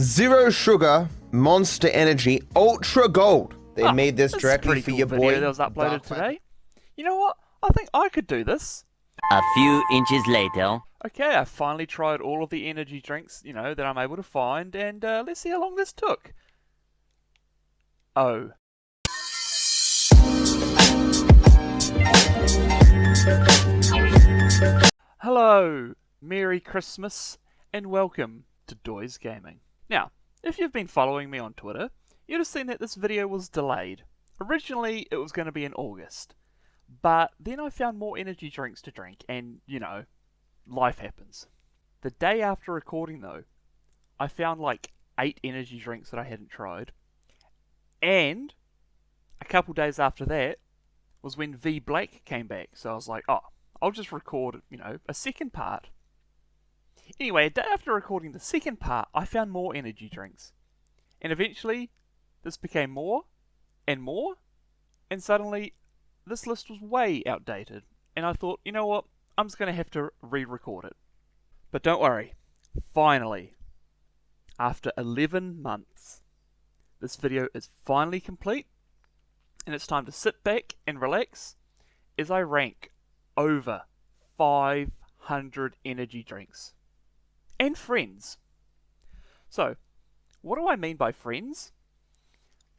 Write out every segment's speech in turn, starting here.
Zero sugar, Monster Energy, Ultra Gold. They made this directly for your boy. That was uploaded today. You know what? I think I could do this. A few inches later. Okay, I finally tried all of the energy drinks, that I'm able to find, and let's see how long this took. Oh. Hello, Merry Christmas, and welcome to Doiz Gaming. Now, if you've been following me on Twitter, you'd have seen that this video was delayed. Originally, it was going to be in August, but then I found more energy drinks to drink, and, life happens. The day after recording, though, I found like 8 energy drinks that I hadn't tried, and a couple days after that was when V Black came back, so I was like, oh, I'll just record, a second part. Anyway, a day after recording the second part, I found more energy drinks. And eventually, this became more, and suddenly, this list was way outdated. And I thought, you know what, I'm just going to have to re-record it. But don't worry, finally, after 11 months, this video is finally complete, and it's time to sit back and relax as I rank over 500 energy drinks. And friends. So, what do I mean by friends?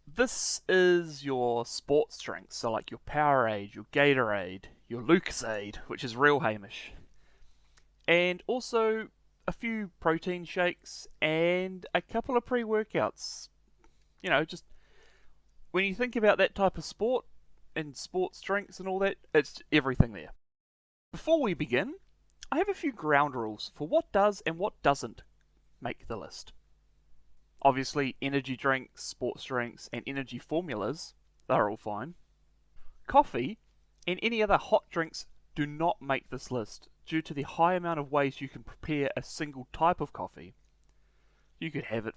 This is your sports drinks, so like your Powerade, your Gatorade, your Lucasade, which is real Hamish. And also a few protein shakes and a couple of pre-workouts. Just when you think about that type of sport and sports drinks and all that, it's everything there. Before we begin, I have a few ground rules for what does and what doesn't make the list. Obviously, energy drinks, sports drinks, and energy formulas, they're all fine. Coffee and any other hot drinks do not make this list due to the high amount of ways you can prepare a single type of coffee. You could have it,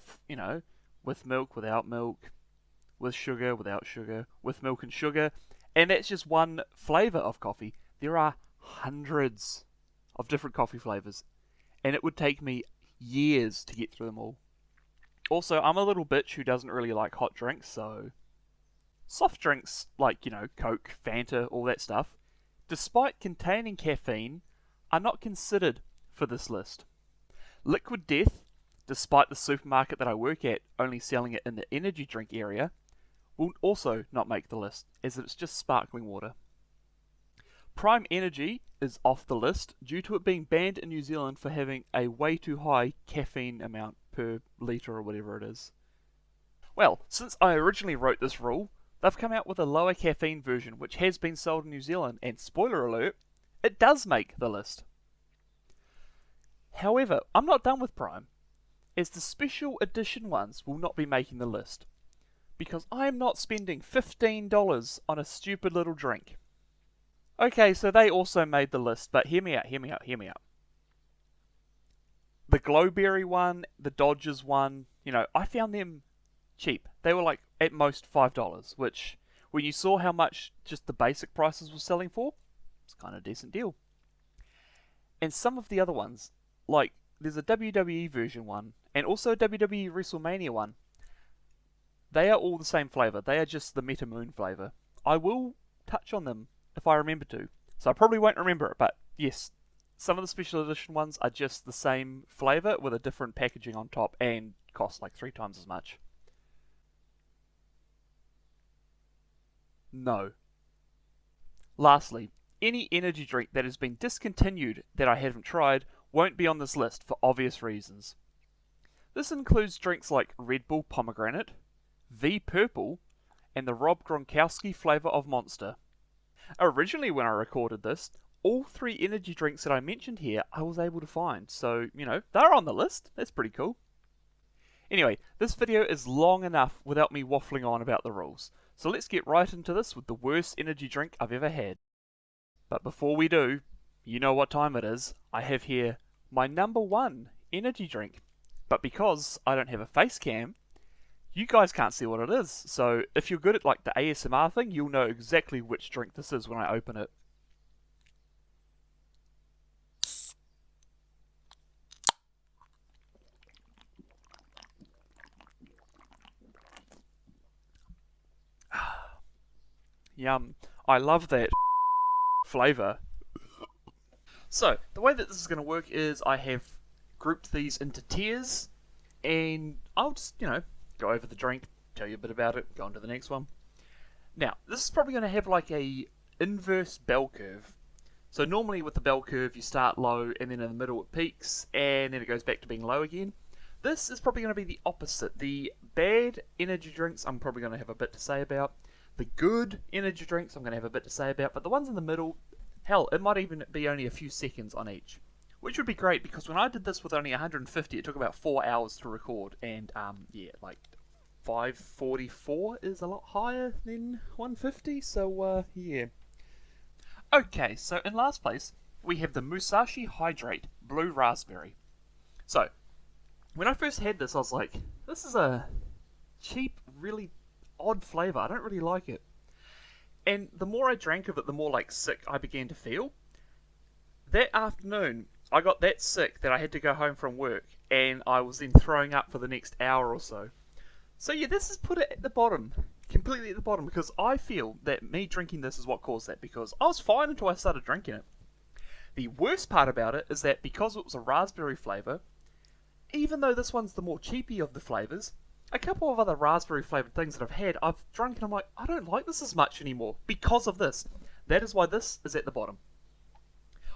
with milk, without milk, with sugar, without sugar, with milk and sugar, and that's just one flavour of coffee. There are hundreds of different coffee flavours, and it would take me years to get through them all. Also, I'm a little bitch who doesn't really like hot drinks, so soft drinks like, Coke, Fanta, all that stuff, despite containing caffeine, are not considered for this list. Liquid Death, despite the supermarket that I work at only selling it in the energy drink area, will also not make the list, as it's just sparkling water. Prime Energy is off the list due to it being banned in New Zealand for having a way too high caffeine amount per litre or whatever it is. Well, since I originally wrote this rule, they've come out with a lower caffeine version which has been sold in New Zealand, and spoiler alert, it does make the list. However, I'm not done with Prime, as the special edition ones will not be making the list, because I am not spending $15 on a stupid little drink. Okay, so they also made the list, but hear me out. The Glowberry one, the Dodgers one, I found them cheap. They were like at most $5, which when you saw how much just the basic prices were selling for, it's kind of a decent deal. And some of the other ones, like there's a WWE version one, and also a WWE WrestleMania one, they are all the same flavour. They are just the Meta Moon flavour. I will touch on them if I remember to. So I probably won't remember it, but yes, some of the special edition ones are just the same flavour with a different packaging on top and cost like 3 times as much. No. Lastly, any energy drink that has been discontinued that I haven't tried won't be on this list for obvious reasons. This includes drinks like Red Bull Pomegranate, V Purple, and the Rob Gronkowski flavour of Monster. Originally when I recorded this, all 3 energy drinks that I mentioned here I was able to find, so, they're on the list. That's pretty cool. Anyway, this video is long enough without me waffling on about the rules, so let's get right into this with the worst energy drink I've ever had. But before we do, you know what time it is. I have here my number 1 energy drink, but because I don't have a face cam, you guys can't see what it is, so if you're good at like the ASMR thing, you'll know exactly which drink this is when I open it. Yum. I love that flavour. So, the way that this is going to work is I have grouped these into tiers, and I'll just, go over the drink, tell you a bit about it, go on to the next one. Now, this is probably going to have like a inverse bell curve. So normally with the bell curve you start low and then in the middle it peaks and then it goes back to being low again. This is probably going to be the opposite. The bad energy drinks I'm probably going to have a bit to say about. The good energy drinks I'm going to have a bit to say about. But the ones in the middle, hell, it might even be only a few seconds on each. Which would be great because when I did this with only 150 it took about 4 hours to record. And yeah, like 544 is a lot higher than 150. So yeah. Okay, so in last place, we have the Musashi Hydrate Blue Raspberry. So, when I first had this, I was like, this is a cheap, really odd flavour. I don't really like it. And the more I drank of it, the more like sick I began to feel. That afternoon, I got that sick that I had to go home from work, and I was then throwing up for the next hour or so. So yeah, this has put it at the bottom. Completely at the bottom, because I feel that me drinking this is what caused that, because I was fine until I started drinking it. The worst part about it is that because it was a raspberry flavour, even though this one's the more cheapy of the flavours, a couple of other raspberry flavoured things that I've had, I've drunk and I'm like, I don't like this as much anymore because of this. That is why this is at the bottom.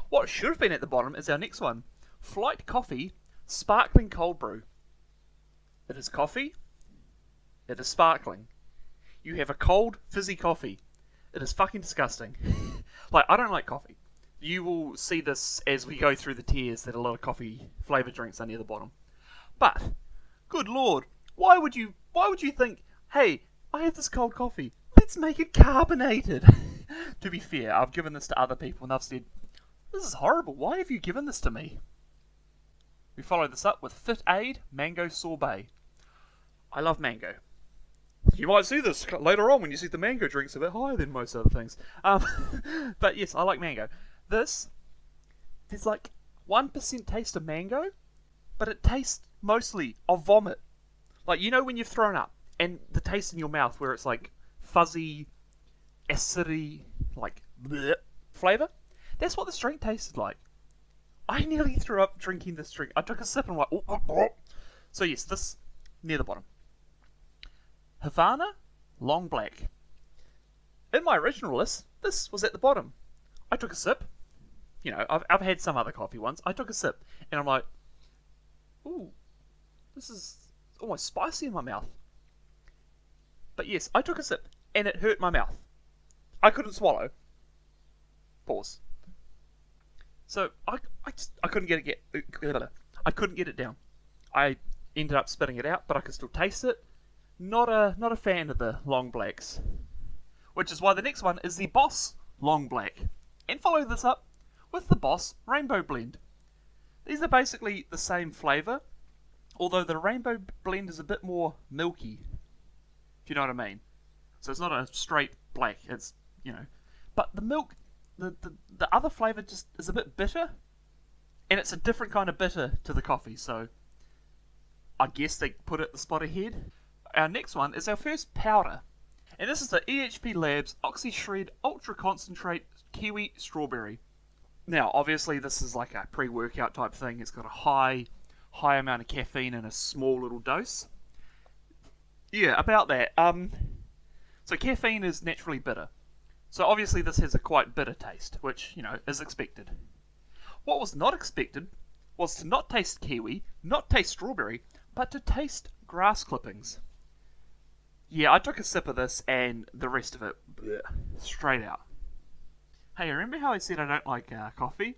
What should have been at the bottom is our next one, Flight Coffee Sparkling Cold Brew. It is coffee, it is sparkling. You have a cold, fizzy coffee. It is fucking disgusting. Like, I don't like coffee. You will see this as we go through the tiers that a lot of coffee flavoured drinks are near the bottom. But, good lord, why would you think, hey, I have this cold coffee, let's make it carbonated? To be fair, I've given this to other people and they've said, this is horrible, why have you given this to me? We follow this up with Fit Aid Mango Sorbet. I love mango. You might see this later on when you see the mango drinks a bit higher than most other things. But yes, I like mango. There's like 1% taste of mango, but it tastes mostly of vomit. Like, you know when you've thrown up, and the taste in your mouth where it's like fuzzy, acidy, like bleh flavour? That's what this drink tasted like. I nearly threw up drinking this drink. I took a sip and went, oh. So yes, this, near the bottom. Havana Long Black. In my original list, this was at the bottom. I took a sip. You know, I've had some other coffee ones. I took a sip, and I'm like, ooh, this is almost spicy in my mouth. But yes, I took a sip, and it hurt my mouth. I couldn't swallow. Pause. So I couldn't get it. I couldn't get it down. I ended up spitting it out, but I could still taste it. Not a fan of the long blacks, which is why the next one is the Boss Long Black, and follow this up with the Boss Rainbow Blend. These are basically the same flavour, although the Rainbow Blend is a bit more milky, if you know what I mean. So it's not a straight black, it's, but the milk, the other flavour just is a bit bitter, and it's a different kind of bitter to the coffee, so I guess they put it the spot ahead. Our next one is our first powder, and this is the EHP Labs Oxy Shred Ultra Concentrate Kiwi Strawberry. Now, obviously, this is like a pre-workout type thing. It's got a high amount of caffeine in a small little dose. Yeah, about that. So caffeine is naturally bitter. So obviously, this has a quite bitter taste, which is expected. What was not expected was to not taste kiwi, not taste strawberry, but to taste grass clippings. Yeah, I took a sip of this and the rest of it, bleh, straight out. Hey, remember how I said I don't like coffee?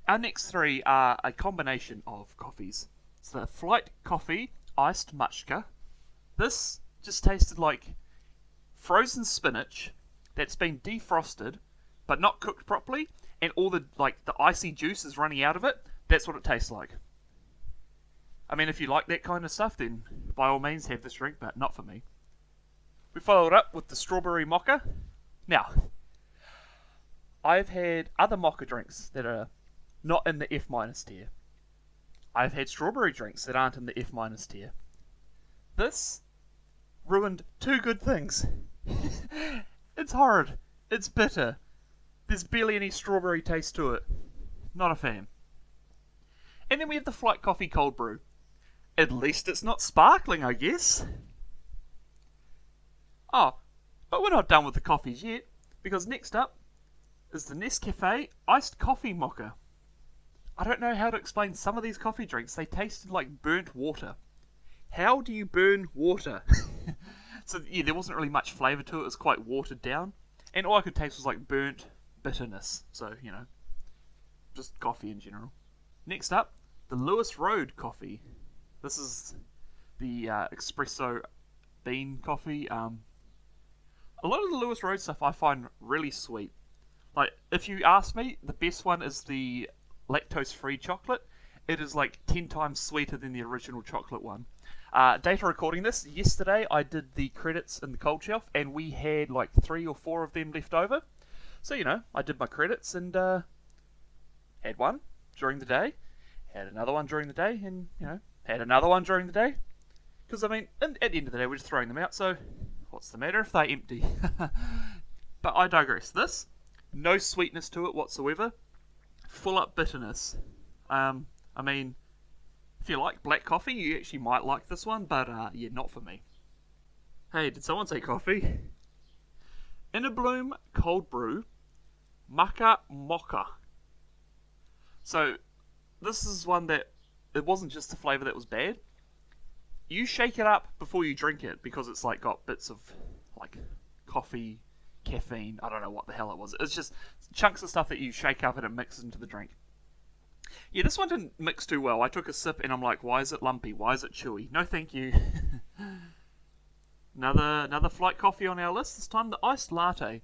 Our next three are a combination of coffees. It's the Flight Coffee Iced Matcha. This just tasted like frozen spinach that's been defrosted but not cooked properly, and all the icy juice is running out of it. That's what it tastes like. I mean, if you like that kind of stuff, then by all means have this drink, but not for me. We followed up with the Strawberry Mocha. Now, I've had other mocha drinks that are not in the F- tier. I've had strawberry drinks that aren't in the F- tier. This ruined two good things. It's horrid. It's bitter. There's barely any strawberry taste to it. Not a fan. And then we have the Flight Coffee Cold Brew. At least it's not sparkling, I guess. Oh, but we're not done with the coffees yet, because next up is the Nescafe Iced Coffee Mocha. I don't know how to explain some of these coffee drinks. They tasted like burnt water. How do you burn water? So yeah, there wasn't really much flavour to it. It was quite watered down. And all I could taste was like burnt bitterness. So, you know, just coffee in general. Next up, the Lewis Road coffee. This is the espresso bean coffee. A lot of the Lewis Road stuff I find really sweet. Like, if you ask me, the best one is the lactose-free chocolate. It is like 10 times sweeter than the original chocolate one. Data recording this, yesterday I did the credits in the cold shelf, and we had like 3 or 4 of them left over. So, you know, I did my credits and had one during the day, had another one during the day, and, you know, had another one during the day. Because, I mean, at the end of the day, we're just throwing them out, so what's the matter if they're empty? But I digress. This, no sweetness to it whatsoever. Full up bitterness. I mean, if you like black coffee, you actually might like this one, but yeah, not for me. Hey, did someone say coffee? Inner Bloom Cold Brew Maca Mocha. So, this is one that, it wasn't just the flavour that was bad. You shake it up before you drink it, because it's like got bits of like coffee, caffeine, I don't know what the hell it was. It's just chunks of stuff that you shake up and it mixes into the drink. Yeah, this one didn't mix too well. I took a sip and I'm like, why is it lumpy? Why is it chewy? No thank you. Another flight coffee on our list, this time the iced latte.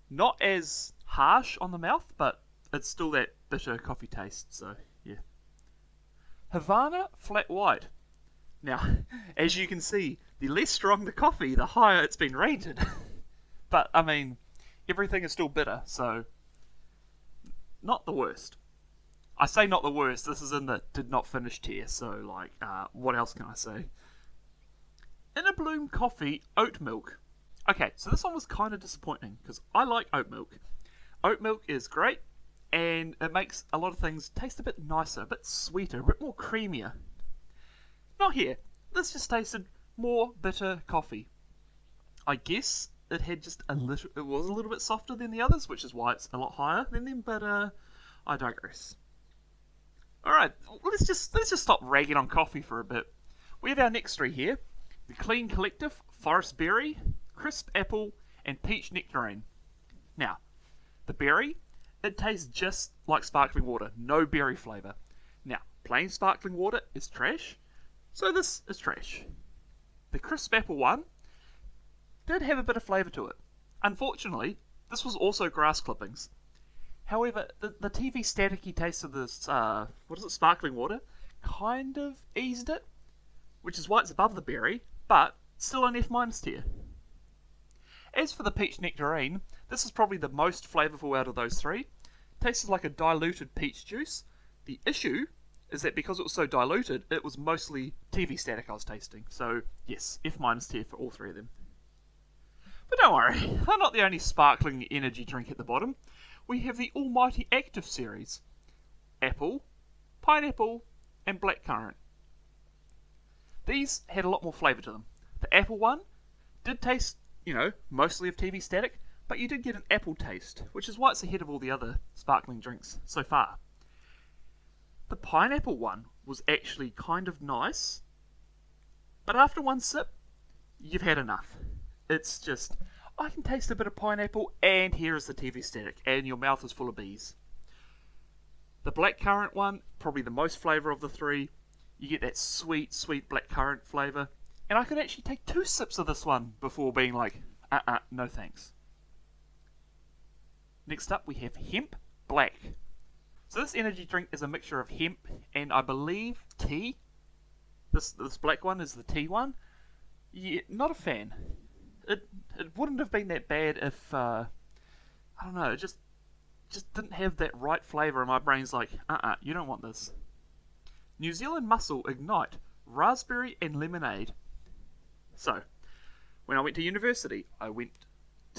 Not as harsh on the mouth, but it's still that bitter coffee taste, so yeah. Havana Flat White. Now, as you can see, the less strong the coffee, the higher it's been rated. But, I mean, everything is still bitter, so not the worst. I say not the worst, this is in the did not finish tier, so, like, what else can I say? Inner Bloom Coffee Oat Milk. Okay, so this one was kind of disappointing, because I like oat milk. Oat milk is great, and it makes a lot of things taste a bit nicer, a bit sweeter, a bit more creamier. Not here. This just tasted more bitter coffee. I guess it had just a little, it was a little bit softer than the others, which is why it's a lot higher than them, but I digress. Alright, let's just stop ragging on coffee for a bit. We have our next 3 here. The Clean Collective, Forest Berry, Crisp Apple, and Peach Nectarine. Now, the berry, it tastes just like sparkling water, no berry flavour. Now, plain sparkling water is trash, so this is trash. The Crisp Apple one did have a bit of flavour to it. Unfortunately, this was also grass clippings. However, the TV staticky taste of this, sparkling water, kind of eased it, which is why it's above the berry, but still an F- tier. As for the peach nectarine, this is probably the most flavourful out of those 3. Tasted like a diluted peach juice. The issue is that because it was so diluted, it was mostly TV static I was tasting. So, yes, F- tier for all 3 of them. But don't worry, I'm not the only sparkling energy drink at the bottom. We have the Almighty Active series. Apple, pineapple, and blackcurrant. These had a lot more flavour to them. The apple one did taste, you know, mostly of TV static, but you did get an apple taste, which is why it's ahead of all the other sparkling drinks so far. The pineapple one was actually kind of nice, but after one sip, you've had enough. It's just, I can taste a bit of pineapple, and here is the TV static, and your mouth is full of bees. The blackcurrant one, probably the most flavour of the 3. You get that sweet, sweet blackcurrant flavour, and I could actually take 2 sips of this one before being like, no thanks. Next up, we have Hemp Black. So this energy drink is a mixture of hemp and I believe tea. This black one is the tea one. Yeah, not a fan. It wouldn't have been that bad if I don't know, it just didn't have that right flavour, and my brain's like, you don't want this. New Zealand Muscle Ignite Raspberry and Lemonade. So, when I went to university, I went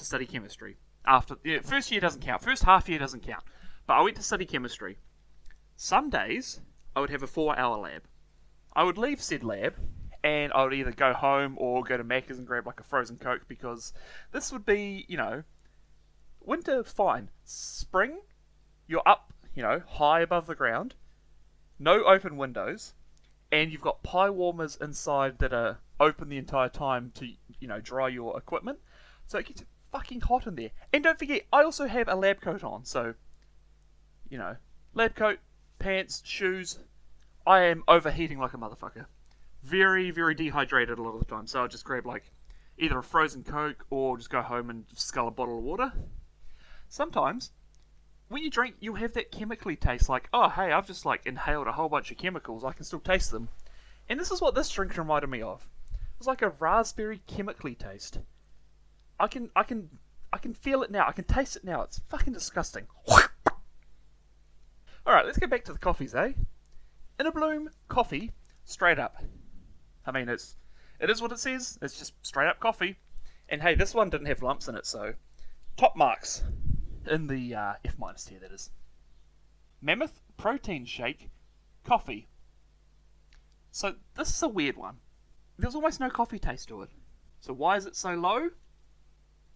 to study chemistry. After first year doesn't count, first half year doesn't count. But I went to study chemistry. Some days I would have a 4-hour lab. I would leave said lab, and I would either go home or go to Macca's and grab like a frozen Coke, because this would be, winter fine. Spring, you're up, high above the ground, no open windows, and you've got pie warmers inside that are open the entire time to, dry your equipment. So it gets fucking hot in there. And don't forget, I also have a lab coat on, so, lab coat, pants, shoes. I am overheating like a motherfucker. Very, very dehydrated a lot of the time, so I'll just grab like either a frozen Coke or just go home and scull a bottle of water. Sometimes, when you drink, you'll have that chemically taste, like, oh hey, I've just like inhaled a whole bunch of chemicals, I can still taste them. And this is what this drink reminded me of. It was like a raspberry chemically taste. I can feel it now, I can taste it now, it's fucking disgusting. Alright, let's get back to the coffees, eh? In a Bloom, coffee, straight up. I mean, it is what it says, it's just straight up coffee. And hey, this one didn't have lumps in it, so top marks in the F- tier, that is. Mammoth protein shake, coffee. So this is a weird one. There's almost no coffee taste to it. So why is it so low?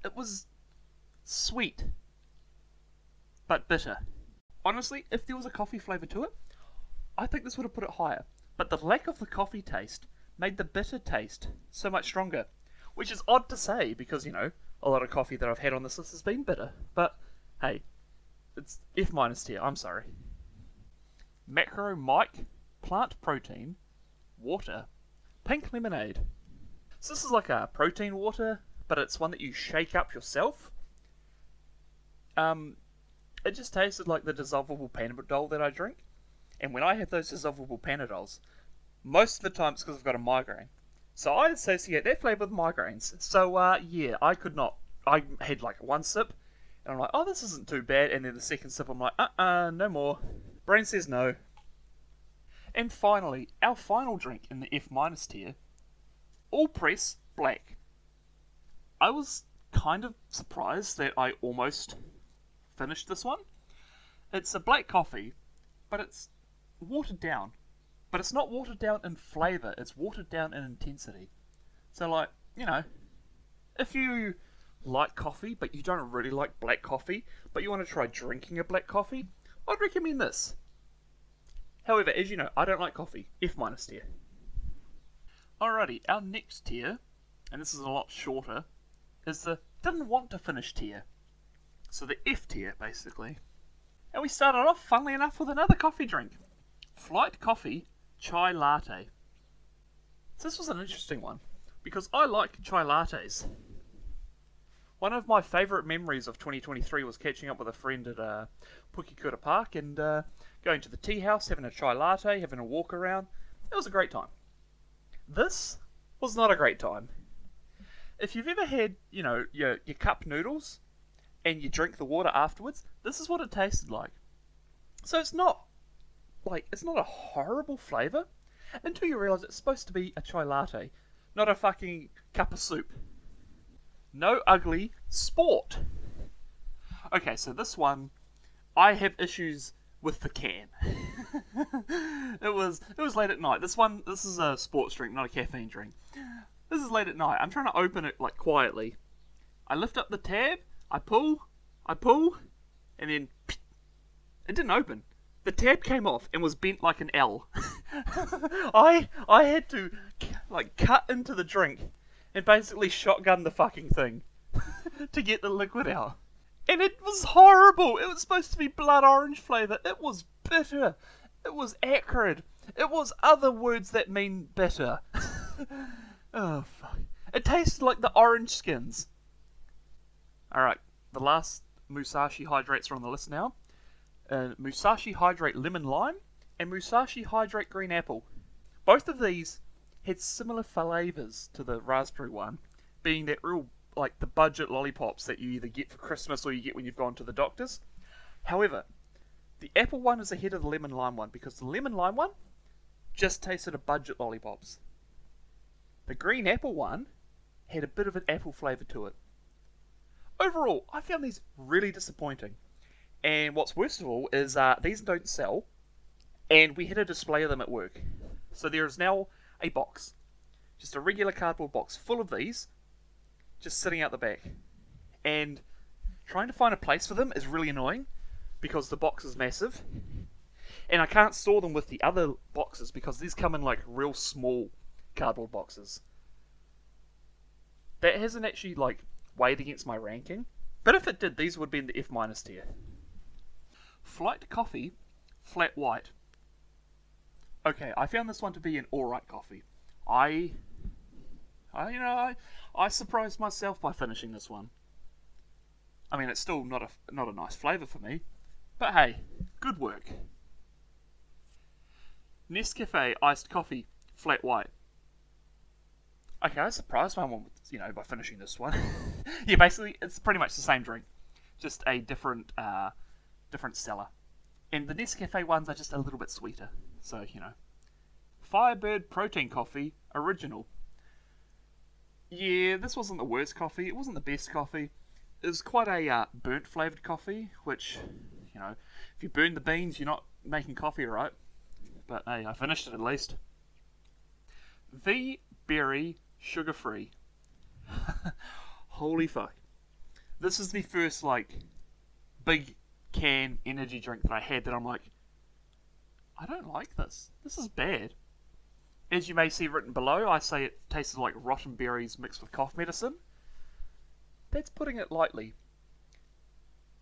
It was sweet, but bitter. Honestly, if there was a coffee flavour to it, I think this would have put it higher. But the lack of the coffee taste made the bitter taste so much stronger. Which is odd to say, because, a lot of coffee that I've had on this list has been bitter. But, hey, it's F- tier, I'm sorry. Macro Mike, plant protein, water, pink lemonade. So this is like a protein water, but it's one that you shake up yourself. It just tasted like the dissolvable Panadol that I drink. And when I have those dissolvable Panadols, most of the time it's because I've got a migraine. So I associate that flavour with migraines. So, yeah, I could not. I had like one sip, and I'm like, oh, this isn't too bad. And then the second sip, I'm like, no more. Brain says no. And finally, our final drink in the F- tier, All Press Black. I was kind of surprised that I almost finished this one. It's a black coffee, but it's watered down. But it's not watered down in flavour, it's watered down in intensity. So like, if you like coffee, but you don't really like black coffee, but you want to try drinking a black coffee, I'd recommend this. However, as you know, I don't like coffee. F- tier. Alrighty, our next tier, and this is a lot shorter, is the didn't want to finish tier. So the F tier, basically. And we started off, funnily enough, with another coffee drink. Flight Coffee Chai Latte. So this was an interesting one, because I like chai lattes. One of my favourite memories of 2023 was catching up with a friend at Pukekura Park and going to the tea house, having a chai latte, having a walk around. It was a great time. This was not a great time. If you've ever had, your cup noodles and you drink the water afterwards, this is what it tasted like. So it's not a horrible flavour until you realise it's supposed to be a chai latte, not a fucking cup of soup. No ugly sport. Okay, so this one, I have issues with the can. It was late at night. This is a sports drink, not a caffeine drink. This is late at night. I'm trying to open it like quietly. I lift up the tab, I pull, and then it didn't open. The tab came off and was bent like an L. I had to cut into the drink and basically shotgun the fucking thing to get the liquid out. And it was horrible. It was supposed to be blood orange flavour. It was bitter. It was acrid. It was other words that mean bitter. Oh, fuck. It tasted like the orange skins. Alright, the last Musashi hydrates are on the list now. Musashi Hydrate Lemon Lime and Musashi Hydrate Green Apple. Both of these had similar flavours to the raspberry one, being that real, the budget lollipops that you either get for Christmas or you get when you've gone to the doctors. However, the apple one is ahead of the lemon lime one, because the lemon lime one just tasted of budget lollipops. The green apple one had a bit of an apple flavour to it. overall, I found these really disappointing. And what's worst of all is these don't sell, and we had a display of them at work. So there is now a box, just a regular cardboard box full of these, just sitting out the back. And trying to find a place for them is really annoying, because the box is massive. And I can't store them with the other boxes, because these come in like real small cardboard boxes. That hasn't actually like weighed against my ranking, but if it did, these would be in the F- tier. Flight coffee, flat white. Okay, I found this one to be an alright coffee. I surprised myself by finishing this one. I mean, it's still not a nice flavour for me, but hey, good work. Nescafe iced coffee, flat white. Okay, I surprised my one, by finishing this one. Yeah, basically, it's pretty much the same drink, just a different seller. And the Nescafe ones are just a little bit sweeter, so, Firebird protein coffee, original. Yeah, this wasn't the worst coffee, it wasn't the best coffee. It was quite a burnt flavoured coffee, which, if you burn the beans, you're not making coffee, right? But hey, I finished it at least. V-Berry sugar-free. Holy fuck. This is the first, big can energy drink that I had that I'm like, I don't like this. This is bad. As you may see written below, I say it tasted like rotten berries mixed with cough medicine. That's putting it lightly.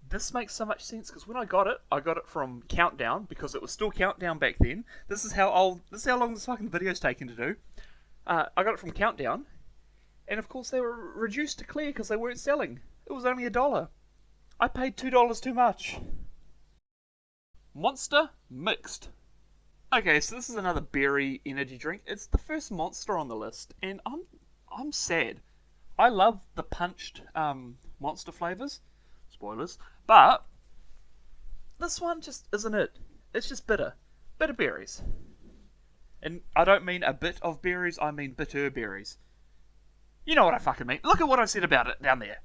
This makes so much sense because when I got it from Countdown because it was still Countdown back then. This is how long this fucking video's taken to do. I got it from Countdown, and of course they were reduced to clear because they weren't selling. It was only $1. I paid $2 too much. Monster Mixed. Okay, so this is another berry energy drink. It's the first Monster on the list, and I'm sad. I love the punched Monster flavors. Spoilers. But this one just isn't it. It's just bitter. Bitter berries. And I don't mean a bit of berries, I mean bitter berries. You know what I fucking mean. Look at what I said about it down there.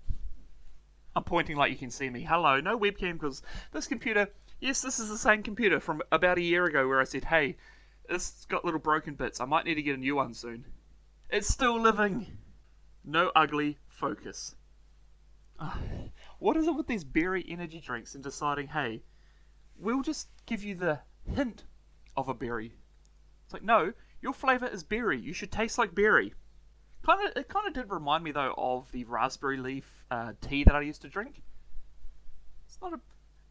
I'm pointing like you can see me. Hello, no webcam because this computer... Yes, this is the same computer from about a year ago where I said, hey, this has got little broken bits. I might need to get a new one soon. It's still living. No ugly focus. What is it with these berry energy drinks and deciding, hey, we'll just give you the hint of a berry. It's like, no, your flavour is berry. You should taste like berry. It kind of did remind me, though, of the raspberry leaf tea that I used to drink.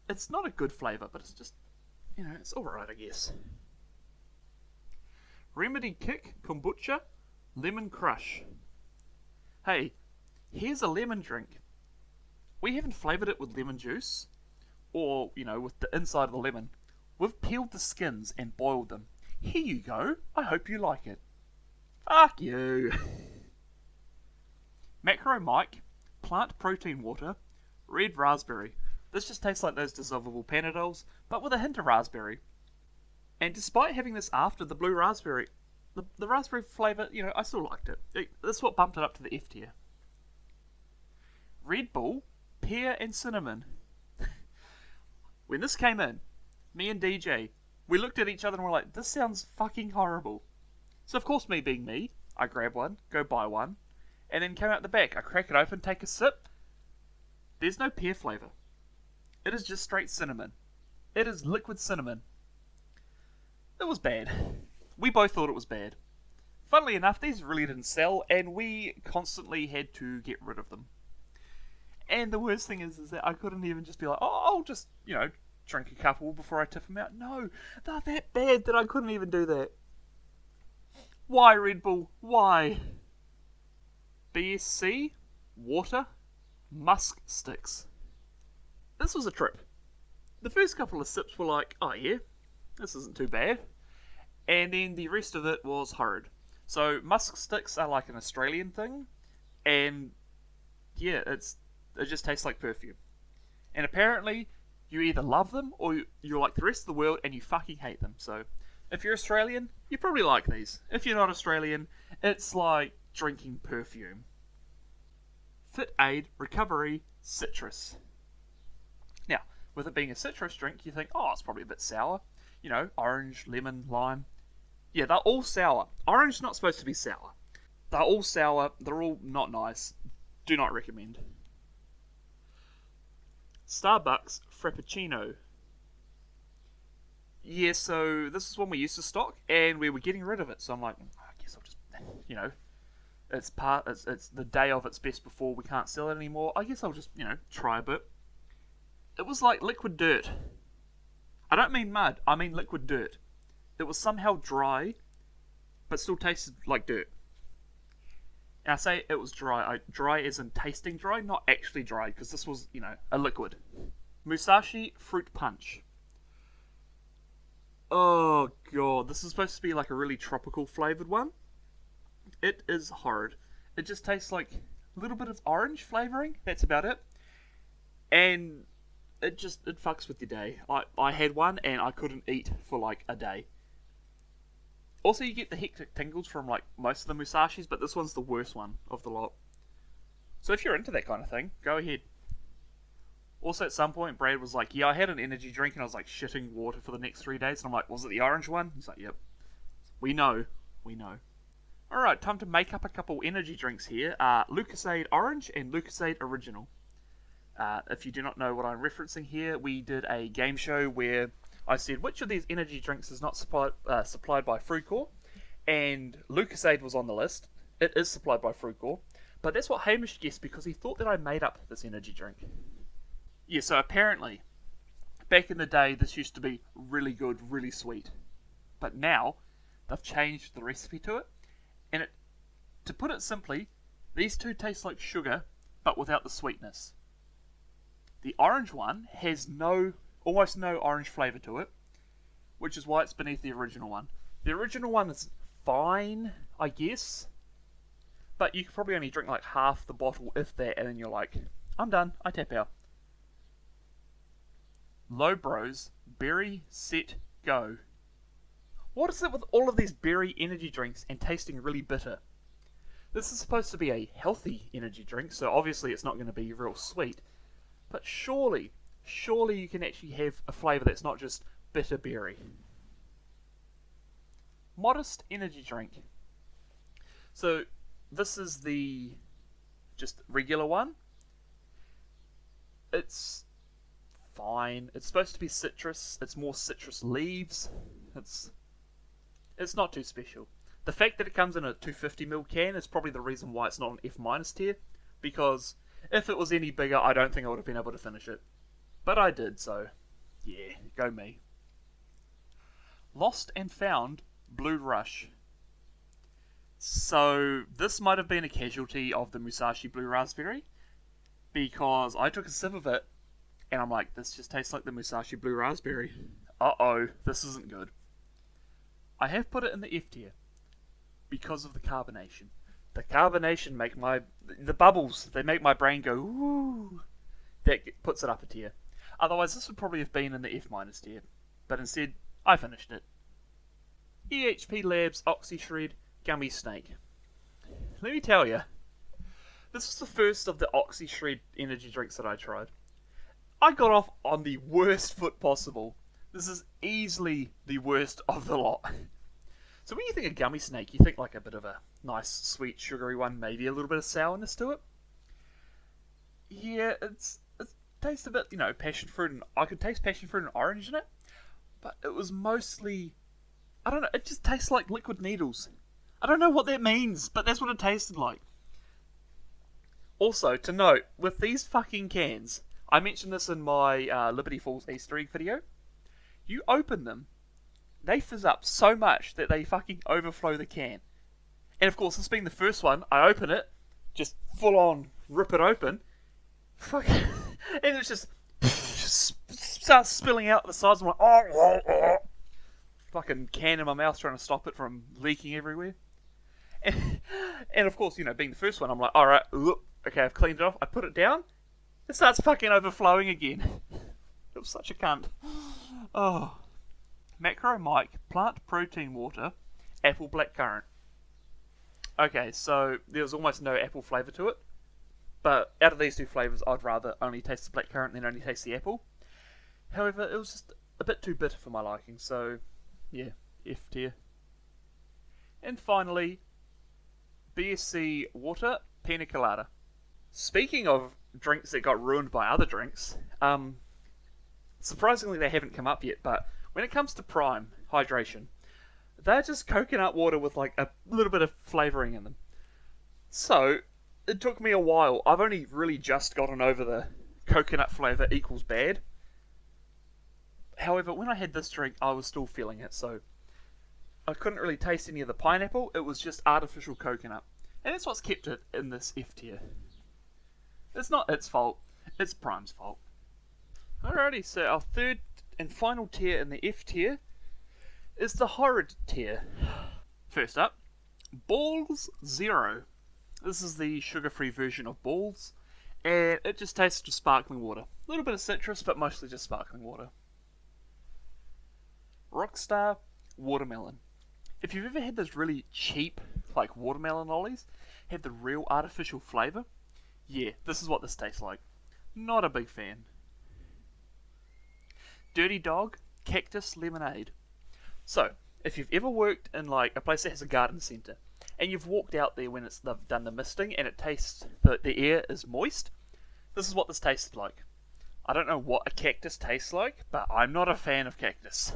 It's not a good flavour, but it's just, it's alright, I guess. Remedy Kick Kombucha Lemon Crush. Hey, here's a lemon drink. We haven't flavoured it with lemon juice, or, with the inside of the lemon. We've peeled the skins and boiled them. Here you go. I hope you like it. Fuck you. Macro Mike, plant protein water, red raspberry. This just tastes like those dissolvable Panadols, but with a hint of raspberry. And despite having this after the blue raspberry, the raspberry flavour, I still liked it. That's what bumped it up to the F tier. Red Bull, pear and cinnamon. When this came in, me and DJ, we looked at each other and were like, this sounds fucking horrible. So of course, me being me, I grab one, go buy one, and then come out the back. I crack it open, take a sip. There's no pear flavour. It is just straight cinnamon. It is liquid cinnamon. It was bad. We both thought it was bad. Funnily enough, these really didn't sell, and we constantly had to get rid of them. And the worst thing is that I couldn't even just be like, oh, I'll just, drink a couple before I tip them out. No, they're that bad that I couldn't even do that. Why, Red Bull? Why? BSC, water, musk sticks. This was a trip. The first couple of sips were like, oh yeah, this isn't too bad. And then the rest of it was horrid. So musk sticks are like an Australian thing, and yeah, it just tastes like perfume. And apparently, you either love them or you're like the rest of the world and you fucking hate them. So if you're Australian, you probably like these. If you're not Australian, it's like drinking perfume. Fit Aid Recovery citrus. Now, with it being a citrus drink, you think, oh, it's probably a bit sour. You know, orange, lemon, lime. Yeah, they're all sour. Orange's not supposed to be sour. They're all sour. They're all not nice. Do not recommend. Starbucks Frappuccino. Yeah, so this is one we used to stock, and we were getting rid of it. So I'm like, I guess I'll just, you know, it's the day of its best before we can't sell it anymore. I guess I'll just, you know, try a bit. It was like liquid dirt. I don't mean mud, I mean liquid dirt. It was somehow dry, but still tasted like dirt. And I say it was dry. Dry as in tasting dry, not actually dry, because this was, you know, a liquid. Musashi Fruit Punch. Oh god, this is supposed to be like a really tropical flavoured one. It is horrid. It just tastes like a little bit of orange flavouring, that's about it. And it fucks with your day. I had one and I couldn't eat for like a day. Also, you get the hectic tingles from like most of the Musashis, but this one's the worst one of the lot. So if you're into that kind of thing, go ahead. Also, at some point, Brad was like, yeah, I had an energy drink and I was like shitting water for the next 3 days. And I'm like, was it the orange one? He's like, yep. We know. Alright, time to make up a couple energy drinks here. Lucasade Orange and Lucasade Original. If you do not know what I'm referencing here, we did a game show where I said which of these energy drinks is not supplied by Fruitcore, and Lucasade was on the list. It is supplied by Fruitcore, but that's what Hamish guessed because he thought that I made up this energy drink. Yeah, so apparently, back in the day, this used to be really good, really sweet, but now they've changed the recipe to it, and to put it simply, these two taste like sugar, but without the sweetness. The orange one has almost no orange flavour to it, which is why it's beneath the original one. The original one is fine, I guess, but you could probably only drink like half the bottle, if that, and then you're like, I'm done, I tap out. Low Bros, Berry, Set, Go. What is it with all of these berry energy drinks and tasting really bitter? This is supposed to be a healthy energy drink, so obviously it's not going to be real sweet. But surely you can actually have a flavour that's not just bitter berry. Modest energy drink. So this is the just regular one. It's fine. It's supposed to be citrus. It's more citrus leaves. It's not too special. The fact that it comes in a 250ml can is probably the reason why it's not an F- tier, because if it was any bigger, I don't think I would have been able to finish it. But I did, so yeah, go me. Lost and Found Blue Rush. So this might have been a casualty of the Musashi Blue Raspberry, because I took a sip of it and I'm like, this just tastes like the Musashi Blue Raspberry. Uh-oh, this isn't good. I have put it in the F tier because of the carbonation. The carbonation the bubbles, they make my brain go, ooh. That puts it up a tier. Otherwise, this would probably have been in the F- tier. But instead, I finished it. EHP Labs Oxy-Shred Gummy Snake. Let me tell you, this was the first of the Oxy-Shred energy drinks that I tried. I got off on the worst foot possible. This is easily the worst of the lot. So when you think of Gummy Snake, you think like a bit of a nice, sweet, sugary one, maybe a little bit of sourness to it. Yeah, it tastes a bit, passion fruit, and I could taste passion fruit and orange in it, but it was mostly, I don't know, it just tastes like liquid needles. I don't know what that means, but that's what it tasted like. Also, to note, with these fucking cans, I mentioned this in my Liberty Falls Easter egg video, you open them, they fizz up so much that they fucking overflow the can. And of course, this being the first one, I open it, just full on rip it open, fucking, and it's just starts spilling out the sides. I'm like, oh, fucking can in my mouth trying to stop it from leaking everywhere. And of course, being the first one, I'm like, alright, okay, I've cleaned it off, I put it down, it starts fucking overflowing again. It was such a cunt. Oh. Macro Mike Plant Protein Water Apple Blackcurrant. Okay, so there was almost no apple flavour to it. But out of these two flavours, I'd rather only taste the blackcurrant than only taste the apple. However, it was just a bit too bitter for my liking, so yeah, F tier. And finally, BSC Water Pina Colada. Speaking of drinks that got ruined by other drinks, surprisingly they haven't come up yet, but when it comes to Prime Hydration, they're just coconut water with like a little bit of flavouring in them. So, it took me a while. I've only really just gotten over the coconut flavour equals bad. However, when I had this drink, I was still feeling it, so I couldn't really taste any of the pineapple. It was just artificial coconut. And that's what's kept it in this F tier. It's not its fault, it's Prime's fault. Alrighty, so our third and final tier in the F tier is the horrid tier. First up, Balls Zero. This is the sugar-free version of Balls, and it just tastes of sparkling water. A little bit of citrus, but mostly just sparkling water. Rockstar Watermelon. If you've ever had those really cheap, like watermelon lollies, have the real artificial flavour, yeah, this is what this tastes like. Not a big fan. Dirty Dog Cactus Lemonade. So, if you've ever worked in like a place that has a garden centre, and you've walked out there when they've done the misting and it tastes, the air is moist, this is what this tasted like. I don't know what a cactus tastes like, but I'm not a fan of cactus.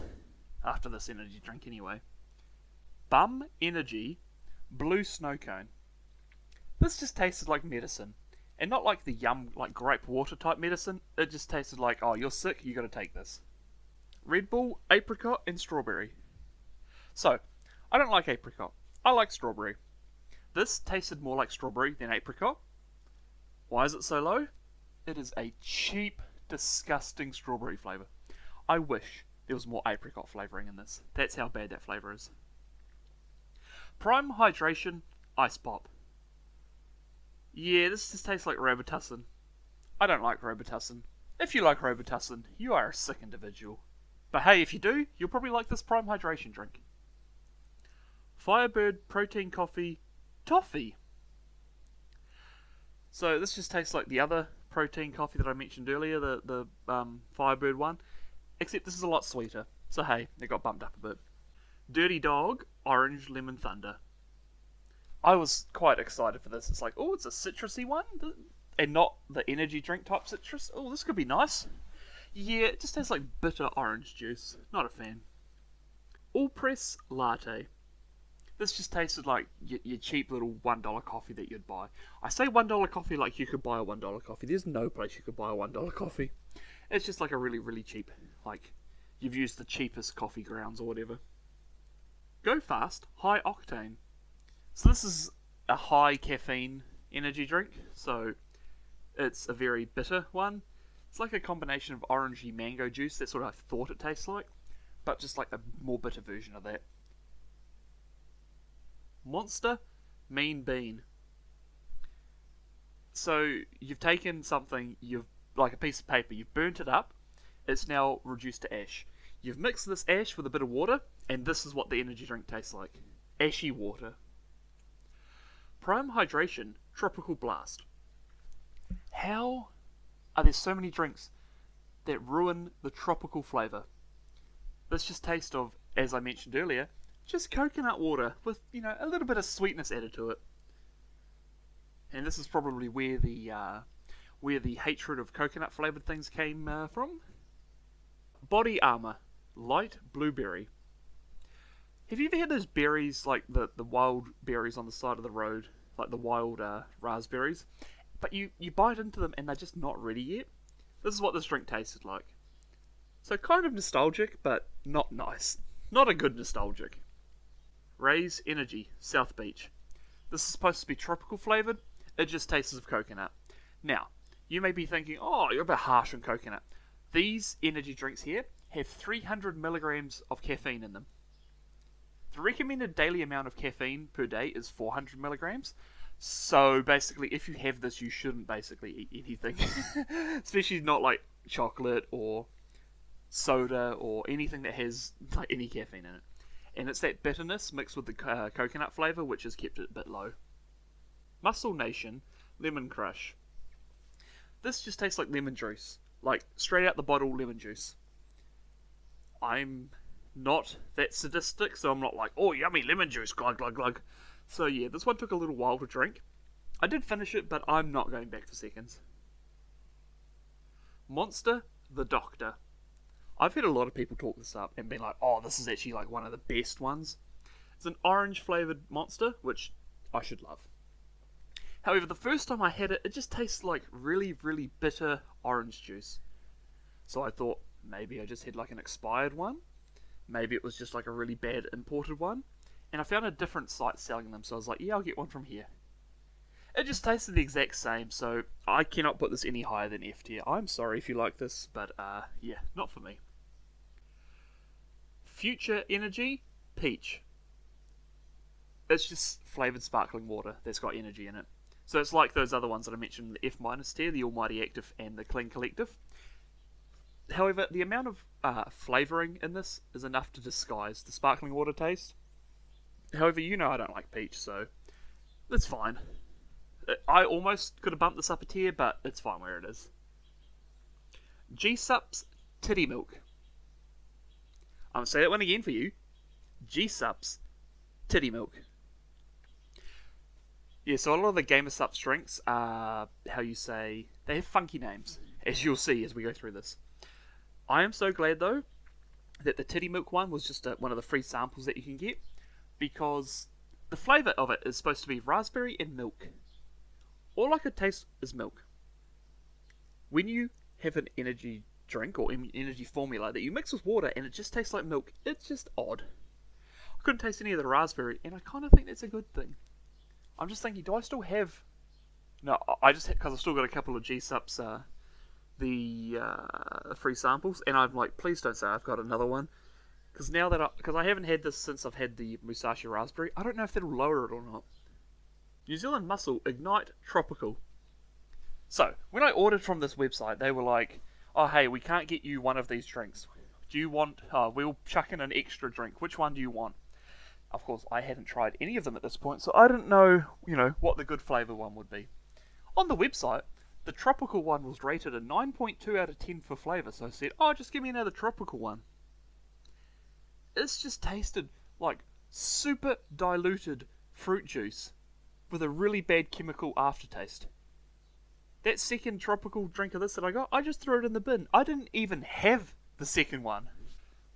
After this energy drink anyway. Bum Energy Blue Snow Cone. This just tasted like medicine. And not like the yum, like grape water type medicine. It just tasted like, oh, you're sick, you gotta take this. Red Bull, Apricot, and Strawberry. So, I don't like apricot. I like strawberry. This tasted more like strawberry than apricot. Why is it so low? It is a cheap, disgusting strawberry flavour. I wish there was more apricot flavouring in this. That's how bad that flavour is. Prime Hydration Ice Pop. Yeah, this just tastes like Robitussin. I don't like Robitussin. If you like Robitussin, you are a sick individual. But hey, if you do, you'll probably like this Prime Hydration drink. Firebird Protein Coffee Toffee. So this just tastes like the other protein coffee that I mentioned earlier, the Firebird one, except this is a lot sweeter. So hey, it got bumped up a bit. Dirty Dog Orange Lemon Thunder. I was quite excited for this. It's like, oh, it's a citrusy one, and not the energy drink type citrus. Oh, this could be nice. Yeah, it just tastes like bitter orange juice. Not a fan. All Press Latte. This just tasted like your cheap little $1 coffee that you'd buy. I say $1 coffee like you could buy a $1 coffee. There's no place you could buy a $1 coffee. It's just like a really, really cheap, like you've used the cheapest coffee grounds or whatever. Go Fast High Octane. So this is a high caffeine energy drink. So it's a very bitter one. It's like a combination of orangey mango juice. That's what I thought it tastes like. But just like a more bitter version of that. Monster Mean Bean. So you've taken something, you've like a piece of paper, you've burnt it up, it's now reduced to ash. You've mixed this ash with a bit of water, and this is what the energy drink tastes like. Ashy water. Prime Hydration Tropical Blast. How are there so many drinks that ruin the tropical flavour? This just tastes of, as I mentioned earlier, just coconut water with, a little bit of sweetness added to it. And this is probably where the hatred of coconut flavoured things came from. Body Armour Light Blueberry. Have you ever had those berries, like the wild berries on the side of the road, like the wild raspberries, but you bite into them and they're just not ready yet? This is what this drink tasted like. So kind of nostalgic, but not nice. Not a good nostalgic. Raise Energy South Beach. This is supposed to be tropical flavoured. It just tastes of coconut. Now, you may be thinking, oh, you're a bit harsh on coconut. These energy drinks here have 300 milligrams of caffeine in them. The recommended daily amount of caffeine per day is 400 milligrams. So basically, if you have this, you shouldn't basically eat anything. Especially not like chocolate or soda or anything that has like any caffeine in it. And it's that bitterness mixed with the coconut flavour which has kept it a bit low. Muscle Nation Lemon Crush. This just tastes like lemon juice. Like, straight out the bottle lemon juice. I'm not that sadistic, so I'm not like, oh, yummy lemon juice, glug, glug, glug. So yeah, this one took a little while to drink. I did finish it, but I'm not going back for seconds. Monster the Doctor. I've heard a lot of people talk this up and been like, oh, this is actually like one of the best ones. It's an orange flavoured Monster, which I should love. However, the first time I had it, it just tastes like really, really bitter orange juice. So I thought, maybe I just had like an expired one. Maybe it was just like a really bad imported one. And I found a different site selling them, so I was like, yeah, I'll get one from here. It just tasted the exact same, so I cannot put this any higher than F tier. I'm sorry if you like this, but yeah, not for me. Future Energy Peach. It's just flavoured sparkling water that's got energy in it. So it's like those other ones that I mentioned, the F- tier, the Almighty Active and the Clean Collective. However, the amount of flavouring in this is enough to disguise the sparkling water taste. However, you know I don't like peach, so it's fine. I almost could have bumped this up a tier, but it's fine where it is. G-Sup's Titty Milk. I'm going to say that one again for you. G-Sup's Titty Milk. Yeah, so a lot of the Gamer Sups drinks are, how you say, they have funky names, as you'll see as we go through this. I am so glad, though, that the Titty Milk one was just one of the free samples that you can get, because the flavour of it is supposed to be raspberry and milk. All I could taste is milk. When you have an energy drink or energy formula that you mix with water and it just tastes like milk, it's just odd. I couldn't taste any of the raspberry, and I kind of think that's a good thing. I'm just thinking, do I still have... No, I just because I've still got a couple of G-Sups, the free samples, and I'm like, please don't say I've got another one. Because now that because I haven't had this since I've had the Musashi Raspberry, I don't know if that'll lower it or not. New Zealand Muscle Ignite Tropical. So, when I ordered from this website, they were like, oh hey, we can't get you one of these drinks. Do you want, we'll chuck in an extra drink. Which one do you want? Of course, I hadn't tried any of them at this point, so I didn't know, what the good flavour one would be. On the website, the tropical one was rated a 9.2 out of 10 for flavour, so I said, oh, just give me another tropical one. It's just tasted like super diluted fruit juice with a really bad chemical aftertaste. That second tropical drink of this that I got, I just threw it in the bin. I didn't even have the second one.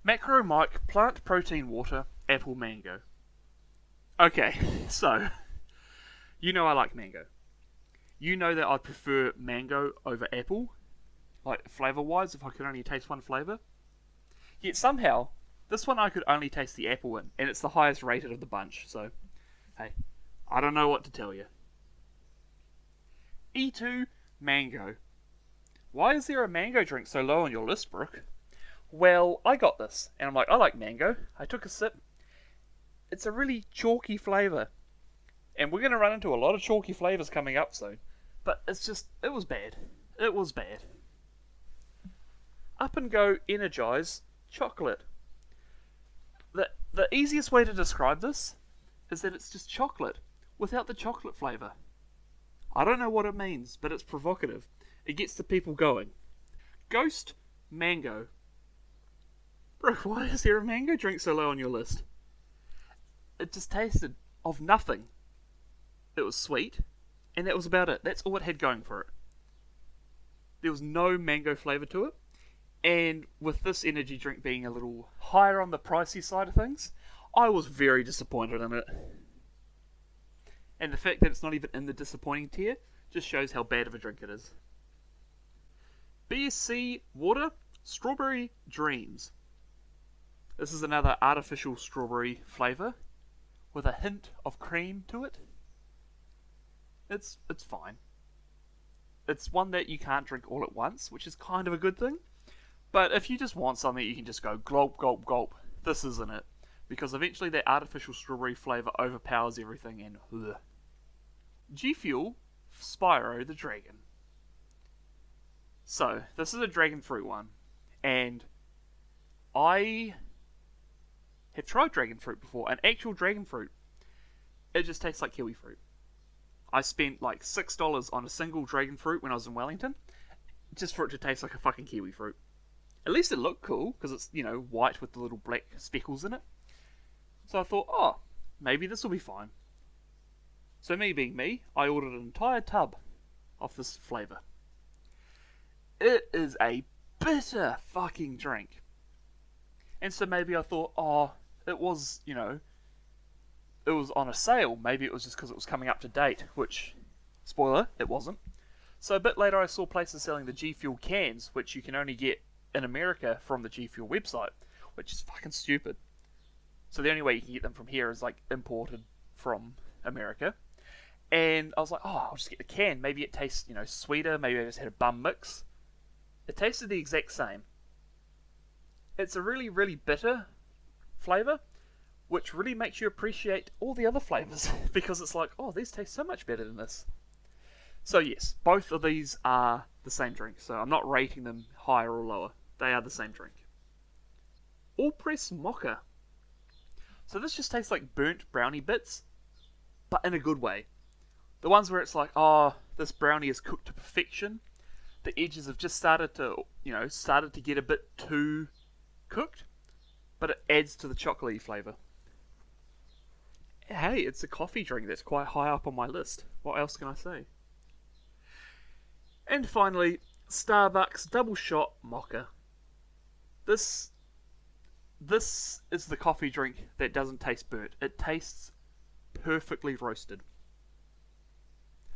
Macro Mike Plant Protein Water Apple Mango. Okay, so, you know I like mango. You know that I'd prefer mango over apple, like flavour-wise, if I could only taste one flavour. Yet somehow, this one I could only taste the apple in, and it's the highest rated of the bunch, so, hey, I don't know what to tell you. E2 Mango. Why is there a mango drink so low on your list, Brooke? Well, I got this, and I'm like, I like mango. I took a sip. It's a really chalky flavour. And we're going to run into a lot of chalky flavours coming up soon. But it's just, it was bad. It was bad. Up and Go Energize Chocolate. The easiest way to describe this is that it's just chocolate without the chocolate flavour. I don't know what it means, but it's provocative. It gets the people going. Ghost Mango. Bro, why is there a mango drink so low on your list? It just tasted of nothing. It was sweet, and that was about it. That's all it had going for it. There was no mango flavour to it, and with this energy drink being a little higher on the pricey side of things, I was very disappointed in it. And the fact that it's not even in the disappointing tier just shows how bad of a drink it is. BSC Water Strawberry Dreams. This is another artificial strawberry flavour with a hint of cream to it. It's fine. It's one that you can't drink all at once, which is kind of a good thing. But if you just want something, you can just go gulp, gulp, gulp. This isn't it. Because eventually that artificial strawberry flavour overpowers everything and ugh. G Fuel Spyro the Dragon. So, this is a dragon fruit one. And I have tried dragon fruit before. An actual dragon fruit. It just tastes like kiwi fruit. I spent like $6 on a single dragon fruit when I was in Wellington. just for it to taste like a fucking kiwi fruit. At least it looked cool, because it's, white with the little black speckles in it. So I thought, oh, maybe this will be fine. So me being me, I ordered an entire tub of this flavour. It is a bitter fucking drink. And so maybe I thought, oh, it was, it was on a sale. Maybe it was just because it was coming up to date, which, spoiler, it wasn't. So a bit later I saw places selling the G Fuel cans, which you can only get in America from the G Fuel website, which is fucking stupid. So the only way you can get them from here is like imported from America. And I was like, oh, I'll just get the can. Maybe it tastes, sweeter. Maybe I just had a bum mix. It tasted the exact same. It's a really, really bitter flavour, which really makes you appreciate all the other flavours, because it's like, oh, these taste so much better than this. So yes, both of these are the same drink, so I'm not rating them higher or lower. They are the same drink. All press mocha. So this just tastes like burnt brownie bits, but in a good way. The ones where it's like, oh, this brownie is cooked to perfection. The edges have just started to get a bit too cooked, but it adds to the chocolatey flavour. Hey, it's a coffee drink that's quite high up on my list. What else can I say? And finally, Starbucks double shot mocha. This is the coffee drink that doesn't taste burnt. It tastes perfectly roasted.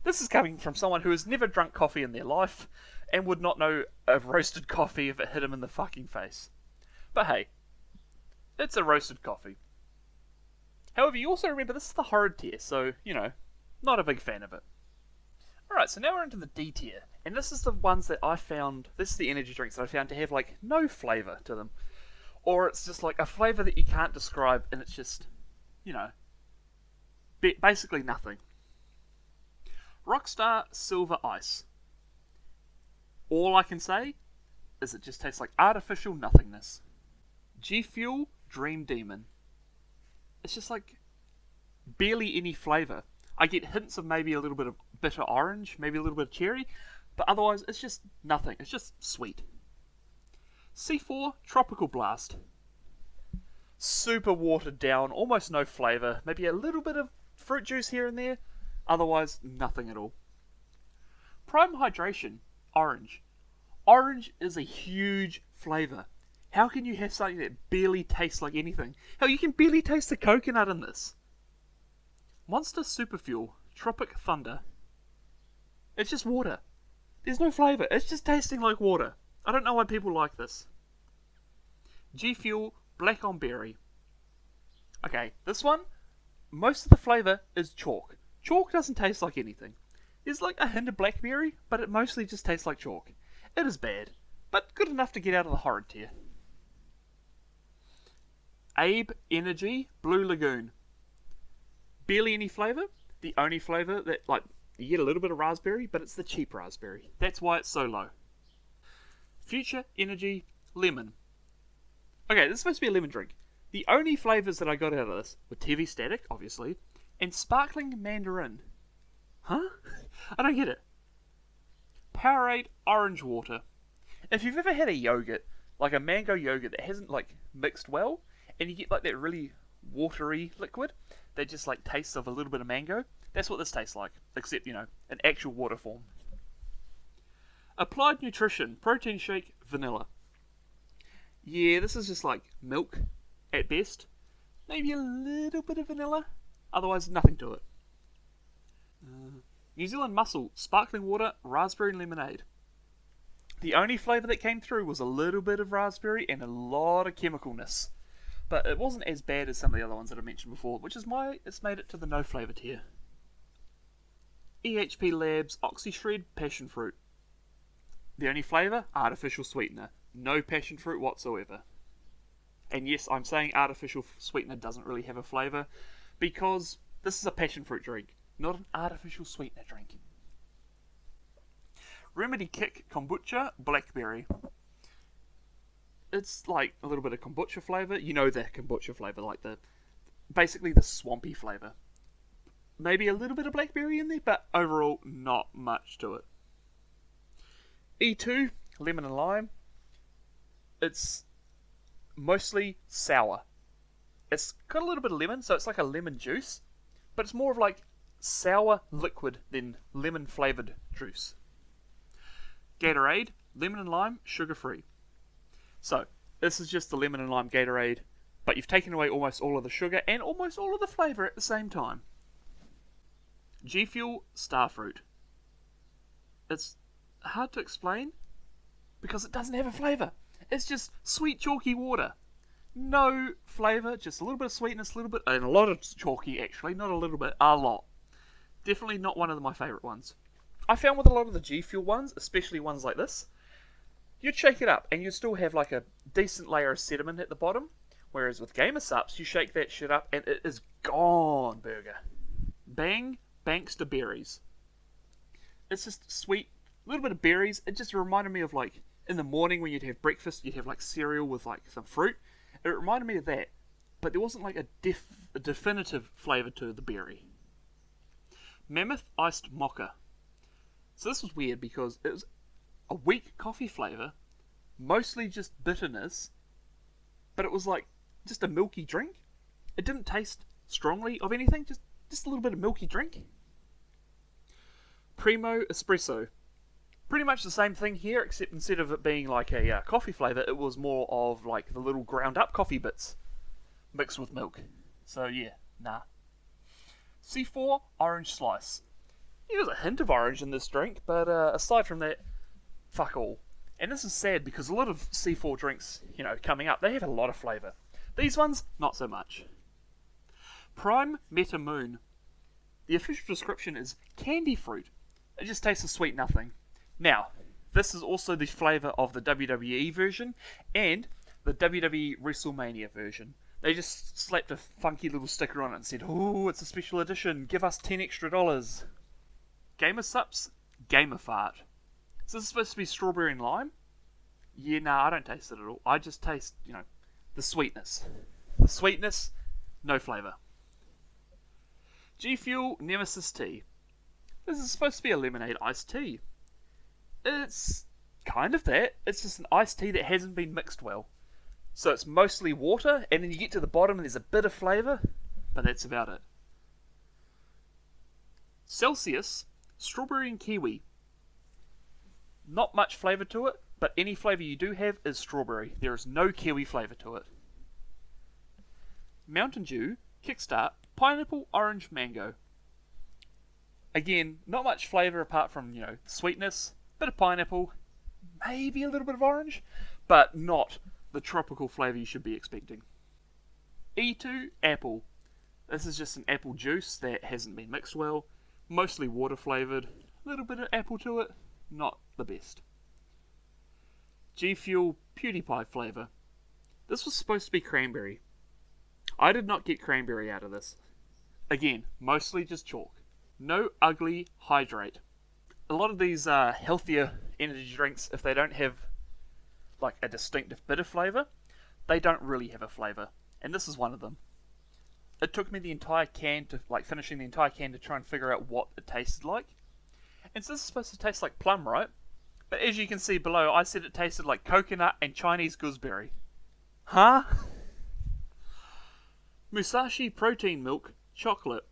This is coming from someone who has never drunk coffee in their life and would not know of roasted coffee if it hit him in the fucking face. But hey, it's a roasted coffee. However, you also remember this is the horror tier, so, not a big fan of it. Alright, so now we're into the D tier, and this is the ones that I found, this is the energy drinks that I found to have, like, no flavour to them. Or it's just, like, a flavour that you can't describe, and it's just, basically nothing. Rockstar Silver Ice. All I can say is it just tastes like artificial nothingness. G Fuel Dream Demon. It's just like barely any flavour. I get hints of maybe a little bit of bitter orange, maybe a little bit of cherry, but otherwise it's just nothing. It's just sweet. C4 Tropical Blast. Super watered down, almost no flavour, maybe a little bit of fruit juice here and there, otherwise nothing at all. Prime Hydration Orange. Orange is a huge flavour. How can you have something that barely tastes like anything? Hell, you can barely taste the coconut in this. Monster Super Fuel Tropic Thunder. It's just water. There's no flavour. It's just tasting like water. I don't know why people like this. G Fuel Black on Berry. Okay, this one, most of the flavour is chalk. Chalk doesn't taste like anything. There's like a hint of blackberry, but it mostly just tastes like chalk. It is bad, but good enough to get out of the horror tier. Abe Energy Blue Lagoon. Barely any flavour. The only flavour that, you get a little bit of raspberry, but it's the cheap raspberry. That's why it's so low. Future Energy Lemon. Okay, this is supposed to be a lemon drink. The only flavours that I got out of this were TV Static, obviously, and Sparkling Mandarin. Huh? I don't get it. Powerade Orange Water. If you've ever had a yogurt, like a mango yogurt that hasn't, mixed well, and you get, that really watery liquid that just, tastes of a little bit of mango, that's what this tastes like, except, in actual water form. Applied Nutrition Protein Shake Vanilla. Yeah, this is just milk at best. Maybe a little bit of vanilla. Otherwise, nothing to it. New Zealand Muscle Sparkling Water Raspberry Lemonade. The only flavour that came through was a little bit of raspberry and a lot of chemicalness. But it wasn't as bad as some of the other ones that I mentioned before, which is why it's made it to the no flavour tier. EHP Labs Oxyshred Passion Fruit. The only flavour? Artificial sweetener. No passion fruit whatsoever. And yes, I'm saying artificial sweetener doesn't really have a flavour, because this is a passion fruit drink, not an artificial sweetener drink. Remedy Kick Kombucha Blackberry. It's a little bit of kombucha flavour. You know the kombucha flavour, basically the swampy flavour. Maybe a little bit of blackberry in there, but overall not much to it. E2, lemon and lime. It's mostly sour. It's got a little bit of lemon, so it's like a lemon juice, but it's more of like sour liquid than lemon flavoured juice. Gatorade, lemon and lime, sugar-free. So, this is just the lemon and lime Gatorade, but you've taken away almost all of the sugar and almost all of the flavour at the same time. G Fuel Starfruit. It's hard to explain because it doesn't have a flavour. It's just sweet chalky water. No flavour, just a little bit of sweetness, a little bit, and a lot of chalky actually, not a little bit, a lot. Definitely not one of my favourite ones. I found with a lot of the G Fuel ones, especially ones like this, you'd shake it up and you'd still have like a decent layer of sediment at the bottom, whereas with Gamer Sups, you shake that shit up and it is gone, burger. Bang, banks to berries. It's just sweet, a little bit of berries. It just reminded me of like, in the morning when you'd have breakfast, you'd have like cereal with like some fruit. It reminded me of that, but there wasn't like a definitive flavour to the berry. Mammoth Iced Mocha. So this was weird because it was a weak coffee flavour, mostly just bitterness, but it was like just a milky drink. It didn't taste strongly of anything, just a little bit of milky drink. Primo Espresso. Pretty much the same thing here, except instead of it being like a coffee flavour, it was more of like the little ground up coffee bits mixed with milk. So yeah, nah. C4 Orange Slice. There's a hint of orange in this drink, but aside from that, fuck all. And this is sad because a lot of C4 drinks, coming up, they have a lot of flavour. These ones, not so much. Prime Meta Moon. The official description is candy fruit. It just tastes of sweet nothing. Now, this is also the flavour of the WWE version and the WWE WrestleMania version. They just slapped a funky little sticker on it and said, "Ooh, it's a special edition, give us $10 extra." Gamer Sups, Gamer Fart. Is this supposed to be strawberry and lime? Yeah, nah, I don't taste it at all. I just taste, the sweetness. The sweetness, no flavour. G Fuel Nemesis Tea. This is supposed to be a lemonade iced tea. It's kind of that. It's just an iced tea that hasn't been mixed well. So it's mostly water, and then you get to the bottom and there's a bit of flavour, but that's about it. Celsius, Strawberry and Kiwi. Not much flavour to it, but any flavour you do have is strawberry. There is no kiwi flavour to it. Mountain Dew, Kickstart, Pineapple, Orange, Mango. Again, not much flavour apart from, the sweetness, bit of pineapple, maybe a little bit of orange, but not the tropical flavour you should be expecting. E2 Apple. This is just an apple juice that hasn't been mixed well, mostly water flavoured, a little bit of apple to it, not the best. G Fuel PewDiePie flavour. This was supposed to be cranberry. I did not get cranberry out of this. Again, mostly just chalk. No ugly hydrate. A lot of these healthier energy drinks, if they don't have like a distinctive bitter flavour, they don't really have a flavour. And this is one of them. It took me the entire can to, finishing the entire can to try and figure out what it tasted like. And so this is supposed to taste like plum, right? But as you can see below, I said it tasted like coconut and Chinese gooseberry. Huh? Musashi Protein Milk Chocolate.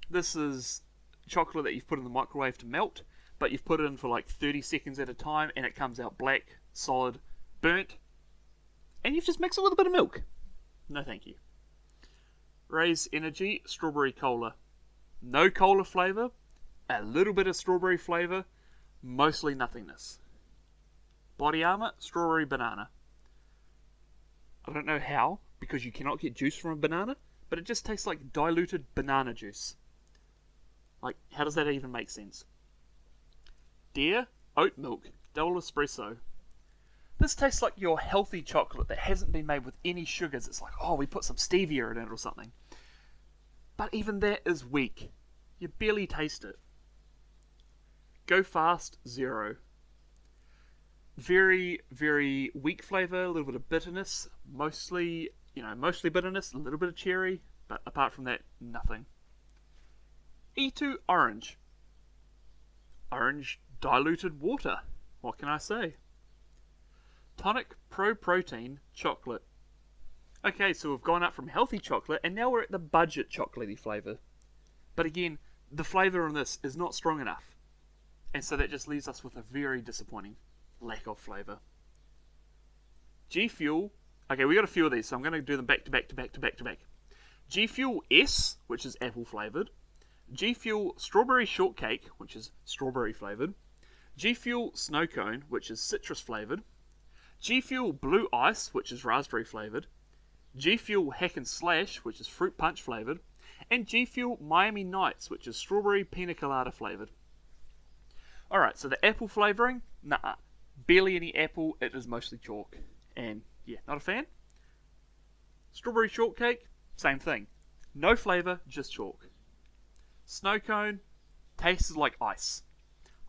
This is chocolate that you've put in the microwave to melt, but you've put it in for like 30 seconds at a time and it comes out black, solid, burnt, and you've just mixed it with a bit of milk. No thank you. Raise Energy Strawberry Cola. No cola flavour, a little bit of strawberry flavour, mostly nothingness. Body Armour Strawberry Banana. I don't know how, because you cannot get juice from a banana, but it just tastes like diluted banana juice. Like, how does that even make sense? Deer Oat Milk Double Espresso. This tastes like your healthy chocolate that hasn't been made with any sugars. It's like, oh, we put some stevia in it or something. But even that is weak. You barely taste it. Go Fast Zero. Very, very weak flavour, a little bit of bitterness, mostly bitterness, a little bit of cherry, but apart from that, nothing. E2 Orange. Orange diluted water. What can I say? Tonic Pro Protein Chocolate. Okay, so we've gone up from healthy chocolate, and now we're at the budget chocolatey flavour. But again, the flavour on this is not strong enough. And so that just leaves us with a very disappointing lack of flavour. G Fuel. Okay, we got a few of these, so I'm going to do them back to back to back to back to back. G Fuel S, which is apple flavoured. G Fuel Strawberry Shortcake, which is strawberry flavoured. G Fuel Snow Cone, which is citrus flavoured. G Fuel Blue Ice, which is raspberry flavoured. G Fuel Hack and Slash, which is fruit punch flavoured. And G Fuel Miami Nights, which is strawberry pina colada flavoured. Alright, so the apple flavouring, nah, barely any apple, it is mostly chalk. And yeah, not a fan. Strawberry Shortcake, same thing. No flavour, just chalk. Snow Cone, tastes like ice.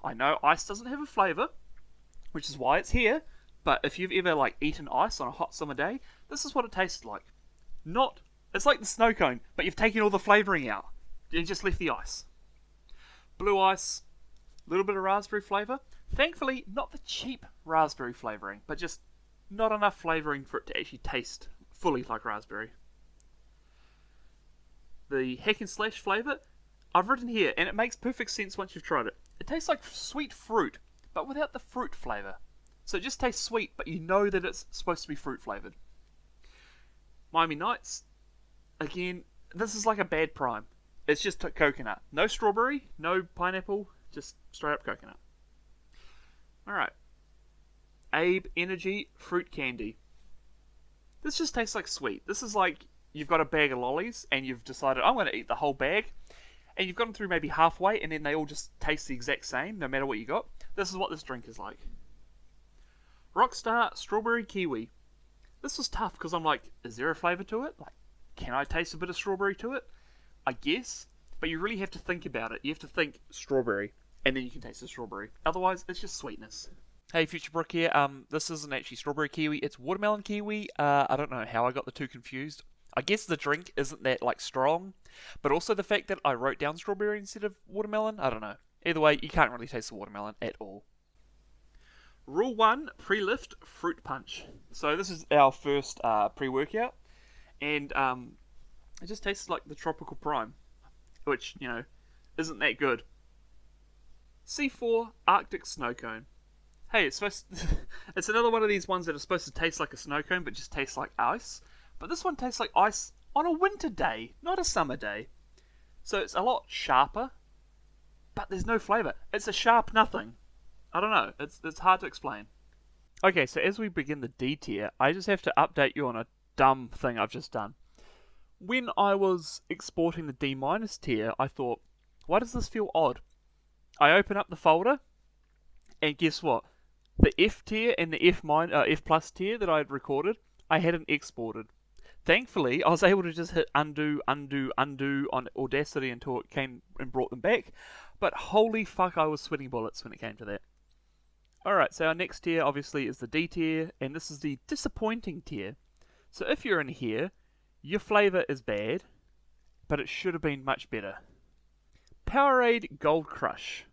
I know ice doesn't have a flavour, which is why it's here, but if you've ever eaten ice on a hot summer day, this is what it tastes like. It's like the Snow Cone, but you've taken all the flavouring out and just left the ice. Blue Ice, a little bit of raspberry flavour. Thankfully, not the cheap raspberry flavouring, but just not enough flavouring for it to actually taste fully like raspberry. The Hack and Slash flavour, I've written here, and it makes perfect sense once you've tried it. It tastes like sweet fruit, but without the fruit flavour. So it just tastes sweet, but you know that it's supposed to be fruit flavoured. Miami Nights, again, this is like a bad prime. It's just coconut. No strawberry, no pineapple, just straight up coconut. Alright. Abe Energy Fruit Candy. This just tastes like sweet. This is like you've got a bag of lollies and you've decided, I'm going to eat the whole bag. And you've gotten through maybe halfway and then they all just taste the exact same no matter what you got. This is what this drink is like. Rockstar Strawberry Kiwi. This was tough because I'm like, is there a flavour to it? Can I taste a bit of strawberry to it? I guess. But you really have to think about it. You have to think strawberry and then you can taste the strawberry. Otherwise, it's just sweetness. Hey, Future Brooke here. This isn't actually strawberry kiwi, it's watermelon kiwi. I don't know how I got the two confused. I guess the drink isn't that strong, but also the fact that I wrote down strawberry instead of watermelon, I don't know. Either way, you can't really taste the watermelon at all. Rule 1, pre-lift fruit punch. So this is our first pre-workout, and it just tastes like the tropical prime, which, isn't that good. C4 Arctic Snow Cone. Hey, it's another one of these ones that are supposed to taste like a snow cone, but just tastes like ice. But this one tastes like ice on a winter day, not a summer day. So it's a lot sharper, but there's no flavour. It's a sharp nothing. I don't know. It's hard to explain. Okay, so as we begin the D tier, I just have to update you on a dumb thing I've just done. When I was exporting the D- tier, I thought, why does this feel odd? I open up the folder, and guess what? The F tier and the F plus tier that I had recorded, I hadn't exported. Thankfully, I was able to just hit undo on Audacity until it came and brought them back. But holy fuck, I was sweating bullets when it came to that. Alright, so our next tier obviously is the D tier, and this is the disappointing tier. So if you're in here, your flavour is bad, but it should have been much better. Powerade Gold Crush.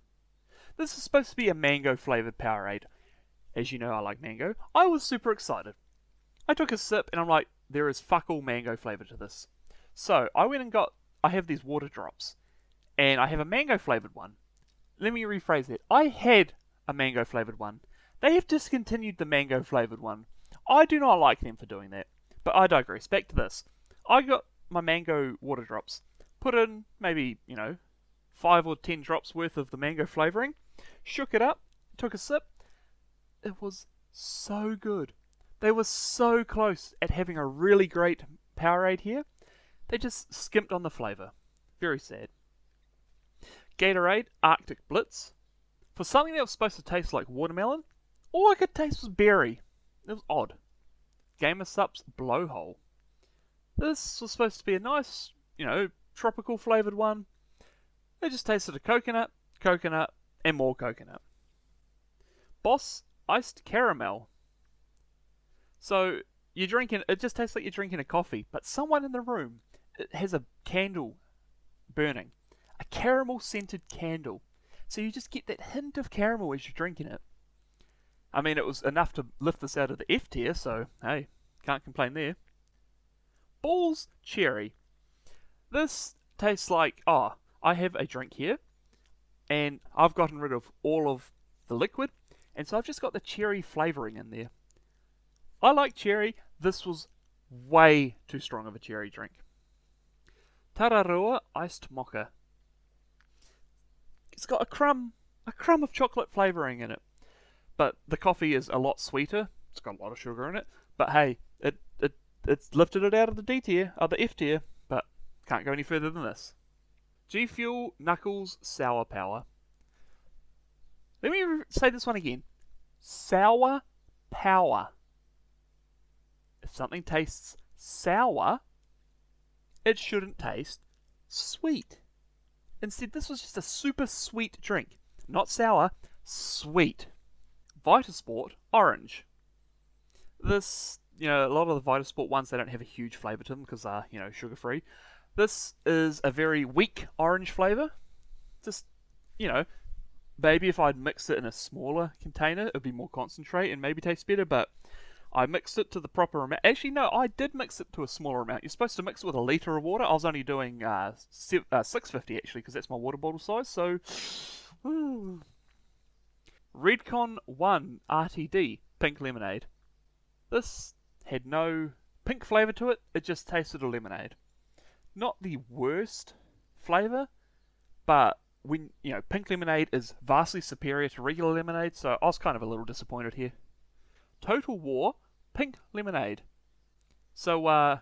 This is supposed to be a mango flavoured Powerade. As you know, I like mango. I was super excited. I took a sip and I'm like, there is fuck all mango flavour to this. So I went and I have these water drops. And I have a mango flavoured one. Let me rephrase that. I had a mango flavoured one. They have discontinued the mango flavoured one. I do not like them for doing that. But I digress. Back to this. I got my mango water drops. Put in maybe, 5 or 10 drops worth of the mango flavouring. Shook it up. Took a sip. It was so good. They were so close at having a really great Powerade here. They just skimped on the flavour. Very sad. Gatorade Arctic Blitz. For something that was supposed to taste like watermelon, all I could taste was berry. It was odd. Gamer Sup's Blowhole. This was supposed to be a nice, tropical flavoured one. It just tasted of coconut, and more coconut. Boss Iced Caramel. So, it just tastes like you're drinking a coffee, but someone in the room has a candle burning. A caramel scented candle. So you just get that hint of caramel as you're drinking it. I mean, it was enough to lift this out of the F tier, so hey, can't complain there. Balls Cherry. This tastes like, I have a drink here, and I've gotten rid of all of the liquid, and so I've just got the cherry flavouring in there. I like cherry. This was way too strong of a cherry drink. Tararua Iced Mocha. It's got a crumb of chocolate flavouring in it, but the coffee is a lot sweeter. It's got a lot of sugar in it, but hey, it's lifted it out of the D tier, or the F tier, but can't go any further than this. G Fuel Knuckles Sour Power. Let me say this one again. Sour Power. If something tastes sour, it shouldn't taste sweet. Instead, this was just a super sweet drink. Not sour, sweet. Vitasport Orange. This, a lot of the Vitasport ones, they don't have a huge flavour to them because they're, sugar-free. This is a very weak orange flavour. Just, maybe if I'd mixed it in a smaller container, it'd be more concentrate and maybe taste better, but I mixed it to the proper amount. Actually, no, I did mix it to a smaller amount. You're supposed to mix it with a litre of water. I was only doing 650 actually, because that's my water bottle size, so... Redcon 1 RTD Pink Lemonade. This had no pink flavour to it, it just tasted of lemonade. Not the worst flavour, but when pink lemonade is vastly superior to regular lemonade, so I was kind of a little disappointed here. Total War Pink Lemonade. So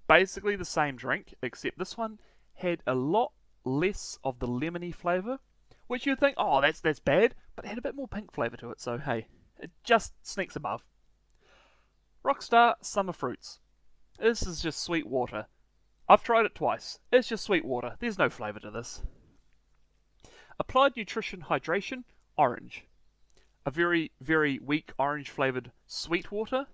basically the same drink, except this one had a lot less of the lemony flavour, which you'd think, oh, that's bad, but it had a bit more pink flavour to it, so hey, it just sneaks above. Rockstar Summer Fruits. This is just sweet water. I've tried it twice. It's just sweet water. There's no flavour to this. Applied Nutrition Hydration Orange. A very, very weak orange flavoured sweet water.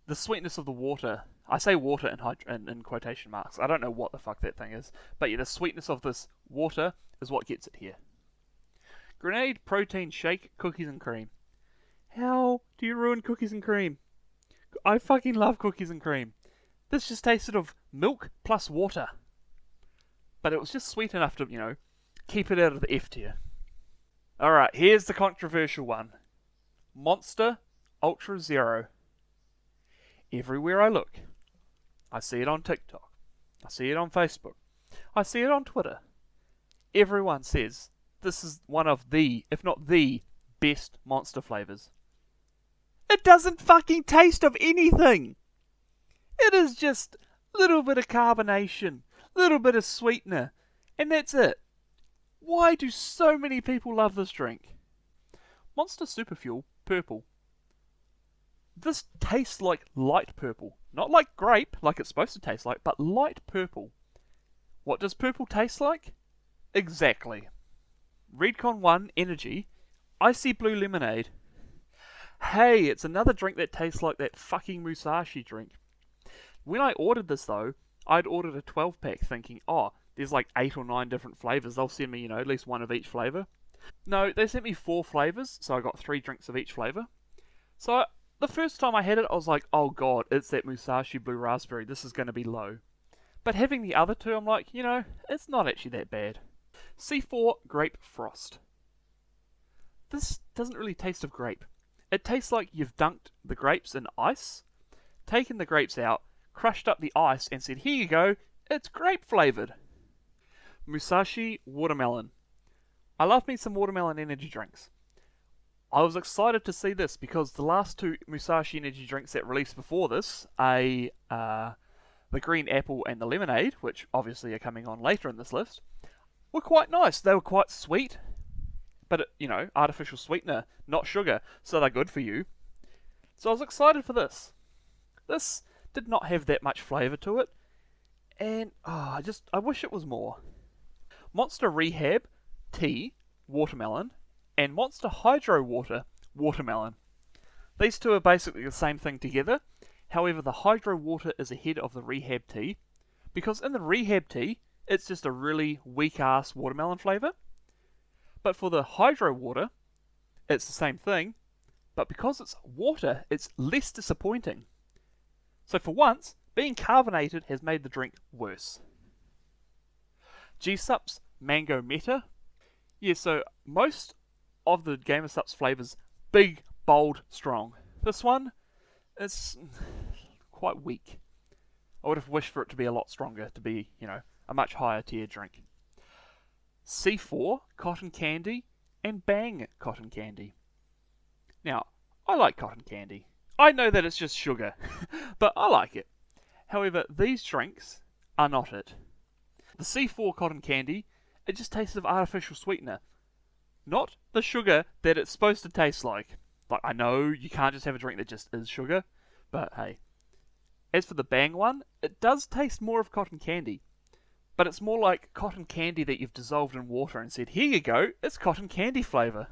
The sweetness of the water, I say water in quotation marks. I don't know what the fuck that thing is. But yeah, the sweetness of this water is what gets it here. Grenade Protein Shake Cookies and Cream. How do you ruin cookies and cream? I fucking love cookies and cream. This just tasted of milk plus water. But it was just sweet enough to, keep it out of the F tier. Alright, here's the controversial one. Monster Ultra Zero. Everywhere I look, I see it on TikTok. I see it on Facebook. I see it on Twitter. Everyone says this is one of the, if not the, best Monster flavours. It doesn't fucking taste of anything! It is just a little bit of carbonation, little bit of sweetener, and that's it. Why do so many people love this drink? Monster Super Fuel Purple. This tastes like light purple. Not like grape, like it's supposed to taste like, but light purple. What does purple taste like? Exactly. Redcon 1 Energy Icy Blue Lemonade. Hey, it's another drink that tastes like that fucking Musashi drink. When I ordered this though, I'd ordered a 12-pack thinking, oh, there's like 8 or 9 different flavours. They'll send me, at least one of each flavour. No, they sent me 4 flavours, so I got 3 drinks of each flavour. So the first time I had it, I was like, oh god, it's that Musashi Blue Raspberry. This is going to be low. But having the other 2, I'm like, it's not actually that bad. C4 Grape Frost. This doesn't really taste of grape. It tastes like you've dunked the grapes in ice, taken the grapes out, crushed up the ice, and said, here you go, it's grape flavoured. Musashi Watermelon. I love me some watermelon energy drinks. I was excited to see this because the last 2 Musashi energy drinks that released before this, the green apple and the lemonade, which obviously are coming on later in this list, were quite nice. They were quite sweet, but artificial sweetener, not sugar, so they're good for you. So I was excited for this. This did not have that much flavour to it, and I wish it was more. Monster Rehab Tea Watermelon and Monster Hydro Water Watermelon. These 2 are basically the same thing together. However, the Hydro Water is ahead of the Rehab Tea because in the Rehab Tea, it's just a really weak-ass watermelon flavour. But for the Hydro Water, it's the same thing, but because it's water, it's less disappointing. So for once, being carbonated has made the drink worse. G-Sups Mango Meta. Yeah, so most of the Gamer Sups flavours, big, bold, strong. This one is quite weak. I would have wished for it to be a lot stronger, to be, a much higher tier drink. C4 Cotton Candy and Bang Cotton Candy. Now, I like cotton candy. I know that it's just sugar, but I like it. However, these drinks are not it. The C4 cotton candy, it just tastes of artificial sweetener. Not the sugar that it's supposed to taste like. Like, I know you can't just have a drink that just is sugar, but hey. As for the Bang one, it does taste more of cotton candy. But it's more like cotton candy that you've dissolved in water and said, here you go, it's cotton candy flavour.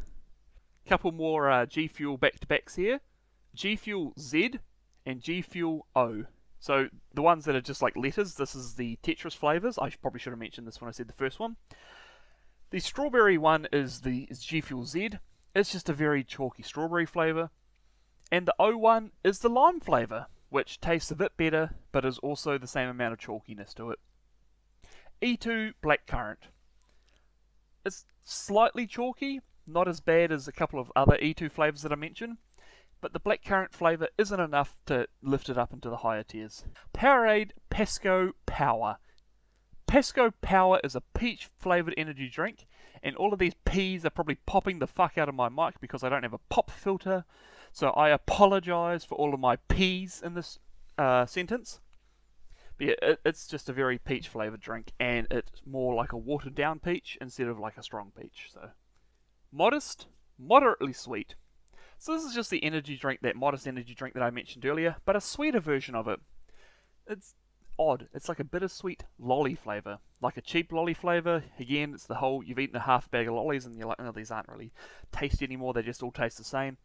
Couple more G Fuel back-to-backs here. G Fuel Z and G Fuel O. So the ones that are just like letters, this is the Tetris flavours. I probably should have mentioned this when I said the first one. The strawberry one is G Fuel Z. It's just a very chalky strawberry flavour. And the O one is the lime flavour, which tastes a bit better, but is also the same amount of chalkiness to it. E2 Blackcurrant. It's slightly chalky, not as bad as a couple of other E2 flavours that I mentioned, but the blackcurrant flavour isn't enough to lift it up into the higher tiers. Powerade Pesco Power. Pesco Power is a peach flavoured energy drink, and all of these P's are probably popping the fuck out of my mic because I don't have a pop filter, so I apologise for all of my P's in this sentence. But yeah, it's just a very peach flavoured drink, and it's more like a watered down peach instead of like a strong peach. So Modest, moderately sweet. So this is just the energy drink, that Modest energy drink that I mentioned earlier, but a sweeter version of it. It's odd. It's like a bittersweet lolly flavour, like a cheap lolly flavour. Again, it's the whole, you've eaten a half bag of lollies and you're like, no, these aren't really tasty anymore, they just all taste the same.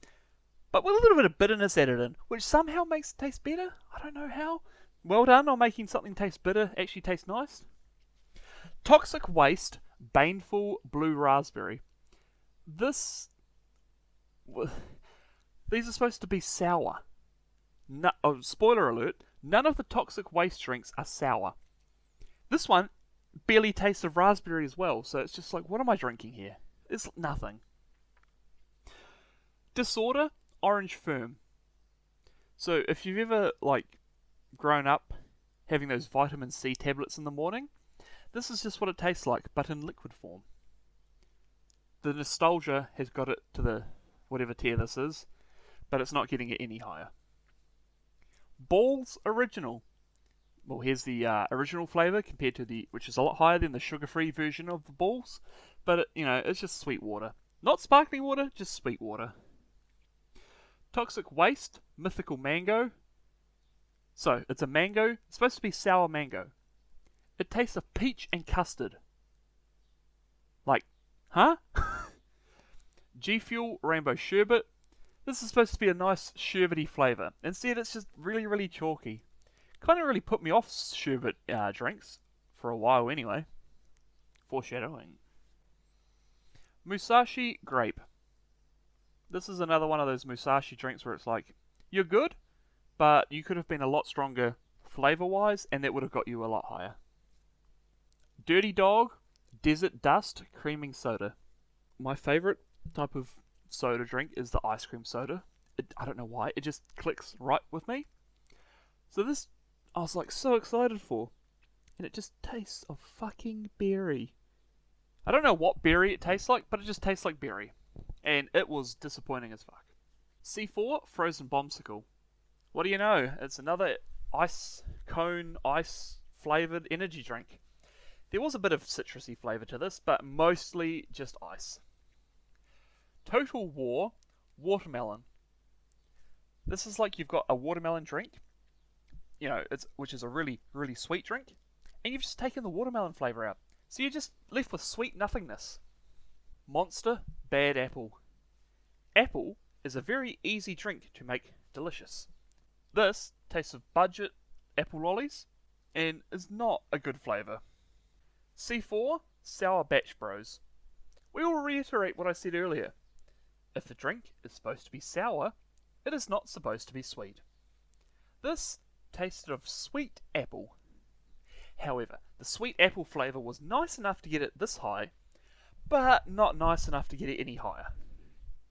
But with a little bit of bitterness added in, which somehow makes it taste better. I don't know how. Well done on making something taste bitter actually taste nice. Toxic Waste Baneful Blue Raspberry. These are supposed to be sour. No, spoiler alert, none of the Toxic Waste drinks are sour. This one barely tastes of raspberry as well, so it's just like, what am I drinking here? It's nothing. Disorder Orange Firm. So if you've ever grown up having those vitamin C tablets in the morning, this is just what it tastes like, but in liquid form. The nostalgia has got it to the whatever tier this is, but it's not getting it any higher. Balls Original. Well, here's the original flavour compared to which is a lot higher than the sugar-free version of the Balls, but it's just sweet water. Not sparkling water, just sweet water. Toxic Waste Mythical Mango. So, it's a mango, it's supposed to be sour mango. It tastes of peach and custard. Like, huh? G Fuel Rainbow Sherbet. This is supposed to be a nice sherbety flavour. Instead, it's just really, really chalky. Kind of really put me off sherbet drinks. For a while, anyway. Foreshadowing. Musashi Grape. This is another one of those Musashi drinks where it's like, you're good, but you could have been a lot stronger flavour-wise, and that would have got you a lot higher. Dirty Dog Desert Dust Creaming Soda. My favourite type of soda drink is the ice cream soda. I don't know why, it just clicks right with me. So this, I was like so excited for, and it just tastes of fucking berry. I don't know what berry it tastes like, but it just tastes like berry. And it was disappointing as fuck. C4 Frozen Bombsicle. What do you know? It's another ice cone, ice flavoured energy drink. There was a bit of citrusy flavour to this, but mostly just ice. Total War Watermelon. This is like you've got a watermelon drink, which is a really, really sweet drink, and you've just taken the watermelon flavour out. So you're just left with sweet nothingness. Monster Bad Apple. Apple is a very easy drink to make delicious. This tastes of budget apple lollies and is not a good flavour. C4 Sour Batch Bros. We will reiterate what I said earlier. If the drink is supposed to be sour, it is not supposed to be sweet. This tasted of sweet apple. However, the sweet apple flavour was nice enough to get it this high, but not nice enough to get it any higher.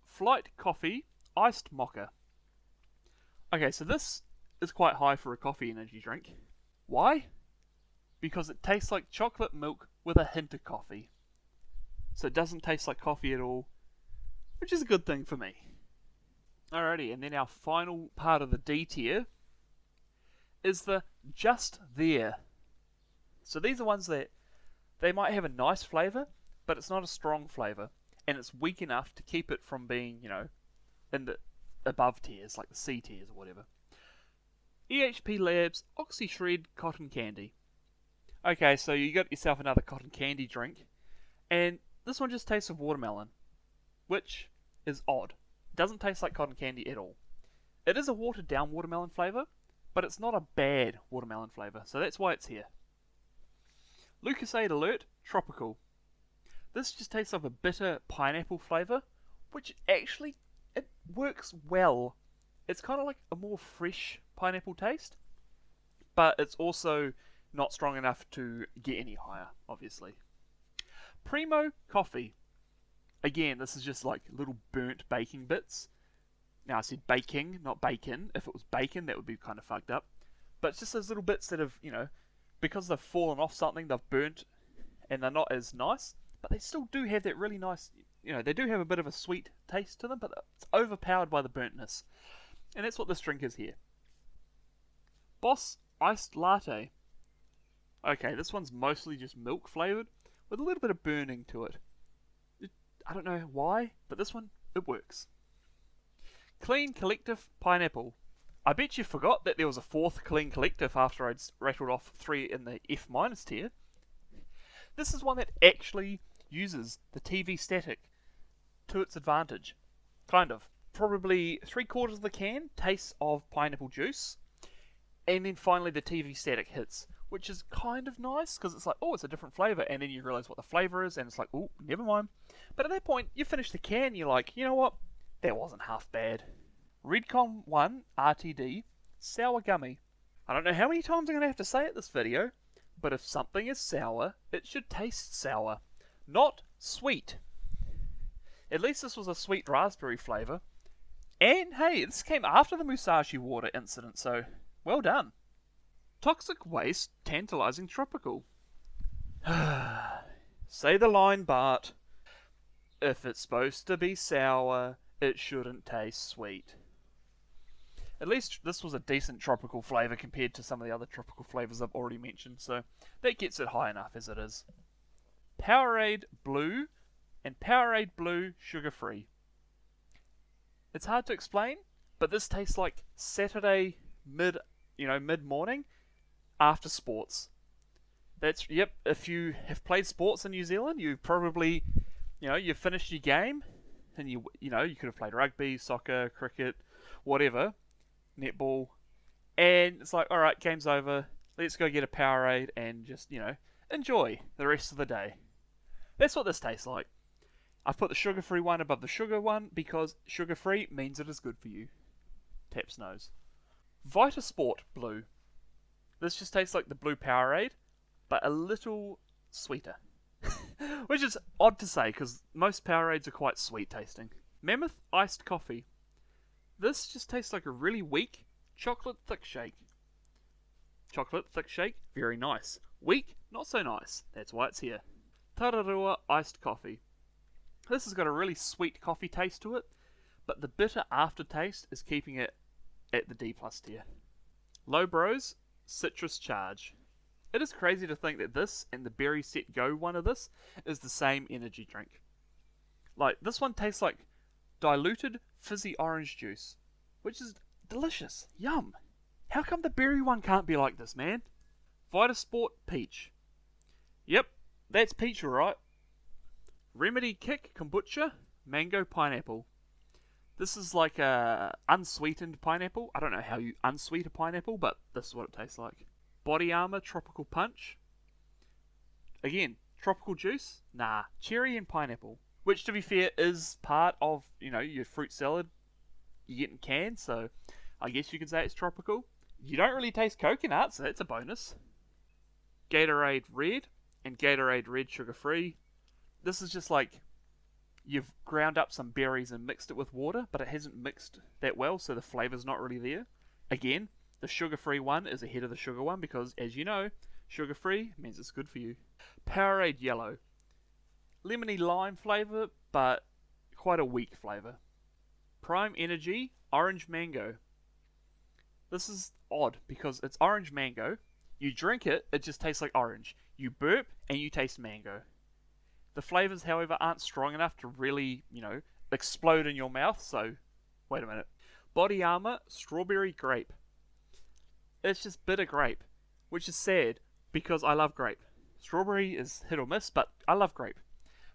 Flight Coffee Iced Mocha. Okay, so this is quite high for a coffee energy drink. Why? Because it tastes like chocolate milk with a hint of coffee. So it doesn't taste like coffee at all, which is a good thing for me. Alrighty, and then our final part of the D tier is the Just There. So these are ones that they might have a nice flavour, but it's not a strong flavour, and it's weak enough to keep it from being, in the above tiers, like the C tiers or whatever. EHP Labs Oxy Shred Cotton Candy. Okay, so you got yourself another cotton candy drink, and this one just tastes of watermelon, which is odd. It doesn't taste like cotton candy at all. It is a watered down watermelon flavour, but it's not a bad watermelon flavour, so that's why it's here. Lucasade Alert Tropical. This just tastes of a bitter pineapple flavour, which actually, it works well. It's kind of like a more fresh pineapple taste, but it's also not strong enough to get any higher, obviously. Primo Coffee. Again, this is just like little burnt baking bits. Now I said baking, not bacon. If it was bacon, that would be kind of fucked up. But it's just those little bits that have, because they've fallen off something, they've burnt, and they're not as nice, but they still do have that really nice, they do have a bit of a sweet taste to them, but it's overpowered by the burntness. And that's what this drink is here. Boss Iced Latte. Okay, this one's mostly just milk flavoured, with a little bit of burning to it. I don't know why, but this one, it works. Clean Collective Pineapple. I bet you forgot that there was a fourth Clean Collective after I'd rattled off 3 in the F- tier. This is one that actually uses the TV static to its advantage. Kind of. Probably 3/4 of the can tastes of pineapple juice, and then finally the TV static hits, which is kind of nice, because it's like, oh, it's a different flavour, and then you realise what the flavour is, and it's like, oh, never mind. But at that point, you finish the can, you're like, you know what? That wasn't half bad. Redcon 1 RTD Sour Gummy. I don't know how many times I'm going to have to say it this video, but if something is sour, it should taste sour, not sweet. At least this was a sweet raspberry flavour. And hey, this came after the Musashi water incident, so well done. Toxic Waste Tantalizing Tropical. Say the line, Bart. If it's supposed to be sour, it shouldn't taste sweet. At least this was a decent tropical flavour compared to some of the other tropical flavours I've already mentioned, so that gets it high enough as it is. Powerade Blue and Powerade Blue Sugar Free. It's hard to explain, but this tastes like Saturday mid-morning after sports. That's, yep, if you have played sports in New Zealand, you've probably, you've finished your game, and you could have played rugby, soccer, cricket, whatever, netball, and it's like, alright, game's over, let's go get a Powerade and just, enjoy the rest of the day. That's what this tastes like. I've put the sugar-free one above the sugar one because sugar-free means it is good for you. Taps nose. Vita Sport Blue. This just tastes like the blue Powerade, but a little sweeter. Which is odd to say, because most Powerades are quite sweet tasting. Mammoth Iced Coffee. This just tastes like a really weak chocolate thick shake. Chocolate thick shake, very nice. Weak, not so nice. That's why it's here. Tararua Iced Coffee. This has got a really sweet coffee taste to it, but the bitter aftertaste is keeping it at the D+ tier. Low Bros Citrus Charge. It is crazy to think that this and the Berry Set Go one of this is the same energy drink. Like, this one tastes like diluted fizzy orange juice, which is delicious. Yum. How come the berry one can't be like this, man? Vitasport Peach. Yep, that's peach alright. Remedy Kick Kombucha Mango Pineapple. This is like a unsweetened pineapple. I don't know how you unsweet a pineapple, but this is what it tastes like. Body Armor Tropical Punch. Again, tropical juice? Nah, cherry and pineapple. which to be fair is part of, your fruit salad you get in cans, so I guess you could say it's tropical. You don't really taste coconut, so that's a bonus. Gatorade Red and Gatorade Red sugar-free. This is just like you've ground up some berries and mixed it with water, but it hasn't mixed that well, so the flavor's not really there. Again, the sugar-free one is ahead of the sugar one because, as you know, sugar-free means it's good for you. Powerade Yellow. Lemony lime flavor, but quite a weak flavor. Prime Energy Orange Mango. This is odd because it's orange mango. You drink it, it just tastes like orange. You burp and you taste mango. The flavors, however, aren't strong enough to really, explode in your mouth, so wait a minute. Body Armor Strawberry Grape. It's just bitter grape, which is sad because I love grape. Strawberry is hit or miss, but I love grape.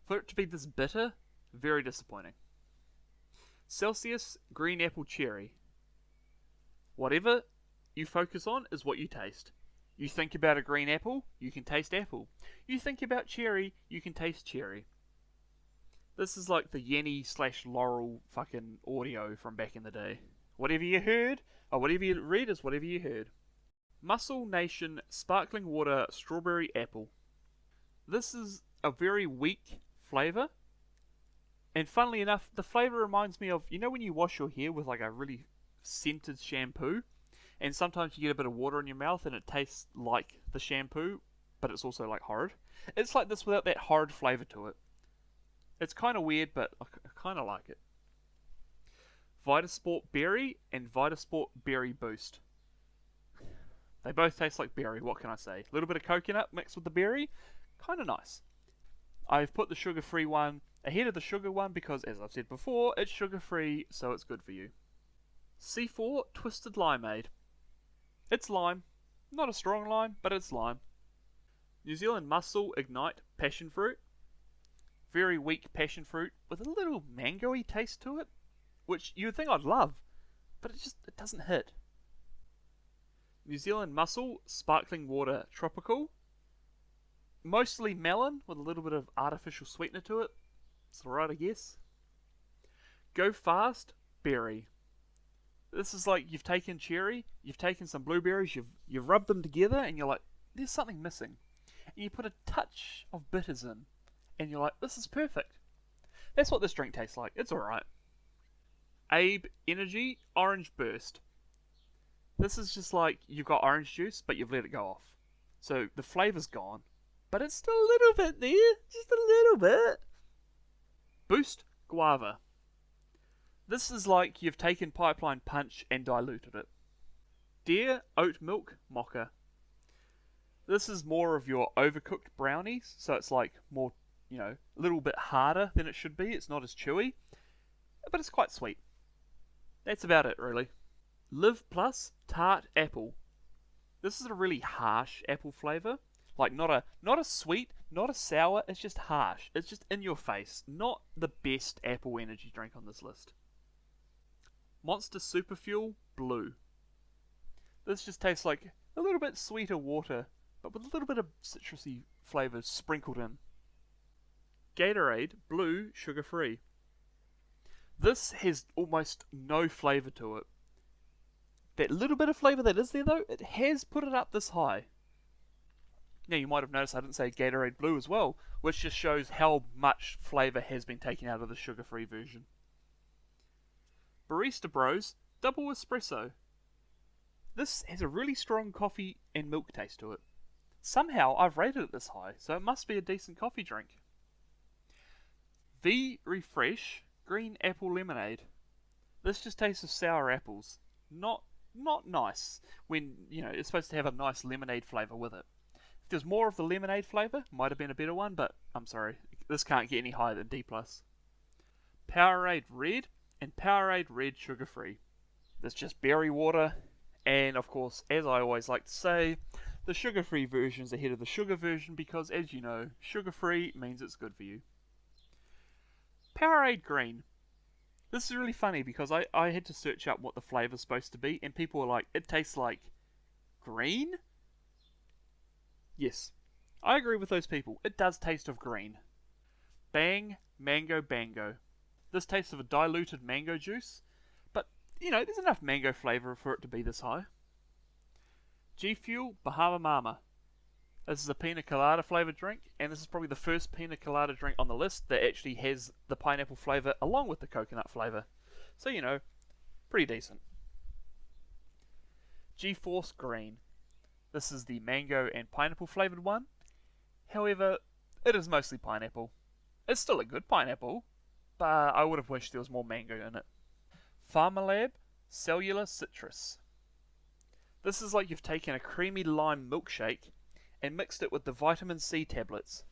For it to be this bitter, very disappointing. Celsius Green Apple Cherry. Whatever you focus on is what you taste. You think about a green apple, you can taste apple. You think about cherry, you can taste cherry. This is like the Yenny/Laurel fucking audio from back in the day. Whatever you heard, or whatever you read is whatever you heard. Muscle Nation Sparkling Water Strawberry Apple. This is a very weak flavour. And funnily enough, the flavour reminds me of, when you wash your hair with like a really scented shampoo? And sometimes you get a bit of water in your mouth and it tastes like the shampoo, but it's also like horrid. It's like this without that horrid flavour to it. It's kind of weird, but I kind of like it. Vitasport Berry and Vitasport Berry Boost. They both taste like berry, what can I say? A little bit of coconut mixed with the berry, kind of nice. I've put the sugar-free one ahead of the sugar one because, as I've said before, it's sugar-free, so it's good for you. C4 Twisted Limeade. It's lime. Not a strong lime, but it's lime. New Zealand Muscle Ignite Passion Fruit. Very weak passion fruit with a little mango-y taste to it, which you would think I'd love, but it doesn't hit. New Zealand Muscle Sparkling Water Tropical. Mostly melon with a little bit of artificial sweetener to it. It's alright, I guess. Go Fast Berry. This is like you've taken cherry, you've taken some blueberries, you've rubbed them together, and you're like, there's something missing. And you put a touch of bitters in, and you're like, this is perfect. That's what this drink tastes like. It's alright. Abe Energy Orange Burst. This is just like you've got orange juice, but you've let it go off. So the flavour's gone, but it's still a little bit there, just a little bit. Boost Guava. This is like you've taken Pipeline Punch and diluted it. Deer Oat Milk Mocha. This is more of your overcooked brownies, so it's like more, a little bit harder than it should be. It's not as chewy, but it's quite sweet. That's about it, really. Live Plus Tart Apple. This is a really harsh apple flavour. Like not a sweet, not a sour, it's just harsh. It's just in your face. Not the best apple energy drink on this list. Monster Superfuel Blue. This just tastes like a little bit sweeter water, but with a little bit of citrusy flavours sprinkled in. Gatorade Blue Sugar Free. This has almost no flavour to it. That little bit of flavour that is there though, it has put it up this high. Now you might have noticed I didn't say Gatorade Blue as well, which just shows how much flavour has been taken out of the sugar-free version. Barista Bros Double Espresso. This has a really strong coffee and milk taste to it. Somehow I've rated it this high, so it must be a decent coffee drink. V Refresh Green Apple Lemonade. This just tastes of sour apples. Not nice when, it's supposed to have a nice lemonade flavour with it. If there's more of the lemonade flavour, might have been a better one, but I'm sorry. This can't get any higher than D+. Powerade Red and Powerade Red Sugar Free. That's just berry water, and of course, as I always like to say, the sugar-free version is ahead of the sugar version because, as you know, sugar-free means it's good for you. Powerade Green. This is really funny because I had to search up what the flavour's supposed to be, and people were like, it tastes like green? Yes, I agree with those people. It does taste of green. Bang Mango Bango. This tastes of a diluted mango juice, but, there's enough mango flavour for it to be this high. G Fuel Bahama Mama. This is a pina colada flavoured drink, and this is probably the first pina colada drink on the list that actually has the pineapple flavour along with the coconut flavour. So, pretty decent. G-Force Green. This is the mango and pineapple flavoured one. However, it is mostly pineapple. It's still a good pineapple, but I would have wished there was more mango in it. Pharmalab Cellular Citrus. This is like you've taken a creamy lime milkshake and mixed it with the vitamin C tablets.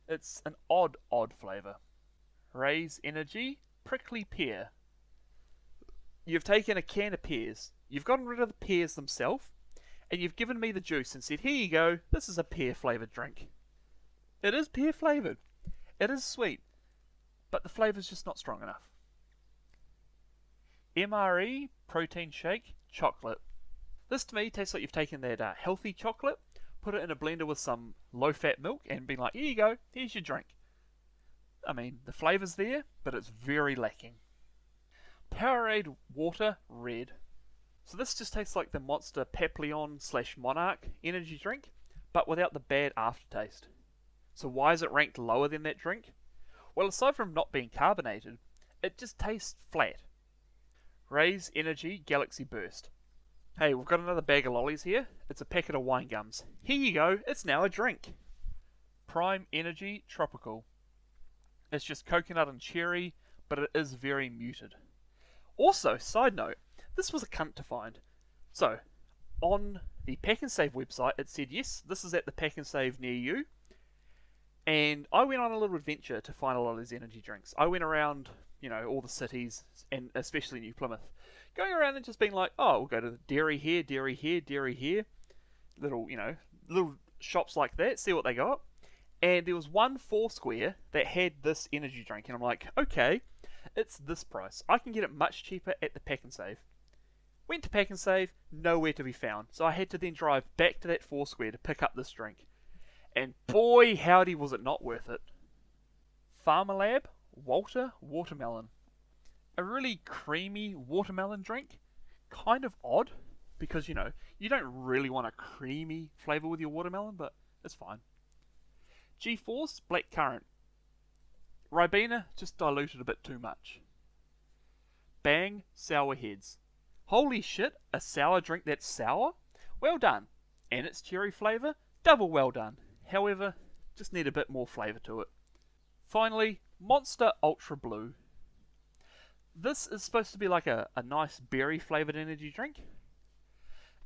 It's an odd flavour. Raise Energy Prickly Pear. You've taken a can of pears, you've gotten rid of the pears themselves, and you've given me the juice and said, here you go, this is a pear flavoured drink. It is pear flavoured. It is sweet, but the flavour's just not strong enough. MRE Protein Shake Chocolate. This to me tastes like you've taken that healthy chocolate, put it in a blender with some low-fat milk, and been like, here you go, here's your drink. I mean, the flavour's there, but it's very lacking. Powerade Water Red. So this just tastes like the Monster Papillon / Monarch energy drink, but without the bad aftertaste. So why is it ranked lower than that drink? Well, aside from not being carbonated, it just tastes flat. Raise Energy Galaxy Burst. Hey, we've got another bag of lollies here. It's a packet of wine gums. Here you go, it's now a drink. Prime Energy Tropical. It's just coconut and cherry, but it is very muted. Also, side note, this was a cunt to find. So, on the Pack and Save website, it said, yes, this is at the Pack and Save near you. And I went on a little adventure to find a lot of these energy drinks. I went around, all the cities, and especially New Plymouth, going around and just being like, oh, we'll go to the dairy here, dairy here, dairy here. Little shops like that, see what they got. And there was one Foursquare that had this energy drink, and I'm like, okay, it's this price. I can get it much cheaper at the Pack and Save. Went to Pack and Save, nowhere to be found. So I had to then drive back to that Foursquare to pick up this drink. And boy, howdy, was it not worth it. Pharmalab Walter Watermelon. A really creamy watermelon drink. Kind of odd, because, you don't really want a creamy flavour with your watermelon, but it's fine. G-Force Blackcurrant. Ribena just diluted a bit too much. Bang Sour Heads. Holy shit, a sour drink that's sour? Well done. And its cherry flavour? Double well done. However, just need a bit more flavour to it. Finally, Monster Ultra Blue. This is supposed to be like a nice berry flavoured energy drink.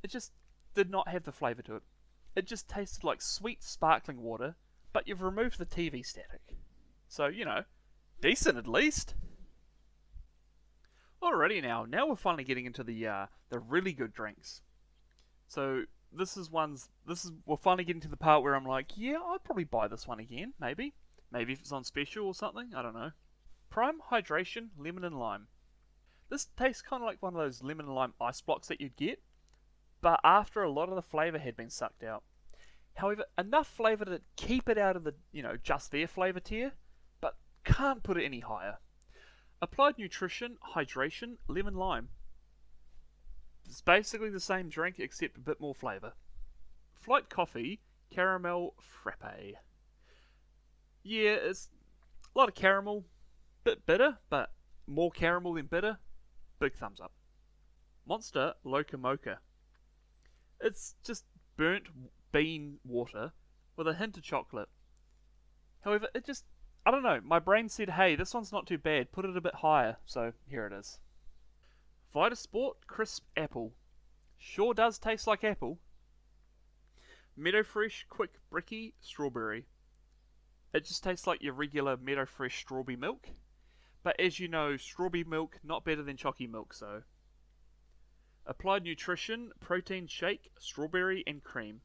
It just did not have the flavour to it. It just tasted like sweet sparkling water, but you've removed the TV static. So, decent at least. Alrighty now we're finally getting into the really good drinks. So we're finally getting to the part where I'm like, yeah, I'd probably buy this one again, maybe if it's on special or something, I don't know. Prime Hydration Lemon and Lime. This tastes kind of like one of those lemon and lime ice blocks that you'd get, but after a lot of the flavour had been sucked out. However, enough flavour to keep it out of the, just their flavour tier, but can't put it any higher. Applied Nutrition Hydration Lemon Lime. It's basically the same drink except a bit more flavour. Flight Coffee Caramel Frappe. Yeah, it's a lot of caramel, bit bitter, but more caramel than bitter. Big thumbs up. Monster Loca Mocha. It's just burnt bean water with a hint of chocolate. However, I don't know, my brain said, hey, this one's not too bad, put it a bit higher, so here it is. Vitasport Crisp Apple. Sure does taste like apple. Meadowfresh Quick Bricky Strawberry. It just tastes like your regular Meadowfresh strawberry milk. But as you know, strawberry milk not better than chalky milk, so. Applied Nutrition Protein Shake Strawberry and Cream.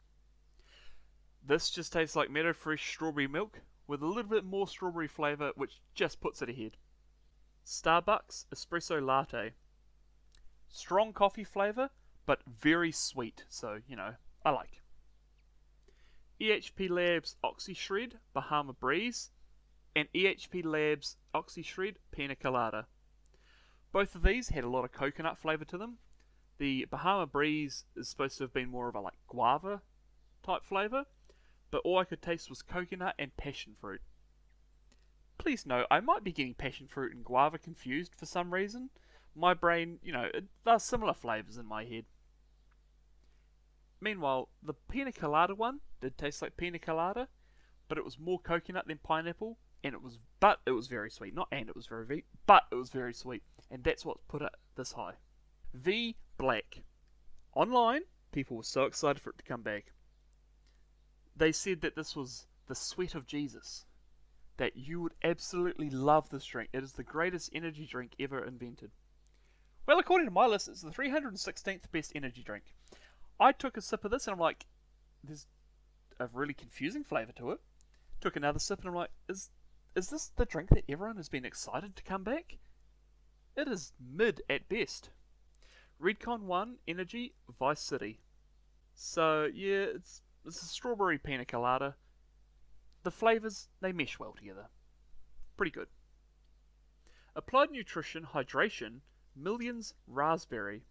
This just tastes like Meadowfresh strawberry milk with a little bit more strawberry flavour, which just puts it ahead. Starbucks Espresso Latte. Strong coffee flavour, but very sweet, so, I like. EHP Labs Oxy Shred Bahama Breeze. and EHP Labs Oxy Shred Pina Colada. Both of these had a lot of coconut flavour to them. The Bahama Breeze is supposed to have been more of a guava type flavour, but all I could taste was coconut and passion fruit. Please note, I might be getting passion fruit and guava confused for some reason. My brain, it does similar flavours in my head. Meanwhile, the Pina Colada one did taste like pina colada, but it was more coconut than pineapple, but it was very sweet. But it was very sweet, and that's what put it this high. V Black. Online, people were so excited for it to come back. They said that this was the sweat of Jesus, that you would absolutely love this drink. It is the greatest energy drink ever invented. Well, according to my list, it's the 316th best energy drink. I took a sip of this and I'm like, there's a really confusing flavour to it. Took another sip and I'm like, is this the drink that everyone has been excited to come back? It is mid at best. Redcon 1 Energy Vice City. So yeah, it's a strawberry pina colada. The flavours, they mesh well together. Pretty good. Applied Nutrition Hydration Millions Raspberry.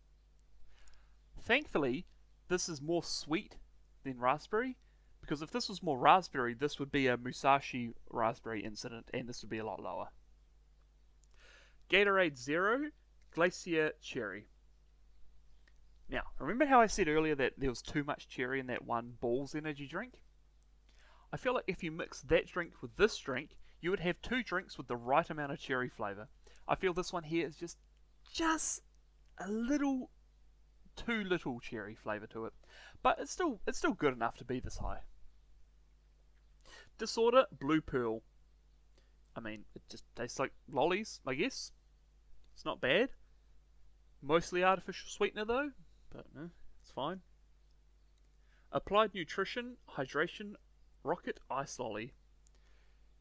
Thankfully, this is more sweet than raspberry, because if this was more raspberry, this would be a Musashi raspberry incident, and this would be a lot lower. Gatorade Zero Glacier Cherry. Now, remember how I said earlier that there was too much cherry in that one Balls energy drink? I feel like if you mix that drink with this drink, you would have two drinks with the right amount of cherry flavour. I feel this one here is just a little too little cherry flavour to it, but it's still good enough to be this high. Disorder Blue Pearl. I mean, it just tastes like lollies, I guess. It's not bad. Mostly artificial sweetener though, but it's fine. Applied Nutrition Hydration Rocket Ice Lolly.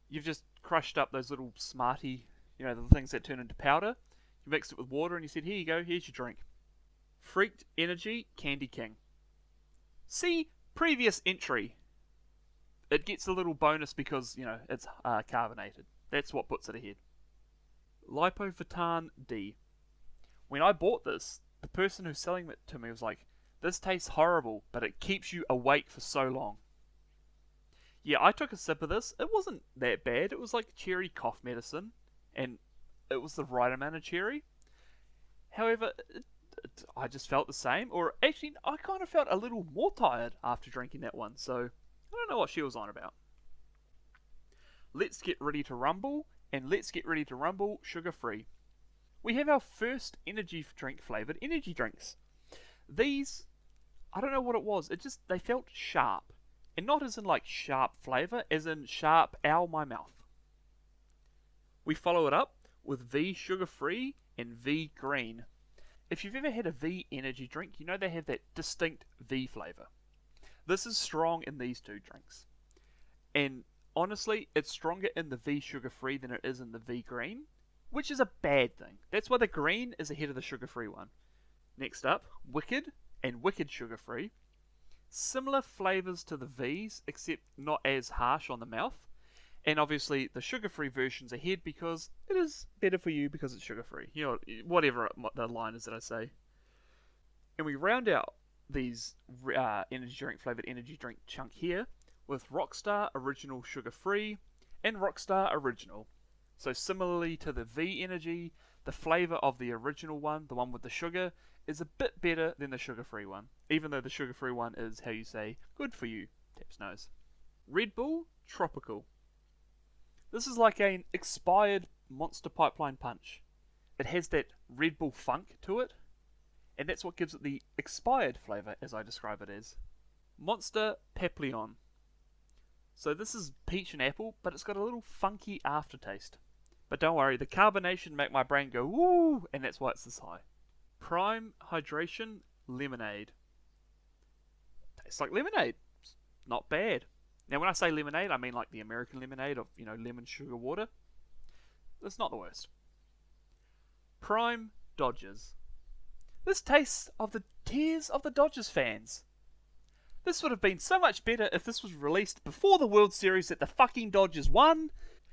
You've just crushed up those little Smartie, the things that turn into powder. You mixed it with water and you said, here you go, here's your drink. Freaked Energy Candy King. See previous entry. It gets a little bonus because, it's carbonated. That's what puts it ahead. Lipovitan D. When I bought this, the person who's selling it to me was like, this tastes horrible, but it keeps you awake for so long. Yeah, I took a sip of this. It wasn't that bad. It was like cherry cough medicine, and it was the right amount of cherry. However, I just felt the same, or actually, I kind of felt a little more tired after drinking that one, so I don't know what she was on about. Let's Get Ready to Rumble, and Let's Get Ready to Rumble sugar-free. We have our first energy drink flavoured energy drinks. These, I don't know what it was, they felt sharp. And not as in sharp flavour, as in sharp, ow my mouth. We follow it up with V sugar-free and V green. If you've ever had a V energy drink, you know they have that distinct V flavour. This is strong in these two drinks. And honestly, it's stronger in the V sugar-free than it is in the V green, which is a bad thing. That's why the green is ahead of the sugar-free one. Next up, Wicked and Wicked sugar-free. Similar flavours to the V's, except not as harsh on the mouth. And obviously, the sugar-free version's ahead because it is better for you because it's sugar-free. Whatever the line is that I say. And we round out these energy drink flavoured energy drink chunk here with Rockstar Original Sugar-Free and Rockstar Original. So similarly to the V Energy, the flavour of the original one, the one with the sugar, is a bit better than the sugar-free one, even though the sugar-free one is, how you say, good for you, taps nose. Red Bull Tropical. This is like an expired Monster Pipeline Punch. It has that Red Bull funk to it, and that's what gives it the expired flavour, as I describe it as. Monster Papillon. So this is peach and apple, but it's got a little funky aftertaste. But don't worry, the carbonation make my brain go woo, and that's why it's this high. Prime Hydration Lemonade. Tastes like lemonade. It's not bad. Now when I say lemonade, I mean like the American lemonade of, lemon sugar water. That's not the worst. Prime Dodgers. This tastes of the tears of the Dodgers fans. This would have been so much better if this was released before the World Series that the fucking Dodgers won.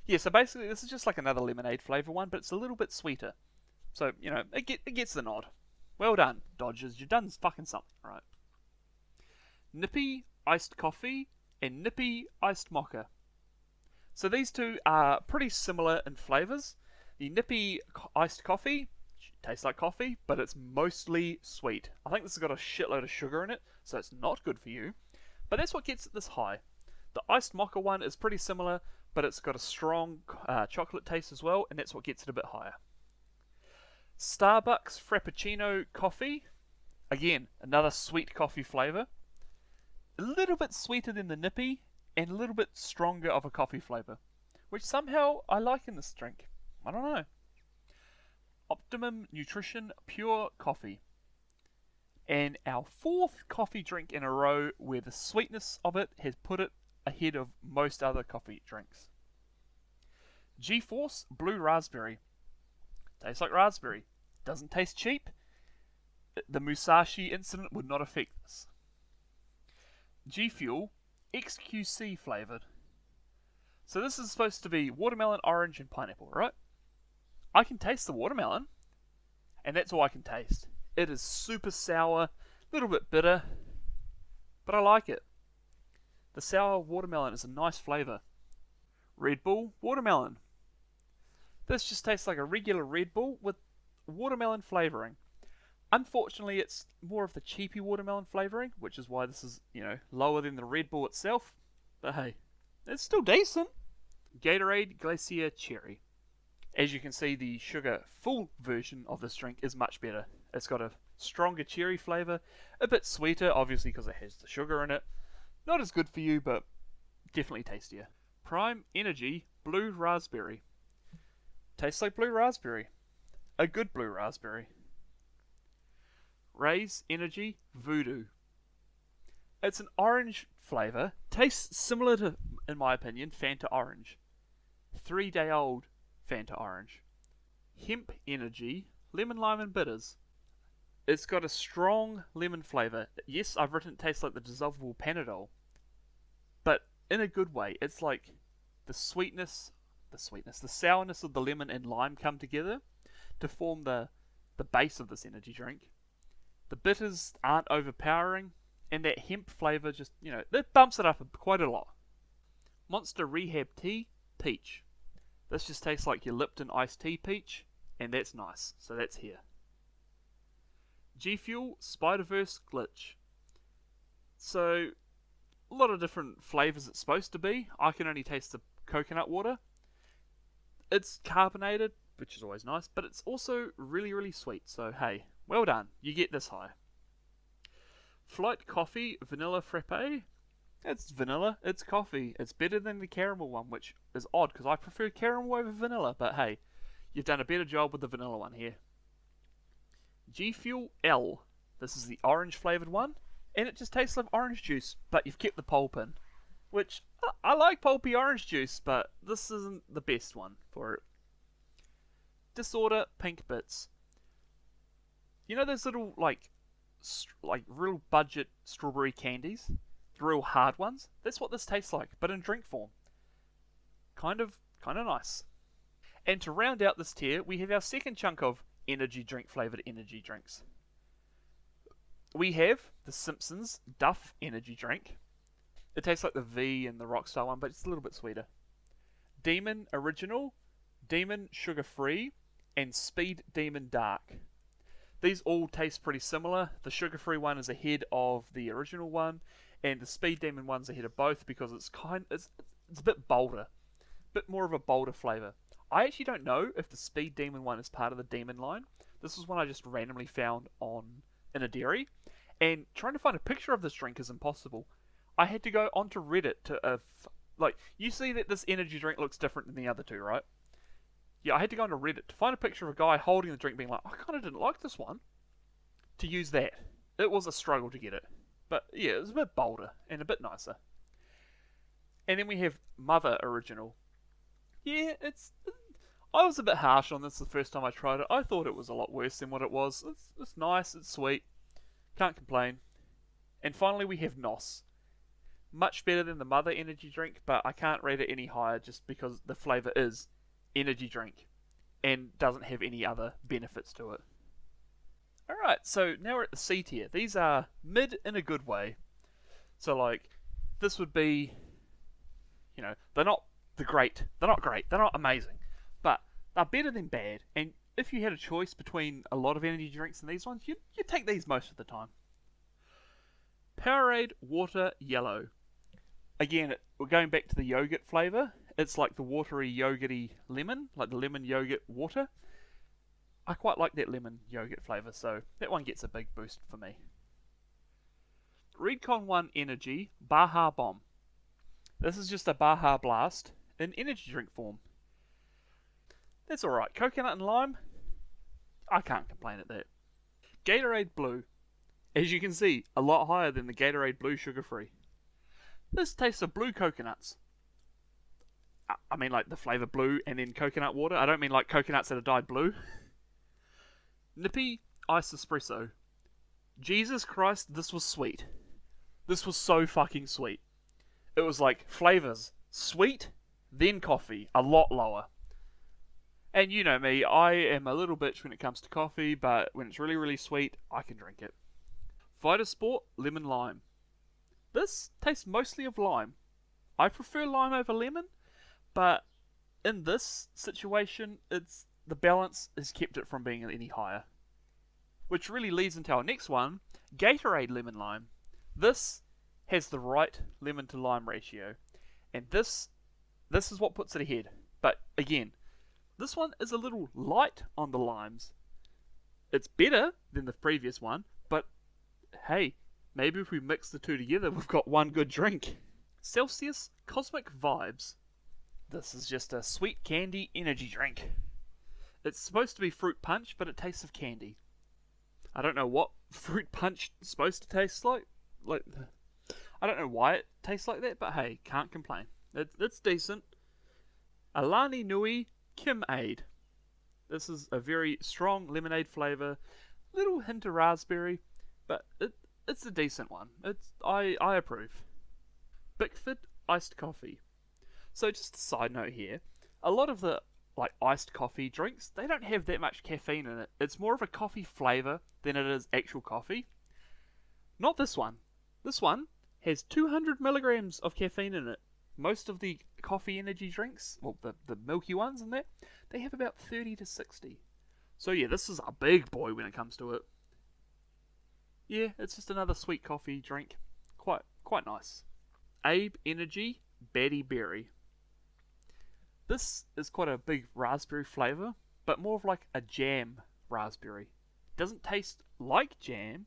Yeah, so basically this is just like another lemonade flavour one, but it's a little bit sweeter. So, you know, it gets the nod. Well done, Dodgers. You've done fucking something, right? Nippy iced coffee and Nippy iced mocha. So these two are pretty similar in flavours. The Nippy iced coffee tastes like coffee, but it's mostly sweet. I think this has got a shitload of sugar in it, so it's not good for you. But that's what gets it this high. The iced mocha one is pretty similar, but it's got a strong chocolate taste as well, and that's what gets it a bit higher. Starbucks Frappuccino Coffee. Again, another sweet coffee flavour. A little bit sweeter than the Nippy, and a little bit stronger of a coffee flavour, which somehow I like in this drink. I don't know. Optimum Nutrition Pure Coffee. And our fourth coffee drink in a row where the sweetness of it has put it ahead of most other coffee drinks. G-Force Blue Raspberry. Tastes like raspberry. Doesn't taste cheap. The Musashi incident would not affect this. G-Fuel XQC flavoured. So this is supposed to be watermelon, orange, and pineapple, right? I can taste the watermelon, and that's all I can taste. It is super sour, a little bit bitter, but I like it. The sour watermelon is a nice flavour. Red Bull watermelon. This just tastes like a regular Red Bull with watermelon flavouring. Unfortunately, it's more of the cheapy watermelon flavouring, which is why this is, you know, lower than the Red Bull itself. But hey, it's still decent. Gatorade Glacier Cherry. As you can see, the sugar full version of this drink is much better. It's got a stronger cherry flavour, a bit sweeter, obviously because it has the sugar in it. Not as good for you, but definitely tastier. Prime Energy Blue Raspberry. Tastes like blue raspberry. A good blue raspberry. Ray's Energy Voodoo. It's an orange flavour. Tastes similar to, in my opinion, Fanta Orange. 3-day-old Fanta Orange. Hemp Energy Lemon Lime and Bitters. It's got a strong lemon flavour. Yes, I've written it tastes like the dissolvable Panadol, but in a good way. It's like the sourness of the lemon and lime come together to form the base of this energy drink. The bitters aren't overpowering, and that hemp flavour just, you know, that bumps it up quite a lot. Monster Rehab Tea Peach. This just tastes like your Lipton iced tea peach, and that's nice, so that's here. G Fuel Spider-Verse Glitch. So, a lot of different flavours it's supposed to be. I can only taste the coconut water. It's carbonated, which is always nice, but it's also really, really sweet, so hey, well done, you get this high. Flight Coffee Vanilla Frappe. It's vanilla, it's coffee. It's better than the caramel one, which is odd because I prefer caramel over vanilla, but hey, you've done a better job with the vanilla one here. G Fuel L. This is the orange flavoured one, and it just tastes like orange juice, but you've kept the pulp in. Which, I like pulpy orange juice, but this isn't the best one for it. Disorder Pink Bits. You know those little, like real budget strawberry candies? The real hard ones? That's what this tastes like, but in drink form. Kind of nice. And to round out this tier, we have our second chunk of energy drink flavoured energy drinks. We have the Simpsons Duff energy drink. It tastes like the V and the Rockstar one, but it's a little bit sweeter. Demon Original, Demon Sugar Free, and Speed Demon Dark. These all taste pretty similar. The sugar free one is ahead of the original one, and the Speed Demon one's ahead of both because it's a bit bolder, a bit more of a bolder flavour. I actually don't know if the Speed Demon one is part of the Demon line. This is one I just randomly found in a dairy, and trying to find a picture of this drink is impossible. I had to go onto Reddit to you see that this energy drink looks different than the other two, right? Yeah, I had to go onto Reddit to find a picture of a guy holding the drink being like, I kind of didn't like this one, to use that. It was a struggle to get it. But yeah, it was a bit bolder and a bit nicer. And then we have Mother Original. Yeah, I was a bit harsh on this the first time I tried it. I thought it was a lot worse than what it was. It's nice, it's sweet. Can't complain. And finally we have Nos. much better than the mother energy drink, but I can't rate it any higher just because the flavour is energy drink and doesn't have any other benefits to it. Alright, so now we're at the C tier. These are mid in a good way. So like, this would be, you know, they're not great, they're not amazing, but they're better than bad, and if you had a choice between a lot of energy drinks and these ones, you'd take these most of the time. Powerade Water Yellow. Again, we're going back to the yogurt flavour. It's like the watery, yogurty lemon, like the lemon yogurt water. I quite like that lemon yogurt flavour, so that one gets a big boost for me. Redcon 1 Energy Baja Bomb. This is just a Baja Blast in energy drink form. That's alright. Coconut and lime, I can't complain at that. Gatorade Blue. As you can see, a lot higher than the Gatorade Blue sugar-free. This tastes of blue coconuts. I mean like the flavour blue and then coconut water. I don't mean like coconuts that are dyed blue. Nippy Ice Espresso. Jesus Christ, this was sweet. This was so fucking sweet. It was like flavours. Sweet, then coffee. A lot lower. And you know me, I am a little bitch when it comes to coffee, but when it's really, really sweet, I can drink it. Vitasport Lemon Lime. This tastes mostly of lime. I prefer lime over lemon, but in this situation, the balance has kept it from being any higher. Which really leads into our next one, Gatorade Lemon Lime. This has the right lemon to lime ratio, and this is what puts it ahead. But again, this one is a little light on the limes. It's better than the previous one, but hey, maybe if we mix the two together, we've got one good drink. Celsius Cosmic Vibes. This is just a sweet candy energy drink. It's supposed to be fruit punch, but it tastes of candy. I don't know what fruit punch is supposed to taste like. I don't know why it tastes like that, but hey, can't complain. It's decent. Alani Nui Kim Aid. This is a very strong lemonade flavour, little hint of raspberry, but it's a decent one. I approve. Bickford Iced Coffee. So just a side note here, a lot of the iced coffee drinks, they don't have that much caffeine in it. It's more of a coffee flavour than it is actual coffee. Not this one. This one has 200 milligrams of caffeine in it. Most of the coffee energy drinks, well, the milky ones in there, they have about 30 to 60. So yeah, this is a big boy when it comes to it. Yeah, it's just another sweet coffee drink. Quite nice. Abe Energy Batty Berry. This is quite a big raspberry flavour, but more of like a jam raspberry. It doesn't taste like jam,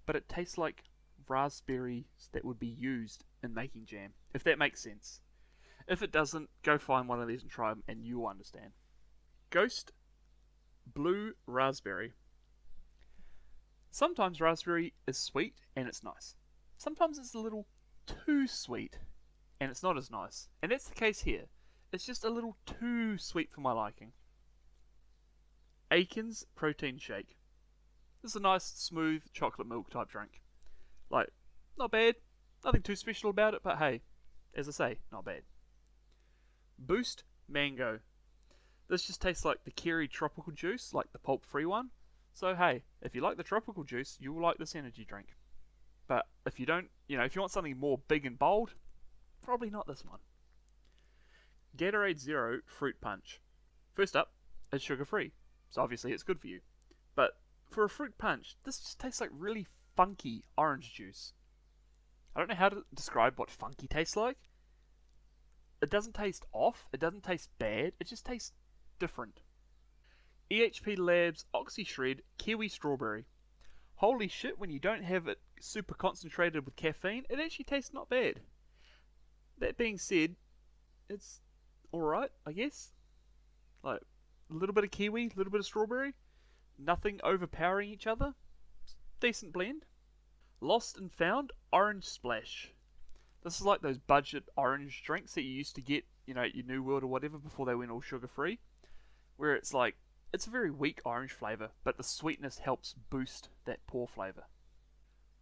but it tastes like raspberries that would be used in making jam, if that makes sense. If it doesn't, go find one of these and try them and you'll understand. Ghost Blue Raspberry. Sometimes raspberry is sweet and it's nice. Sometimes it's a little too sweet and it's not as nice. And that's the case here. It's just a little too sweet for my liking. Aiken's Protein Shake. This is a nice, smooth chocolate milk type drink. Like, not bad. Nothing too special about it, but hey, as I say, not bad. Boost Mango. This just tastes like the Kerry tropical juice, like the pulp-free one. So hey, if you like the tropical juice, you will like this energy drink. But if you don't, if you want something more big and bold, probably not this one. Gatorade Zero Fruit Punch. First up, it's sugar-free, so obviously it's good for you. But for a fruit punch, this just tastes like really funky orange juice. I don't know how to describe what funky tastes like. It doesn't taste off, it doesn't taste bad, it just tastes different. EHP Labs Oxy Shred Kiwi Strawberry. Holy shit, when you don't have it super concentrated with caffeine, it actually tastes not bad. That being said, it's alright, I guess. Like, a little bit of kiwi, a little bit of strawberry. Nothing overpowering each other. Decent blend. Lost and Found Orange Splash. This is like those budget orange drinks that you used to get, at your New World or whatever before they went all sugar-free. Where it's like, it's a very weak orange flavour, but the sweetness helps boost that poor flavour.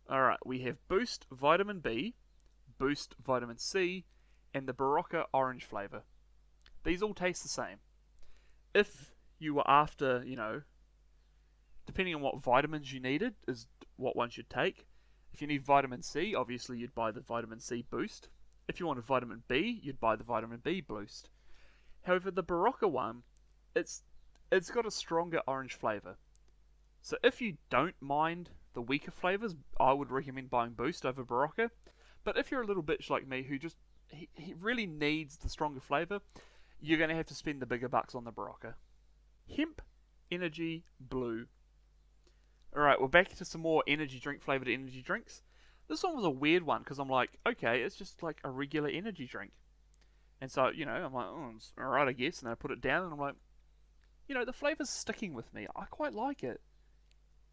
Alright, we have Boost Vitamin B, Boost Vitamin C, and the Barocca Orange flavour. These all taste the same. If you were after, depending on what vitamins you needed, is what one should take. If you need vitamin C, obviously you'd buy the vitamin C Boost. If you wanted vitamin B, you'd buy the vitamin B Boost. However, the Barocca one, it's got a stronger orange flavour. So if you don't mind the weaker flavours, I would recommend buying Boost over Barocca. But if you're a little bitch like me who just he really needs the stronger flavour, you're going to have to spend the bigger bucks on the Barocca. Hemp Energy Blue. Alright, we're back to some more energy drink flavoured energy drinks. This one was a weird one because I'm like, okay, it's just like a regular energy drink. And so, I'm like, oh, it's alright, I guess. And then I put it down and I'm like, the flavour's sticking with me. I quite like it.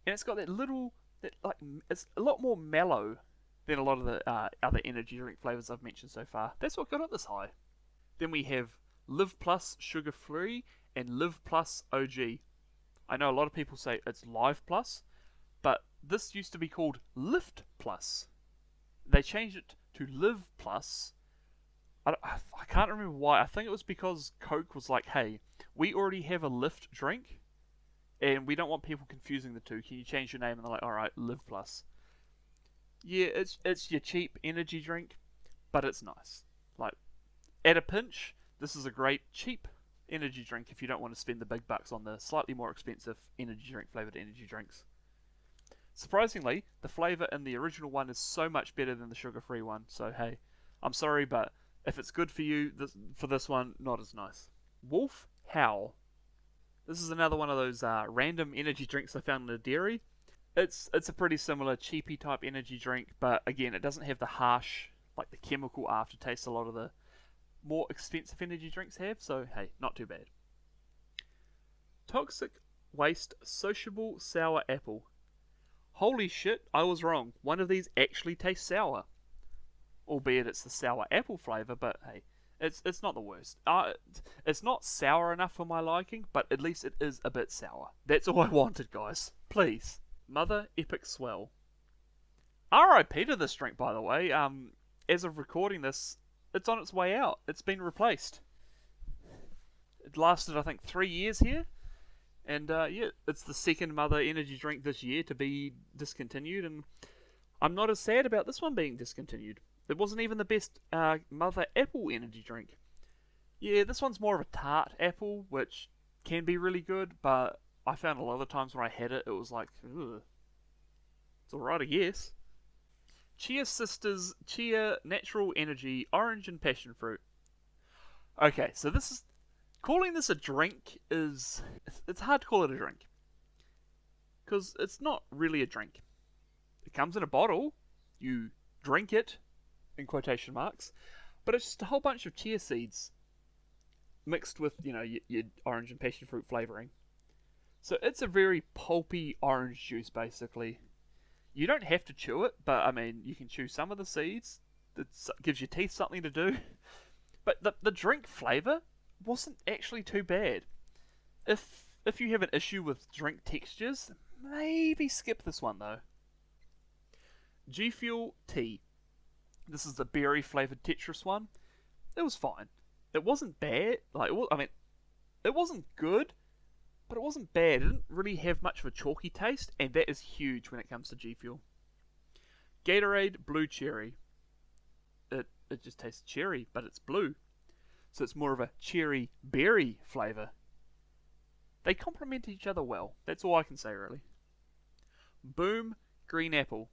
And it's got it's a lot more mellow than a lot of the other energy drink flavours I've mentioned so far. That's what got it this high. Then we have Live Plus Sugar Free and Live Plus OG. I know a lot of people say it's Live Plus, but this used to be called Lift Plus. They changed it to Live Plus. I can't remember why. I think it was because Coke was like, hey, we already have a Lift drink, and we don't want people confusing the two. Can you change your name? And they're like, alright, Live Plus. Yeah, it's your cheap energy drink, but it's nice. Like, at a pinch, this is a great cheap energy drink if you don't want to spend the big bucks on the slightly more expensive energy drink flavoured energy drinks. Surprisingly, the flavour in the original one is so much better than the sugar-free one, so hey, I'm sorry, but if it's good for you, for this one, not as nice. Wolf Howl. This is another one of those random energy drinks I found in a dairy. It's a pretty similar cheapy type energy drink, but again, it doesn't have the harsh, like the chemical aftertaste a lot of the more expensive energy drinks have, so hey, not too bad. Toxic Waste Sociable Sour Apple. Holy shit, I was wrong. One of these actually tastes sour. Albeit it's the sour apple flavour, but hey, it's not the worst. It's not sour enough for my liking, but at least it is a bit sour. That's all I wanted, guys. Please. Mother Epic Swell. RIP to this drink, by the way. As of recording this, it's on its way out. It's been replaced. It lasted, I think, 3 years here. And yeah, it's the second Mother energy drink this year to be discontinued, and I'm not as sad about this one being discontinued. It wasn't even the best Mother Apple energy drink. Yeah, this one's more of a tart apple, which can be really good, but I found a lot of the times when I had it, it was like, ugh. It's alright, I guess. Chia Sisters Chia Natural Energy Orange and Passion Fruit. Okay, so calling this a drink it's hard to call it a drink. Because it's not really a drink. It comes in a bottle, you drink it, in quotation marks, but it's just a whole bunch of chia seeds mixed with, your orange and passion fruit flavouring. So it's a very pulpy orange juice, basically. You don't have to chew it, but I mean, you can chew some of the seeds. It gives your teeth something to do. But the drink flavour wasn't actually too bad. If you have an issue with drink textures, maybe skip this one though. G Fuel Tea. This is the berry flavoured Tetris one. It was fine. It wasn't bad. It wasn't good, but it wasn't bad. It didn't really have much of a chalky taste, and that is huge when it comes to G Fuel. Gatorade Blue Cherry. It just tastes cherry, but it's blue. So it's more of a cherry berry flavour. They complement each other well. That's all I can say, really. Boom Green Apple.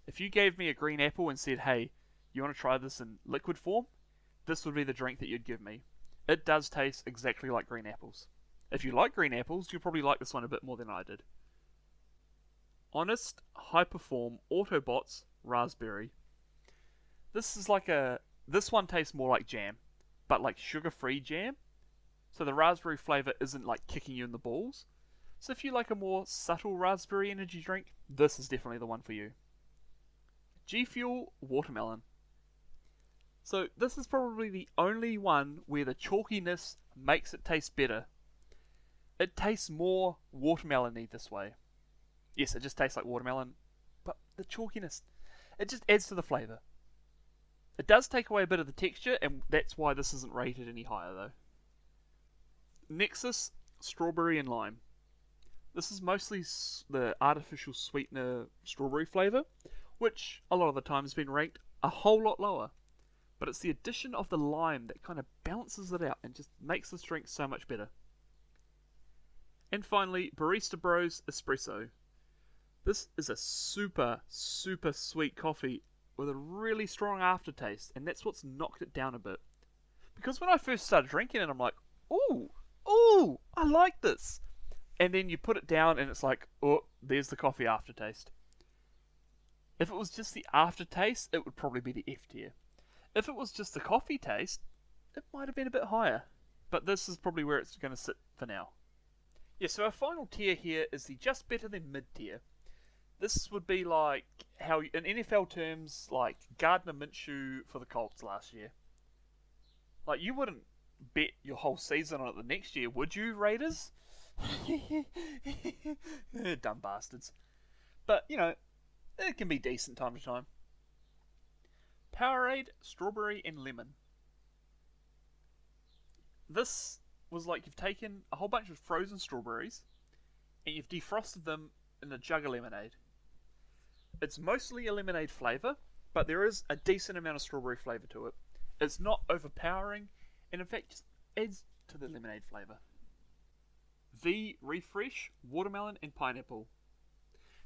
If you gave me a green apple and said, hey, you want to try this in liquid form? This would be the drink that you'd give me. It does taste exactly like green apples. If you like green apples, you'll probably like this one a bit more than I did. Honest Hyperform Autobots Raspberry. This one tastes more like jam, but like sugar-free jam. So the raspberry flavour isn't like kicking you in the balls. So if you like a more subtle raspberry energy drink, this is definitely the one for you. G Fuel Watermelon. So this is probably the only one where the chalkiness makes it taste better. It tastes more watermelon-y this way. Yes, it just tastes like watermelon, but the chalkiness, it just adds to the flavour. It does take away a bit of the texture, and that's why this isn't rated any higher though. Nexus Strawberry and Lime. This is mostly the artificial sweetener strawberry flavour, which a lot of the time has been ranked a whole lot lower. But it's the addition of the lime that kind of balances it out and just makes this drink so much better. And finally, Barista Bros Espresso. This is a super, super sweet coffee with a really strong aftertaste, and that's what's knocked it down a bit. Because when I first started drinking it, I'm like, ooh, I like this. And then you put it down and it's like, oh, there's the coffee aftertaste. If it was just the aftertaste, it would probably be the F tier. If it was just the coffee taste, it might have been a bit higher. But this is probably where it's going to sit for now. Yeah, so our final tier here is the just better than mid tier. This would be like how, in NFL terms, like Gardner Minshew for the Colts last year. Like, you wouldn't bet your whole season on it the next year, would you, Raiders? Dumb bastards. But, you know, it can be decent time to time. Powerade, Strawberry and Lemon. This was like you've taken a whole bunch of frozen strawberries and you've defrosted them in a jug of lemonade. It's mostly a lemonade flavour, but there is a decent amount of strawberry flavour to it. It's not overpowering, and in fact just adds to the lemonade flavour. V Refresh, Watermelon and Pineapple.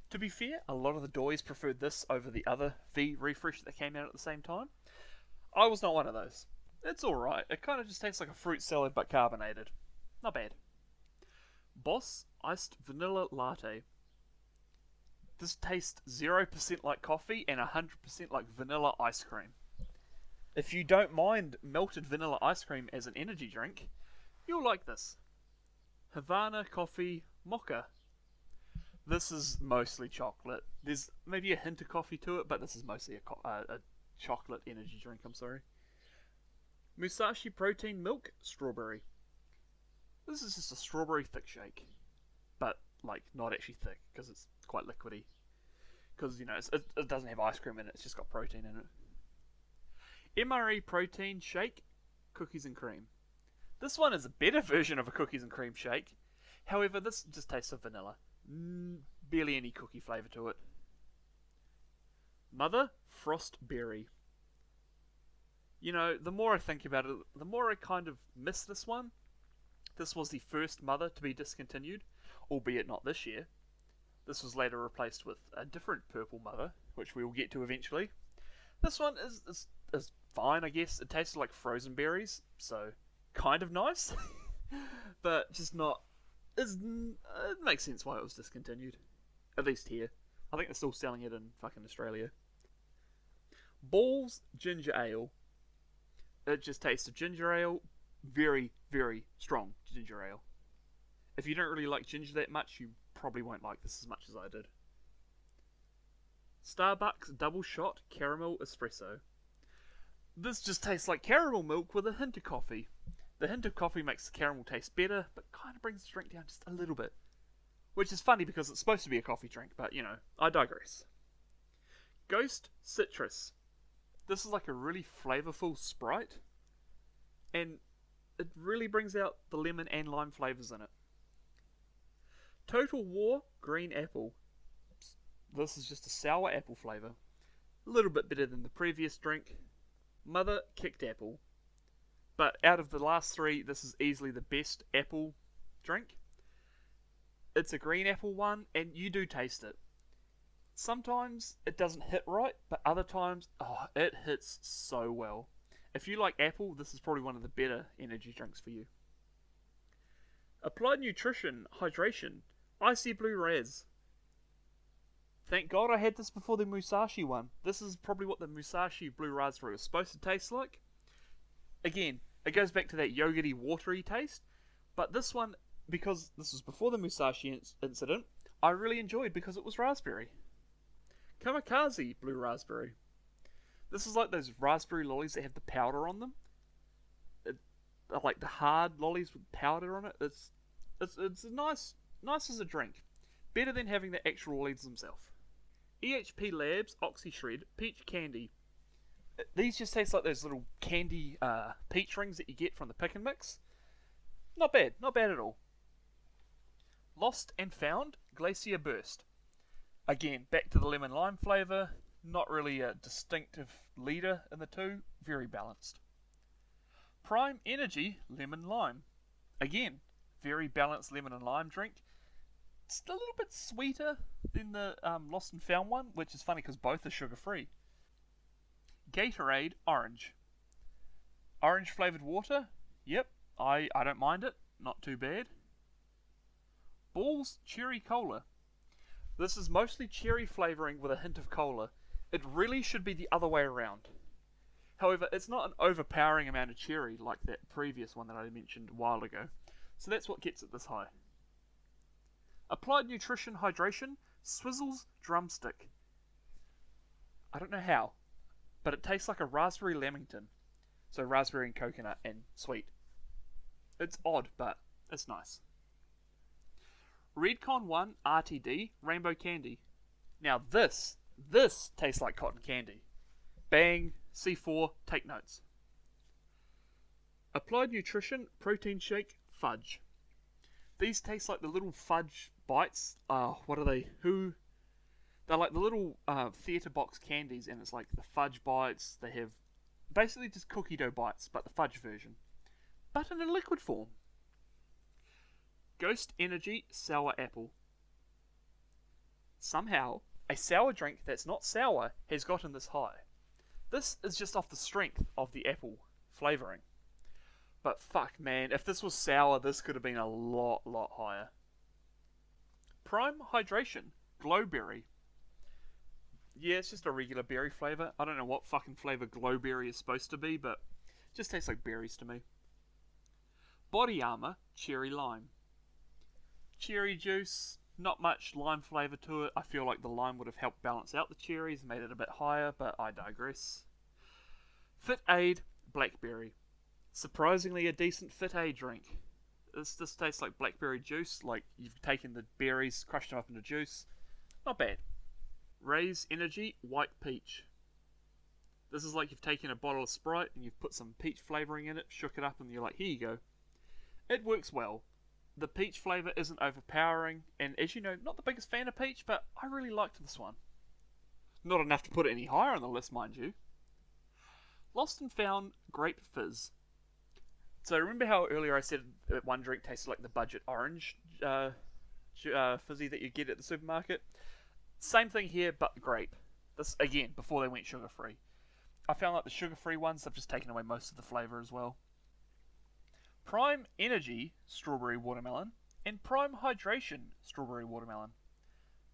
To be fair, a lot of the Doiz preferred this over the other V Refresh that came out at the same time. I was not one of those. It's alright, it kind of just tastes like a fruit salad but carbonated. Not bad. Boss Iced Vanilla Latte. This tastes 0% like coffee and 100% like vanilla ice cream. If you don't mind melted vanilla ice cream as an energy drink, you'll like this. Havana Coffee Mocha. This is mostly chocolate. There's maybe a hint of coffee to it, but this is mostly a chocolate energy drink, I'm sorry. Musashi Protein Milk Strawberry. This is just a strawberry thick shake, but like not actually thick because it's quite liquidy. Because, you know, it doesn't have ice cream in it, it's just got protein in it. MRE Protein Shake Cookies and Cream. This one is a better version of a cookies and cream shake. However, this just tastes of vanilla. Barely any cookie flavour to it. Mother Frost Berry. You know, the more I think about it, the more I kind of miss this one. This was the first Mother to be discontinued, albeit not this year. This was later replaced with a different purple Mother, which we will get to eventually. This one is fine, I guess. It tasted like frozen berries, so kind of nice, but just not. It makes sense why it was discontinued, at least here. I think they're still selling it in fucking Australia. Balls Ginger Ale. It just tastes of ginger ale, very, very strong ginger ale. If you don't really like ginger that much, you probably won't like this as much as I did. Starbucks Double Shot Caramel Espresso. This just tastes like caramel milk with a hint of coffee. The hint of coffee makes the caramel taste better, but kind of brings the drink down just a little bit. Which is funny because it's supposed to be a coffee drink, but you know, I digress. Ghost Citrus. This is like a really flavourful Sprite, and it really brings out the lemon and lime flavours in it. Total War Green Apple. This is just a sour apple flavour. A little bit better than the previous drink. Mother Kicked Apple. But out of the last three, this is easily the best apple drink. It's a green apple one, and you do taste it. Sometimes it doesn't hit right, but other times, it hits so well. If you like apple, this is probably one of the better energy drinks for you. Applied Nutrition Hydration Icy Blue Raz. Thank God I had this before the Musashi one. This is probably what the Musashi Blue Raspberry was supposed to taste like. Again, it goes back to that yogurty, watery taste. But this one, because this was before the Musashi incident, I really enjoyed because it was raspberry. Kamikaze Blue Raspberry. This is like those raspberry lollies that have the powder on them. Like the hard lollies with powder on it. It's nice as a drink. Better than having the actual lollies themselves. EHP Labs Oxy Shred Peach Candy. These just taste like those little candy peach rings that you get from the pick and mix. Not bad at all. Lost and Found Glacier Burst. Again, back to the lemon lime flavour. Not really a distinctive leader in the two. Very balanced. Prime Energy Lemon Lime. Again, very balanced lemon and lime drink. It's a little bit sweeter than the Lost and Found one, which is funny because both are sugar free. Gatorade Orange. Orange flavoured water. Yep, I don't mind it. Not too bad. Ball's Cherry Cola. This is mostly cherry flavouring with a hint of cola. It really should be the other way around. However, it's not an overpowering amount of cherry like that previous one that I mentioned a while ago. So that's what gets it this high. Applied Nutrition Hydration Swizzles Drumstick. I don't know how, but it tastes like a raspberry lamington. So raspberry and coconut and sweet. It's odd, but it's nice. Redcon 1 RTD Rainbow Candy. Now this tastes like cotton candy. Bang, C4, take notes. Applied Nutrition Protein Shake Fudge. These taste like the little fudge bites. What are they? They're like the little theatre box candies, and it's like the fudge bites. They have basically just cookie dough bites, but the fudge version. But in a liquid form. Ghost Energy Sour Apple. Somehow, a sour drink that's not sour has gotten this high. This is just off the strength of the apple flavouring. But fuck man, if this was sour, this could have been a lot higher. Prime Hydration Glowberry. Yeah, it's just a regular berry flavour. I don't know what fucking flavour Glowberry is supposed to be, but it just tastes like berries to me. Body Armour Cherry Lime. Cherry juice, not much lime flavour to it. I feel like the lime would have helped balance out the cherries, made it a bit higher, but I digress. Fit Aid Blackberry. Surprisingly a decent Fit Aid drink. This tastes like blackberry juice, like you've taken the berries, crushed them up into juice. Not bad. Raise Energy White Peach. This is like you've taken a bottle of Sprite and you've put some peach flavouring in it, shook it up, and you're like, here you go. It works well. The peach flavour isn't overpowering, and as you know, not the biggest fan of peach, but I really liked this one. Not enough to put it any higher on the list, mind you. Lost and Found Grape Fizz. So remember how earlier I said that one drink tasted like the budget orange fizzy that you get at the supermarket? Same thing here, but grape. This, again, before they went sugar-free. I found like the sugar-free ones have just taken away most of the flavour as well. Prime Energy Strawberry Watermelon and Prime Hydration Strawberry Watermelon.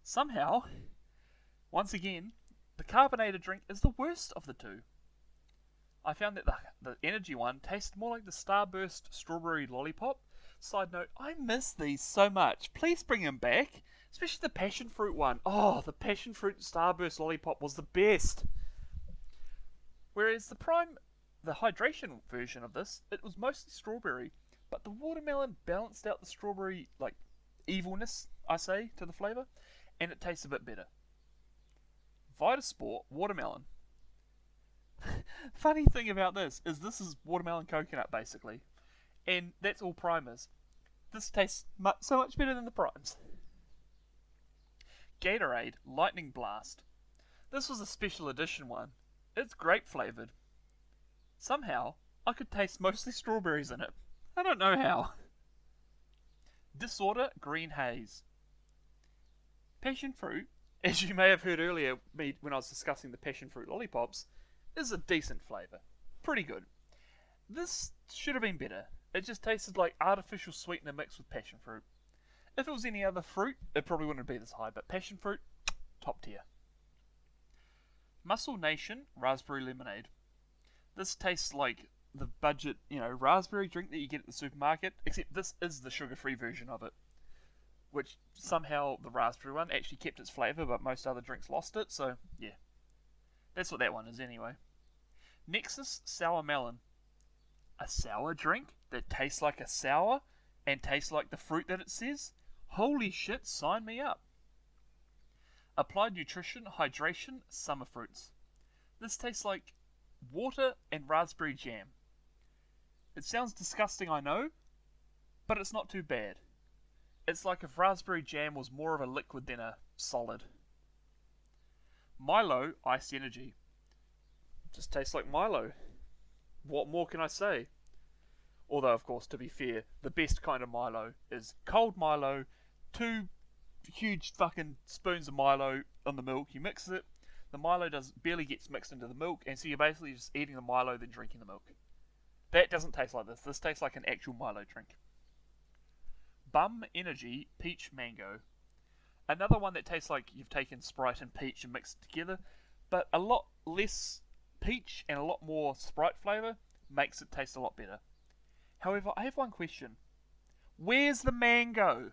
Somehow, once again, the carbonated drink is the worst of the two. I found that the energy one tastes more like the Starburst Strawberry Lollipop. Side note, I miss these so much. Please bring them back. Especially the passion fruit one. Oh, the passion fruit Starburst Lollipop was the best. Whereas the hydration version of this, it was mostly strawberry, but the watermelon balanced out the strawberry, like, evilness, I say, to the flavour, and it tastes a bit better. Vitasport Watermelon. Funny thing about this is watermelon coconut, basically, and that's all Prime is. This tastes so much better than the Primes. Gatorade Lightning Blast. This was a special edition one. It's grape flavoured. Somehow, I could taste mostly strawberries in it. I don't know how. Disorder Green Haze. Passion fruit, as you may have heard earlier when I was discussing the passion fruit lollipops, is a decent flavour. Pretty good. This should have been better. It just tasted like artificial sweetener mixed with passion fruit. If it was any other fruit, it probably wouldn't be this high, but passion fruit, top tier. Muscle Nation Raspberry Lemonade. This tastes like the budget, raspberry drink that you get at the supermarket, except this is the sugar-free version of it. Which somehow the raspberry one actually kept its flavour, but most other drinks lost it, so yeah. That's what that one is anyway. Nexus Sour Melon. A sour drink that tastes like a sour and tastes like the fruit that it says? Holy shit, sign me up. Applied Nutrition Hydration Summer Fruits. This tastes like water and raspberry jam. It sounds disgusting, I know, but it's not too bad. It's like if raspberry jam was more of a liquid than a solid. Milo iced energy. Just tastes like Milo. What more can I say? Although, of course, to be fair, the best kind of Milo is cold Milo, 2 huge fucking spoons of Milo on the milk, you mix it, the Milo barely gets mixed into the milk, and so you're basically just eating the Milo then drinking the milk. That doesn't taste like this. This tastes like an actual Milo drink. Bum Energy Peach Mango. Another one that tastes like you've taken Sprite and peach and mixed it together, but a lot less peach and a lot more Sprite flavour makes it taste a lot better. However, I have one question. Where's the mango?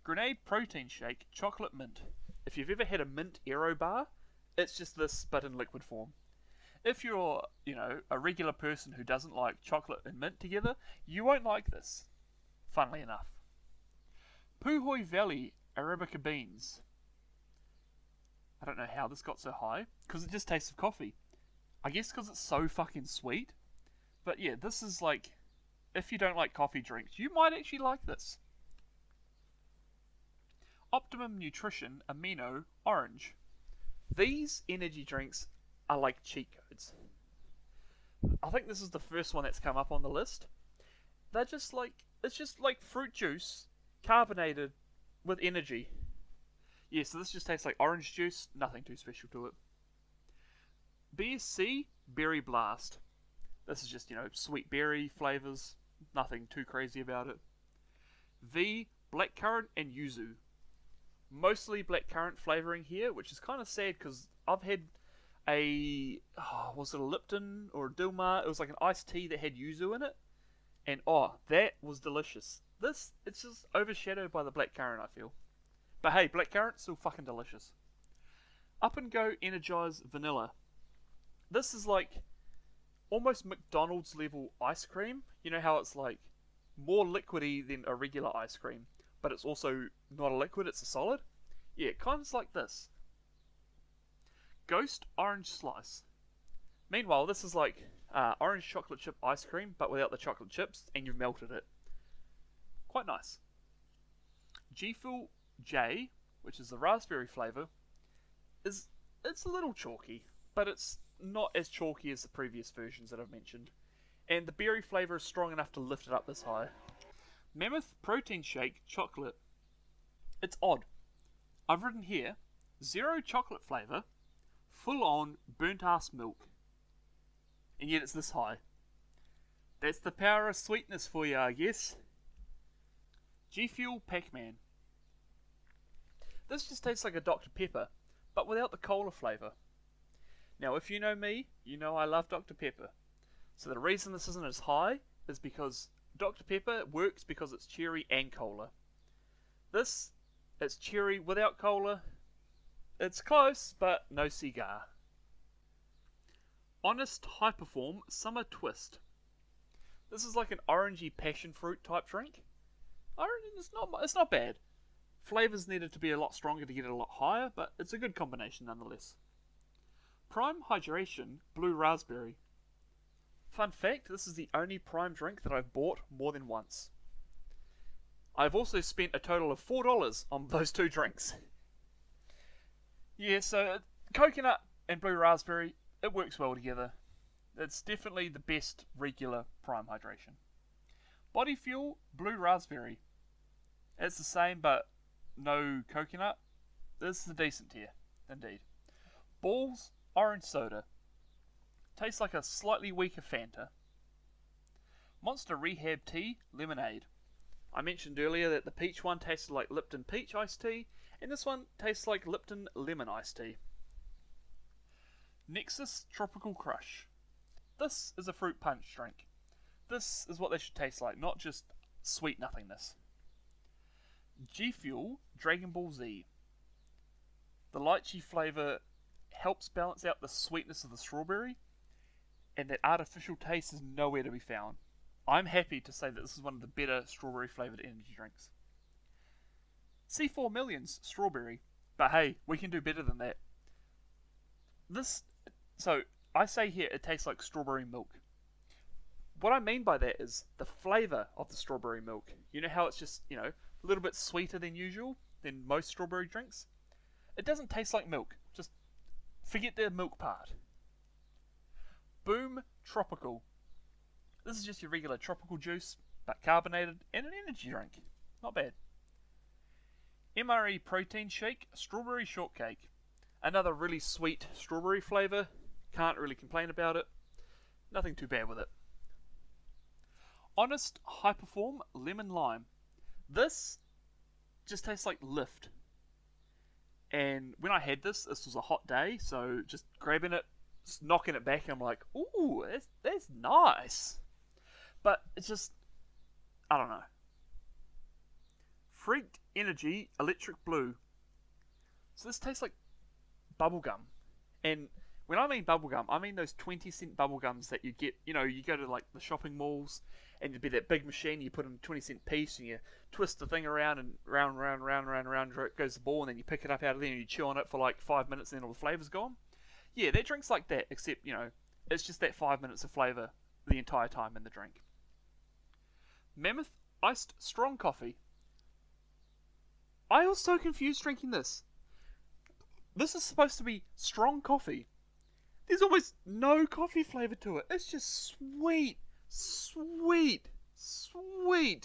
Grenade Protein Shake Chocolate Mint. If you've ever had a mint Aero bar, it's just this but in liquid form. If you're, a regular person who doesn't like chocolate and mint together, you won't like this. Funnily enough. Puhoi Valley Arabica Beans. I don't know how this got so high, because it just tastes of coffee. I guess because it's so fucking sweet. But yeah, this is like, if you don't like coffee drinks, you might actually like this. Optimum Nutrition Amino Orange. These energy drinks are like cheat codes. I think this is the first one that's come up on the list. They're just like, it's just like fruit juice carbonated with energy. Yeah, so this just tastes like orange juice, nothing too special to it. BSC Berry Blast. This is just, sweet berry flavours, nothing too crazy about it. V Blackcurrant and Yuzu. Mostly blackcurrant flavouring here, which is kind of sad because I've had was it a Lipton or a Dilmah? It was like an iced tea that had yuzu in it, and that was delicious. It's just overshadowed by the blackcurrant, I feel. But hey, blackcurrant's still fucking delicious. Up and Go Energize Vanilla. This is like almost McDonald's level ice cream. You know how it's like more liquidy than a regular ice cream, but it's also not a liquid, it's a solid? Yeah, kind of like this. Ghost Orange Slice. Meanwhile, this is like orange chocolate chip ice cream, but without the chocolate chips, and you've melted it. Quite nice. G-Fuel J, which is the raspberry flavour, it's a little chalky, but it's not as chalky as the previous versions that I've mentioned. And the berry flavour is strong enough to lift it up this high. Mammoth Protein Shake Chocolate. It's odd. I've written here, 0 chocolate flavour, full on burnt ass milk. And yet it's this high. That's the power of sweetness for you, I guess. G Fuel Pac-Man. This just tastes like a Dr. Pepper, but without the cola flavour. Now, if you know me, you know I love Dr. Pepper. So the reason this isn't as high is because Dr. Pepper works because it's cherry and cola. This, it's cherry without cola. It's close, but no cigar. Honest Hyperform Summer Twist. This is like an orangey passion fruit type drink. It's not bad. Flavours needed to be a lot stronger to get it a lot higher, but it's a good combination nonetheless. Prime Hydration Blue Raspberry. Fun fact, this is the only Prime drink that I've bought more than once. I've also spent a total of $4 on those 2 drinks. Yeah, so coconut and blue raspberry, it works well together. It's definitely the best regular Prime hydration. Body Fuel Blue Raspberry. It's the same, but no coconut. This is a decent tier, indeed. Balls Orange Soda. Tastes like a slightly weaker Fanta. Monster Rehab Tea Lemonade. I mentioned earlier that the peach one tasted like Lipton Peach Iced Tea, and this one tastes like Lipton Lemon Iced Tea. Nexus Tropical Crush. This is a fruit punch drink. This is what they should taste like, not just sweet nothingness. G Fuel Dragon Ball Z. The lychee flavour helps balance out the sweetness of the strawberry, and that artificial taste is nowhere to be found. I'm happy to say that this is one of the better strawberry flavoured energy drinks. C4 Millions Strawberry. But hey, we can do better than that. So, I say here it tastes like strawberry milk. What I mean by that is the flavour of the strawberry milk. You know how it's just, a little bit sweeter than usual, than most strawberry drinks? It doesn't taste like milk. Just forget the milk part. Boom Tropical. This is just your regular tropical juice, but carbonated, and an energy drink. Not bad. MRE Protein Shake Strawberry Shortcake. Another really sweet strawberry flavour. Can't really complain about it. Nothing too bad with it. Honest Hyperform Lemon Lime. This just tastes like Lift. And when I had this was a hot day, so just grabbing it, just knocking it back, I'm like, ooh, that's nice. But it's just, I don't know. Freaked Energy Electric Blue. So this tastes like bubblegum. And when I mean bubblegum, I mean those 20-cent bubblegums that you get, you go to like the shopping malls and there'd be that big machine, you put in a 20-cent piece and you twist the thing around and round, goes the ball, and then you pick it up out of there and you chew on it for like 5 minutes and then all the flavour's gone. Yeah, that drink's like that, except, it's just that 5 minutes of flavour the entire time in the drink. Mammoth Iced Strong Coffee. I was so confused drinking this. This is supposed to be strong coffee. There's almost no coffee flavour to it. It's just sweet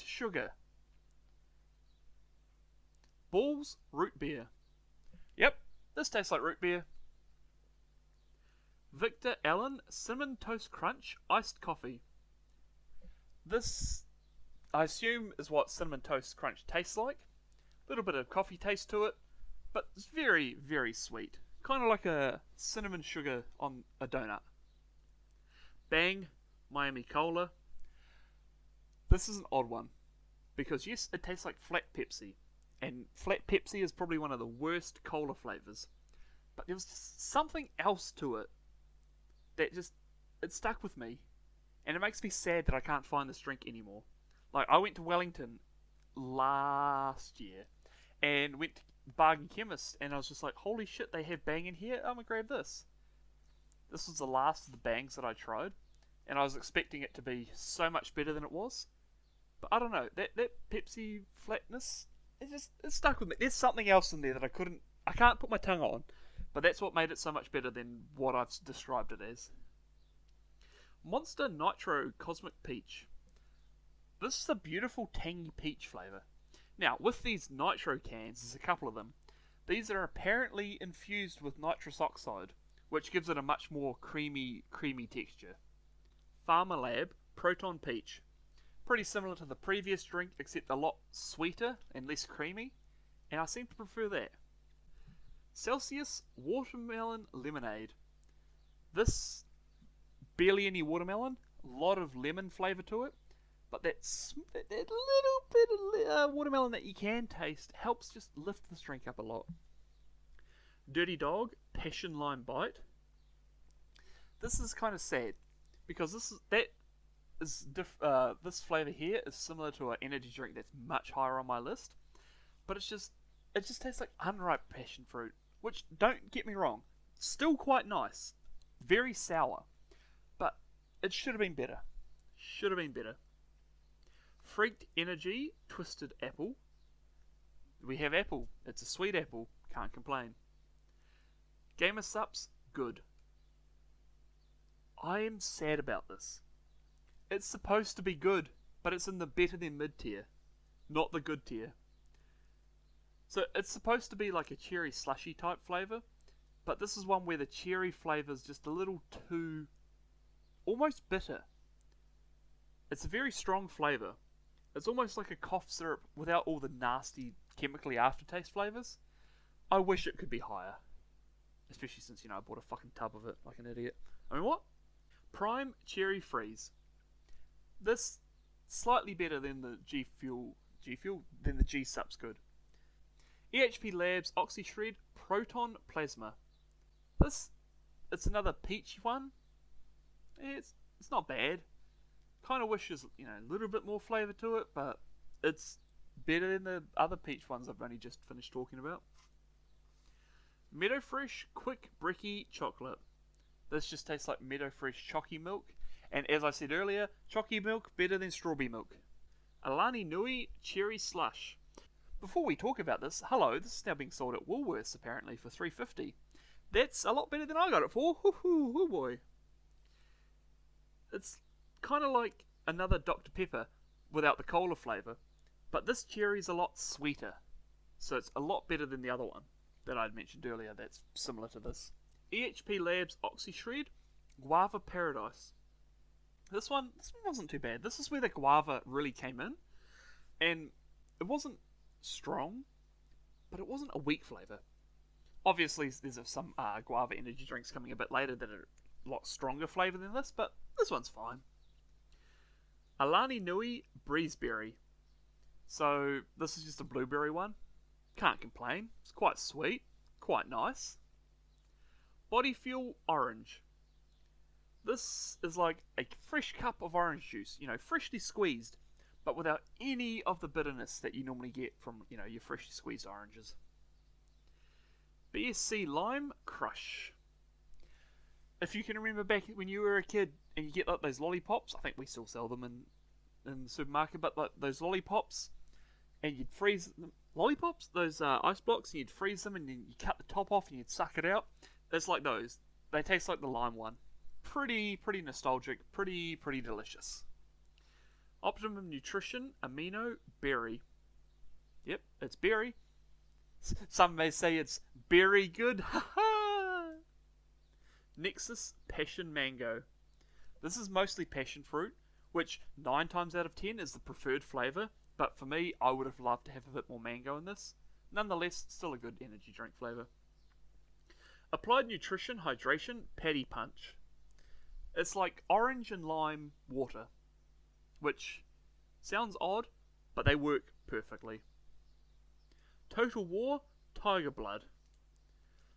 sugar. Balls Root Beer. Yep, this tastes like root beer. Victor Allen Cinnamon Toast Crunch Iced Coffee. This, I assume, is what Cinnamon Toast Crunch tastes like. A little bit of coffee taste to it, but it's very, very sweet. Kind of like a cinnamon sugar on a donut. Bang Miami Cola. This is an odd one, because yes, it tastes like flat Pepsi, and flat Pepsi is probably one of the worst cola flavours, but there was just something else to it that it stuck with me, and it makes me sad that I can't find this drink anymore. Like, I went to Wellington last year, and went to Bargain Chemist, and I was just like, holy shit, they have Bang in here, I'm gonna grab this. This was the last of the Bangs that I tried, and I was expecting it to be so much better than it was. But I don't know, that Pepsi flatness, it stuck with me. There's something else in there that I can't put my tongue on, but that's what made it so much better than what I've described it as. Monster Nitro Cosmic Peach. This is a beautiful tangy peach flavour. Now, with these nitro cans, there's a couple of them. These are apparently infused with nitrous oxide, which gives it a much more creamy texture. Pharma Lab Proton Peach. Pretty similar to the previous drink, except a lot sweeter and less creamy, and I seem to prefer that. Celsius Watermelon Lemonade. This, barely any watermelon, a lot of lemon flavour to it, but that little bit of watermelon that you can taste helps just lift this drink up a lot. Dirty Dog Passion Lime Bite. This is kind of sad, because this flavour here is similar to an energy drink that's much higher on my list, but it just tastes like unripe passion fruit, which, don't get me wrong, still quite nice, very sour, but it should have been better. Freaked Energy Twisted Apple. We have apple. It's a sweet apple. Can't complain. Gamer Sups Good. I am sad about this. It's supposed to be good, but it's in the better than mid tier, not the good tier. So it's supposed to be like a cherry slushy type flavour, but this is one where the cherry flavour is just a little too, almost bitter. It's a very strong flavour. It's almost like a cough syrup without all the nasty chemically aftertaste flavours. I wish it could be higher. Especially since, I bought a fucking tub of it like an idiot. I mean, what? Prime Cherry Freeze. This, slightly better than the than the G-Sups Good. EHP Labs Oxy Shred Proton Plasma. It's another peachy one. It's not bad. Kind of wish there's a little bit more flavour to it, but it's better than the other peach ones I've only just finished talking about. Meadow Fresh Quick Bricky Chocolate. This just tastes like Meadow Fresh Chalky Milk. And as I said earlier, chalky milk better than strawberry milk. Alani Nui Cherry Slush. Before we talk about this, hello, this is now being sold at Woolworths apparently for $3.50. That's a lot better than I got it for. Hoo boy. It's kind of like another Dr. Pepper without the cola flavour, but this cherry's a lot sweeter. So it's a lot better than the other one that I'd mentioned earlier that's similar to this. EHP Labs Oxy Shred Guava Paradise. This one wasn't too bad. This is where the guava really came in, and it wasn't strong, but it wasn't a weak flavour. Obviously, there's some guava energy drinks coming a bit later that are a lot stronger flavour than this, but this one's fine. Alani Nui Breezeberry. So this is just a blueberry one. Can't complain. It's quite sweet, quite nice. Body Fuel Orange. This is like a fresh cup of orange juice, freshly squeezed, but without any of the bitterness that you normally get from, your freshly squeezed oranges. BSC Lime Crush. If you can remember back when you were a kid and you get like those lollipops, I think we still sell them in the supermarket, but like those lollipops, and you'd freeze them. Lollipops? Those ice blocks, and you'd freeze them and then you cut the top off and you'd suck it out. It's like those. They taste like the lime one. Pretty nostalgic, pretty delicious. Optimum Nutrition Amino Berry. Yep, it's berry. Some may say it's berry good. Nexus Passion Mango. This is mostly passion fruit, which 9 times out of 10 is the preferred flavour, but for me, I would have loved to have a bit more mango in this. Nonetheless, still a good energy drink flavour. Applied Nutrition Hydration Paddy Punch. It's like orange and lime water, which sounds odd, but they work perfectly. Total War Tiger Blood.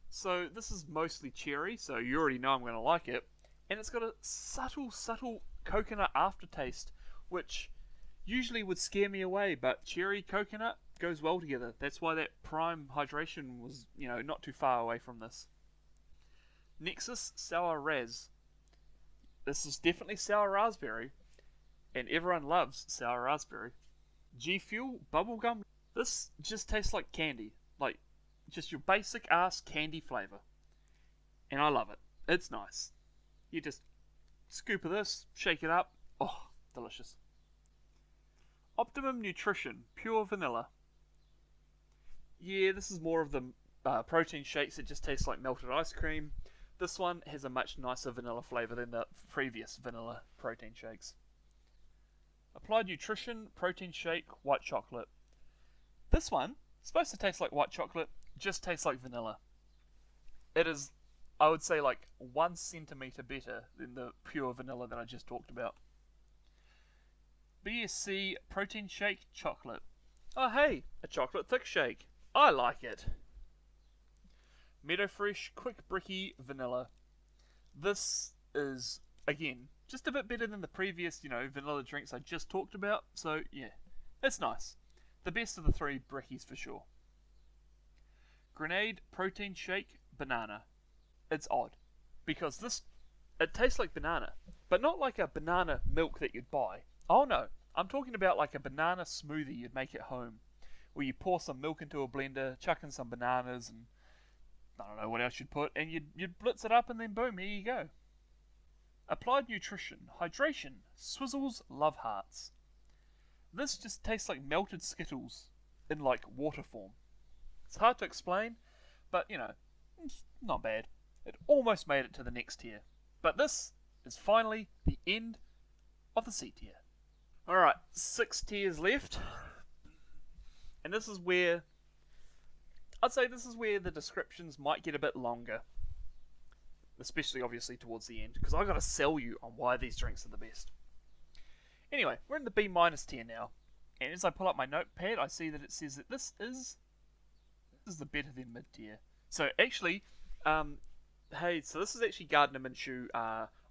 So this is mostly cherry, so you already know I'm going to like it. And it's got a subtle coconut aftertaste, which usually would scare me away, but cherry coconut goes well together. That's why that prime hydration was, not too far away from this. Nexus Sour Raz. This is definitely sour raspberry, and everyone loves sour raspberry. G Fuel Bubblegum. This just tastes like candy, like just your basic ass candy flavour, and I love it. It's nice. You just scoop of this, shake it up. Oh, delicious. Optimum Nutrition Pure Vanilla. Yeah, this is more of the protein shakes. It just tastes like melted ice cream. This one has a much nicer vanilla flavour than the previous vanilla protein shakes. Applied Nutrition Protein Shake White Chocolate. This one, supposed to taste like white chocolate, just tastes like vanilla. It is, I would say, like 1 centimetre better than the pure vanilla that I just talked about. BSC Protein Shake Chocolate. Oh hey, a chocolate thick shake. I like it. Meadow Fresh Quick Bricky Vanilla. This is, again, just a bit better than the previous, vanilla drinks I just talked about. So, yeah, it's nice. The best of the 3 brickies for sure. Grenade Protein Shake Banana. It's odd, because it tastes like banana, but not like a banana milk that you'd buy. Oh no, I'm talking about like a banana smoothie you'd make at home, where you pour some milk into a blender, chuck in some bananas, and I don't know what else you'd put, and you'd blitz it up, and then boom, here you go. Applied Nutrition Hydration Swizzles Love Hearts. This just tastes like melted Skittles in like water form. It's hard to explain, but it's not bad. It almost made it to the next tier. But this is finally the end of the C tier. Alright, 6 tiers left. And this is where the descriptions might get a bit longer. Especially, obviously, towards the end. Because I've got to sell you on why these drinks are the best. Anyway, we're in the B- tier now. And as I pull up my notepad, I see that it says that this is the better than mid tier. So, actually, so this is actually Gardner Minshew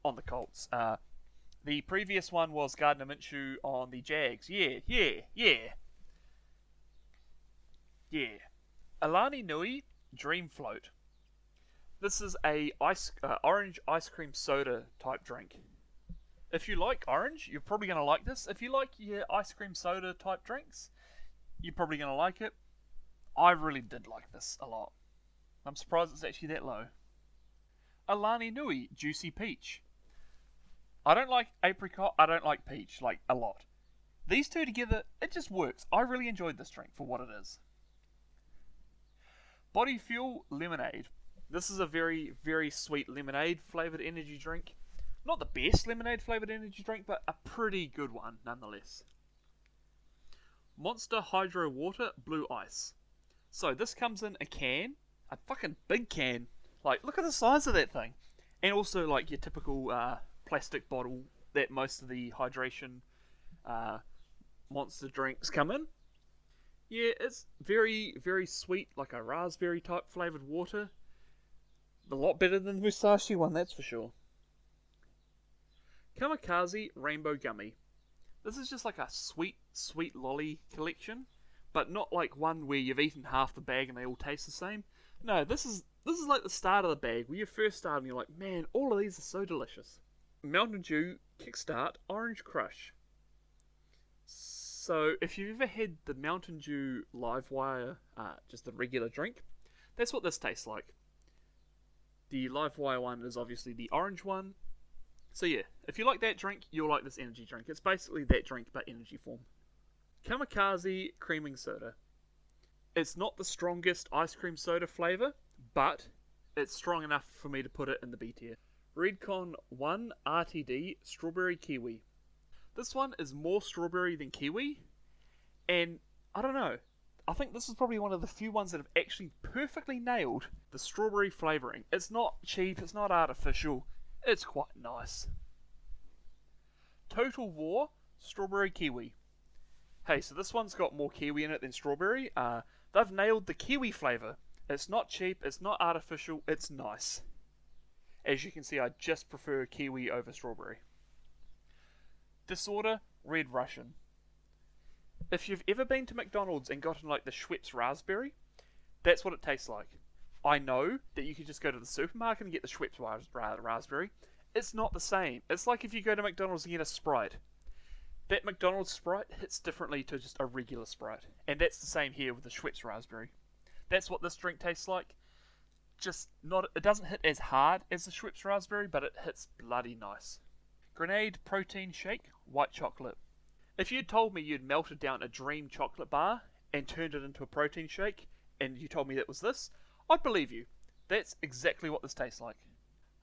on the Colts. The previous one was Gardner Minshew on the Jags. Yeah. Alani Nui Dream Float. This is a orange ice cream soda type drink. If you like orange, you're probably going to like this. If you like your ice cream soda type drinks, you're probably going to like it. I really did like this a lot. I'm surprised it's actually that low. Alani Nui Juicy Peach. I don't like apricot, I don't like peach, like, a lot. These two together, it just works. I really enjoyed this drink for what it is. Body Fuel Lemonade. This is a very, very sweet lemonade flavoured energy drink. Not the best lemonade flavoured energy drink, but a pretty good one nonetheless. Monster Hydro Water Blue Ice. So this comes in a can, a fucking big can. Like, look at the size of that thing. And also, like, your typical plastic bottle that most of the hydration monster drinks come in. Yeah, it's very, very sweet, like a raspberry type flavoured water. A lot better than the Musashi one, that's for sure. Kamikaze Rainbow Gummy. This is just like a sweet, sweet lolly collection, but not like one where you've eaten half the bag and they all taste the same. No, this is like the start of the bag, where you first start and you're like, man, all of these are so delicious. Mountain Dew Kickstart Orange Crush. So, if you've ever had the Mountain Dew Livewire, just the regular drink, that's what this tastes like. The Livewire one is obviously the orange one. So yeah, if you like that drink, you'll like this energy drink. It's basically that drink, but energy form. Kamikaze Creaming Soda. It's not the strongest ice cream soda flavour, but it's strong enough for me to put it in the B tier. Redcon 1 RTD Strawberry Kiwi. This one is more strawberry than kiwi, and I don't know, I think this is probably one of the few ones that have actually perfectly nailed the strawberry flavouring. It's not cheap, it's not artificial, it's quite nice. Total War Strawberry Kiwi. Hey, so this one's got more kiwi in it than strawberry. They've nailed the kiwi flavour. It's not cheap, it's not artificial, it's nice. As you can see, I just prefer kiwi over strawberry. Disorder Red Russian. If you've ever been to McDonald's and gotten like the Schweppes raspberry, that's what it tastes like. I know that you could just go to the supermarket and get the Schweppes raspberry. It's not the same. It's like if you go to McDonald's and get a Sprite. That McDonald's Sprite hits differently to just a regular Sprite. And that's the same here with the Schweppes raspberry. That's what this drink tastes like. Just not, it doesn't hit as hard as the Schweppes raspberry, but it hits bloody nice. Grenade Protein Shake White Chocolate. If you'd told me you'd melted down a Dream chocolate bar and turned it into a protein shake, and you told me that was this, I'd believe you. That's exactly what this tastes like.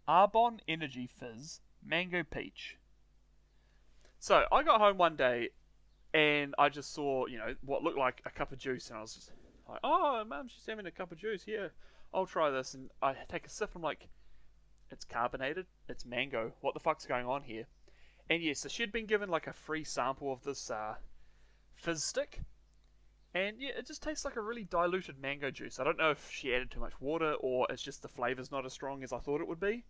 Arbonne Energy Fizz Mango Peach. So, I got home one day, and I just saw, what looked like a cup of juice, and I was just like, oh, Mum, she's having a cup of juice, here, I'll try this, and I take a sip, and I'm like, it's carbonated, it's mango, what the fuck's going on here? And yes, so she'd been given like a free sample of this fizz stick, and yeah, it just tastes like a really diluted mango juice. I don't know if she added too much water, or it's just the flavour's not as strong as I thought it would be,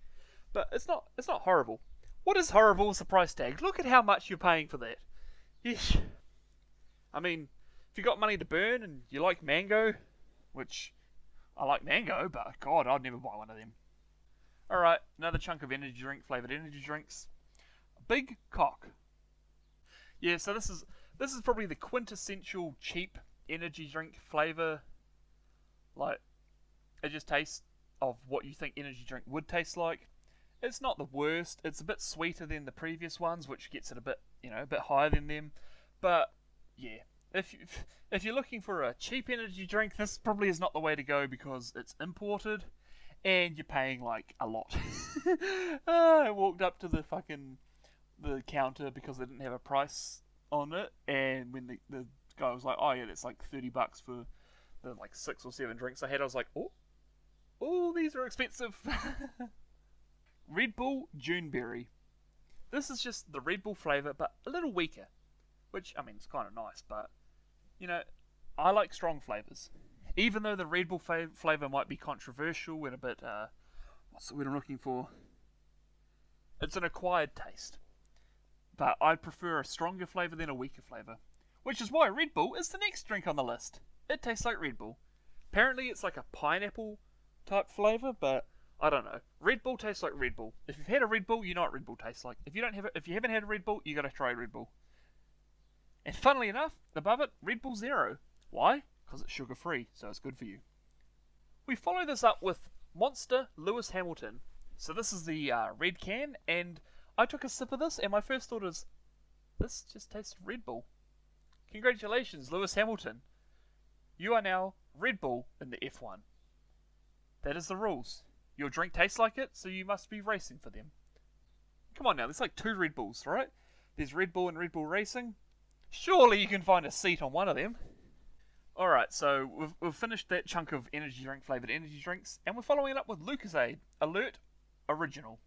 but it's not horrible. What is horrible is the price tag. Look at how much you're paying for that. Yeesh. I mean, if you got money to burn and you like mango, which I like mango, but God, I'd never buy one of them. Alright, another chunk of energy drink, flavoured energy drinks. Big Cock. Yeah, so this is probably the quintessential cheap energy drink flavour. Like, it just tastes of what you think energy drink would taste like. It's not the worst. It's a bit sweeter than the previous ones, which gets it a bit, a bit higher than them. But yeah, if you're looking for a cheap energy drink, this probably is not the way to go because it's imported and you're paying like a lot. I walked up to the counter because they didn't have a price on it, and when the guy was like, oh yeah, that's like $30 for the like 6 or 7 drinks I had, I was like, oh, these are expensive. Red Bull Juneberry. This is just the Red Bull flavour, but a little weaker, which, I mean, it's kind of nice, but, I like strong flavours. Even though the Red Bull flavour might be controversial and a bit, what's the word I'm looking for? It's an acquired taste. But I prefer a stronger flavour than a weaker flavour. Which is why Red Bull is the next drink on the list. It tastes like Red Bull. Apparently it's like a pineapple type flavour, but I don't know. Red Bull tastes like Red Bull. If you've had a Red Bull, you know what Red Bull tastes like. If you haven't had a Red Bull, you gotta try Red Bull. And funnily enough, above it, Red Bull Zero. Why? Because it's sugar free, so it's good for you. We follow this up with Monster Lewis Hamilton. So this is the red can, and I took a sip of this, and my first thought is, this just tastes Red Bull. Congratulations, Lewis Hamilton. You are now Red Bull in the F1. That is the rules. Your drink tastes like it, so you must be racing for them. Come on now, there's like 2 Red Bulls, right? There's Red Bull and Red Bull Racing. Surely you can find a seat on one of them. Alright, so we've finished that chunk of energy drink flavoured energy drinks, and we're following it up with Lucozade Alert Original.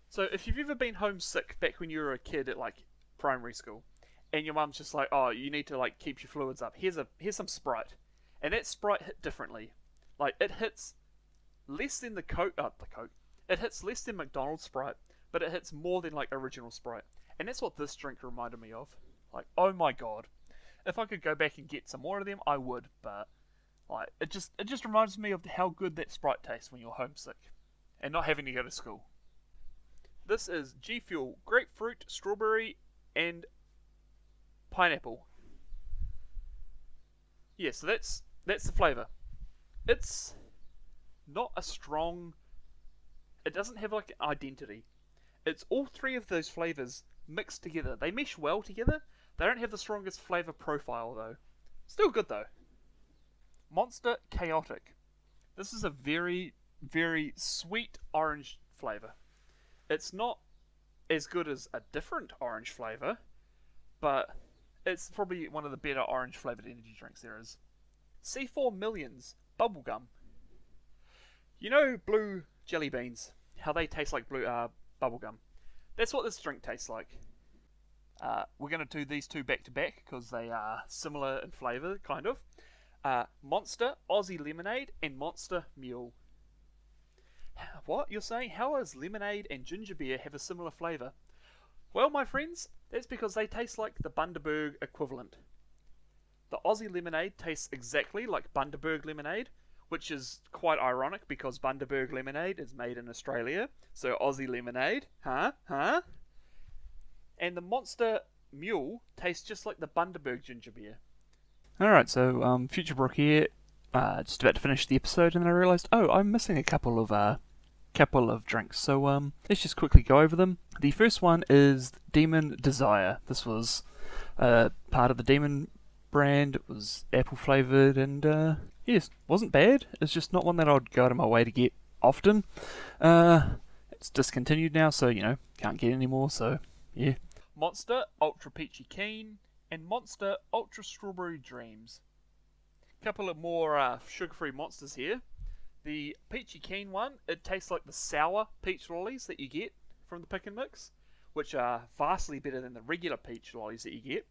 So if you've ever been homesick back when you were a kid at like primary school, and your mum's just like, oh, you need to like keep your fluids up, here's some Sprite. And that Sprite hit differently. Like, it hits less than the Coke. It hits less than McDonald's Sprite, but it hits more than like original Sprite. And that's what this drink reminded me of. Like, oh my god. If I could go back and get some more of them, I would, but like it just reminds me of how good that Sprite tastes when you're homesick and not having to go to school. This is G Fuel grapefruit, strawberry, and pineapple. Yeah, so that's the flavour. It's not a strong... It doesn't have like an identity. It's all 3 of those flavours mixed together. They mesh well together. They don't have the strongest flavour profile though. Still good though. Monster Chaotic. This is a very, very sweet orange flavour. It's not as good as a different orange flavour, but it's probably one of the better orange flavoured energy drinks there is. C4 Millions Bubblegum. You know blue jelly beans, how they taste like blue bubblegum. That's what this drink tastes like. We're going to do these 2 back to back because they are similar in flavour, kind of. Monster Aussie Lemonade and Monster Mule. What? You're saying? How does lemonade and ginger beer have a similar flavour? Well, my friends, that's because they taste like the Bundaberg equivalent. The Aussie Lemonade tastes exactly like Bundaberg lemonade, which is quite ironic because Bundaberg lemonade is made in Australia, so Aussie Lemonade, huh? And the Monster Mule tastes just like the Bundaberg ginger beer. Alright, so future Brooke here, just about to finish the episode, and then I realised, oh, I'm missing a couple of drinks, so let's just quickly go over them. The first one is Demon Desire. This was part of the Demon brand. It was apple flavoured, and yes, wasn't bad. It's just not one that I'd go out of my way to get often. It's discontinued now, so, can't get any more, so, yeah. Monster Ultra Peachy Keen and Monster Ultra Strawberry Dreams. Couple of more sugar-free monsters here. The Peachy Keen one, it tastes like the sour peach lollies that you get from the Pick and Mix, which are vastly better than the regular peach lollies that you get.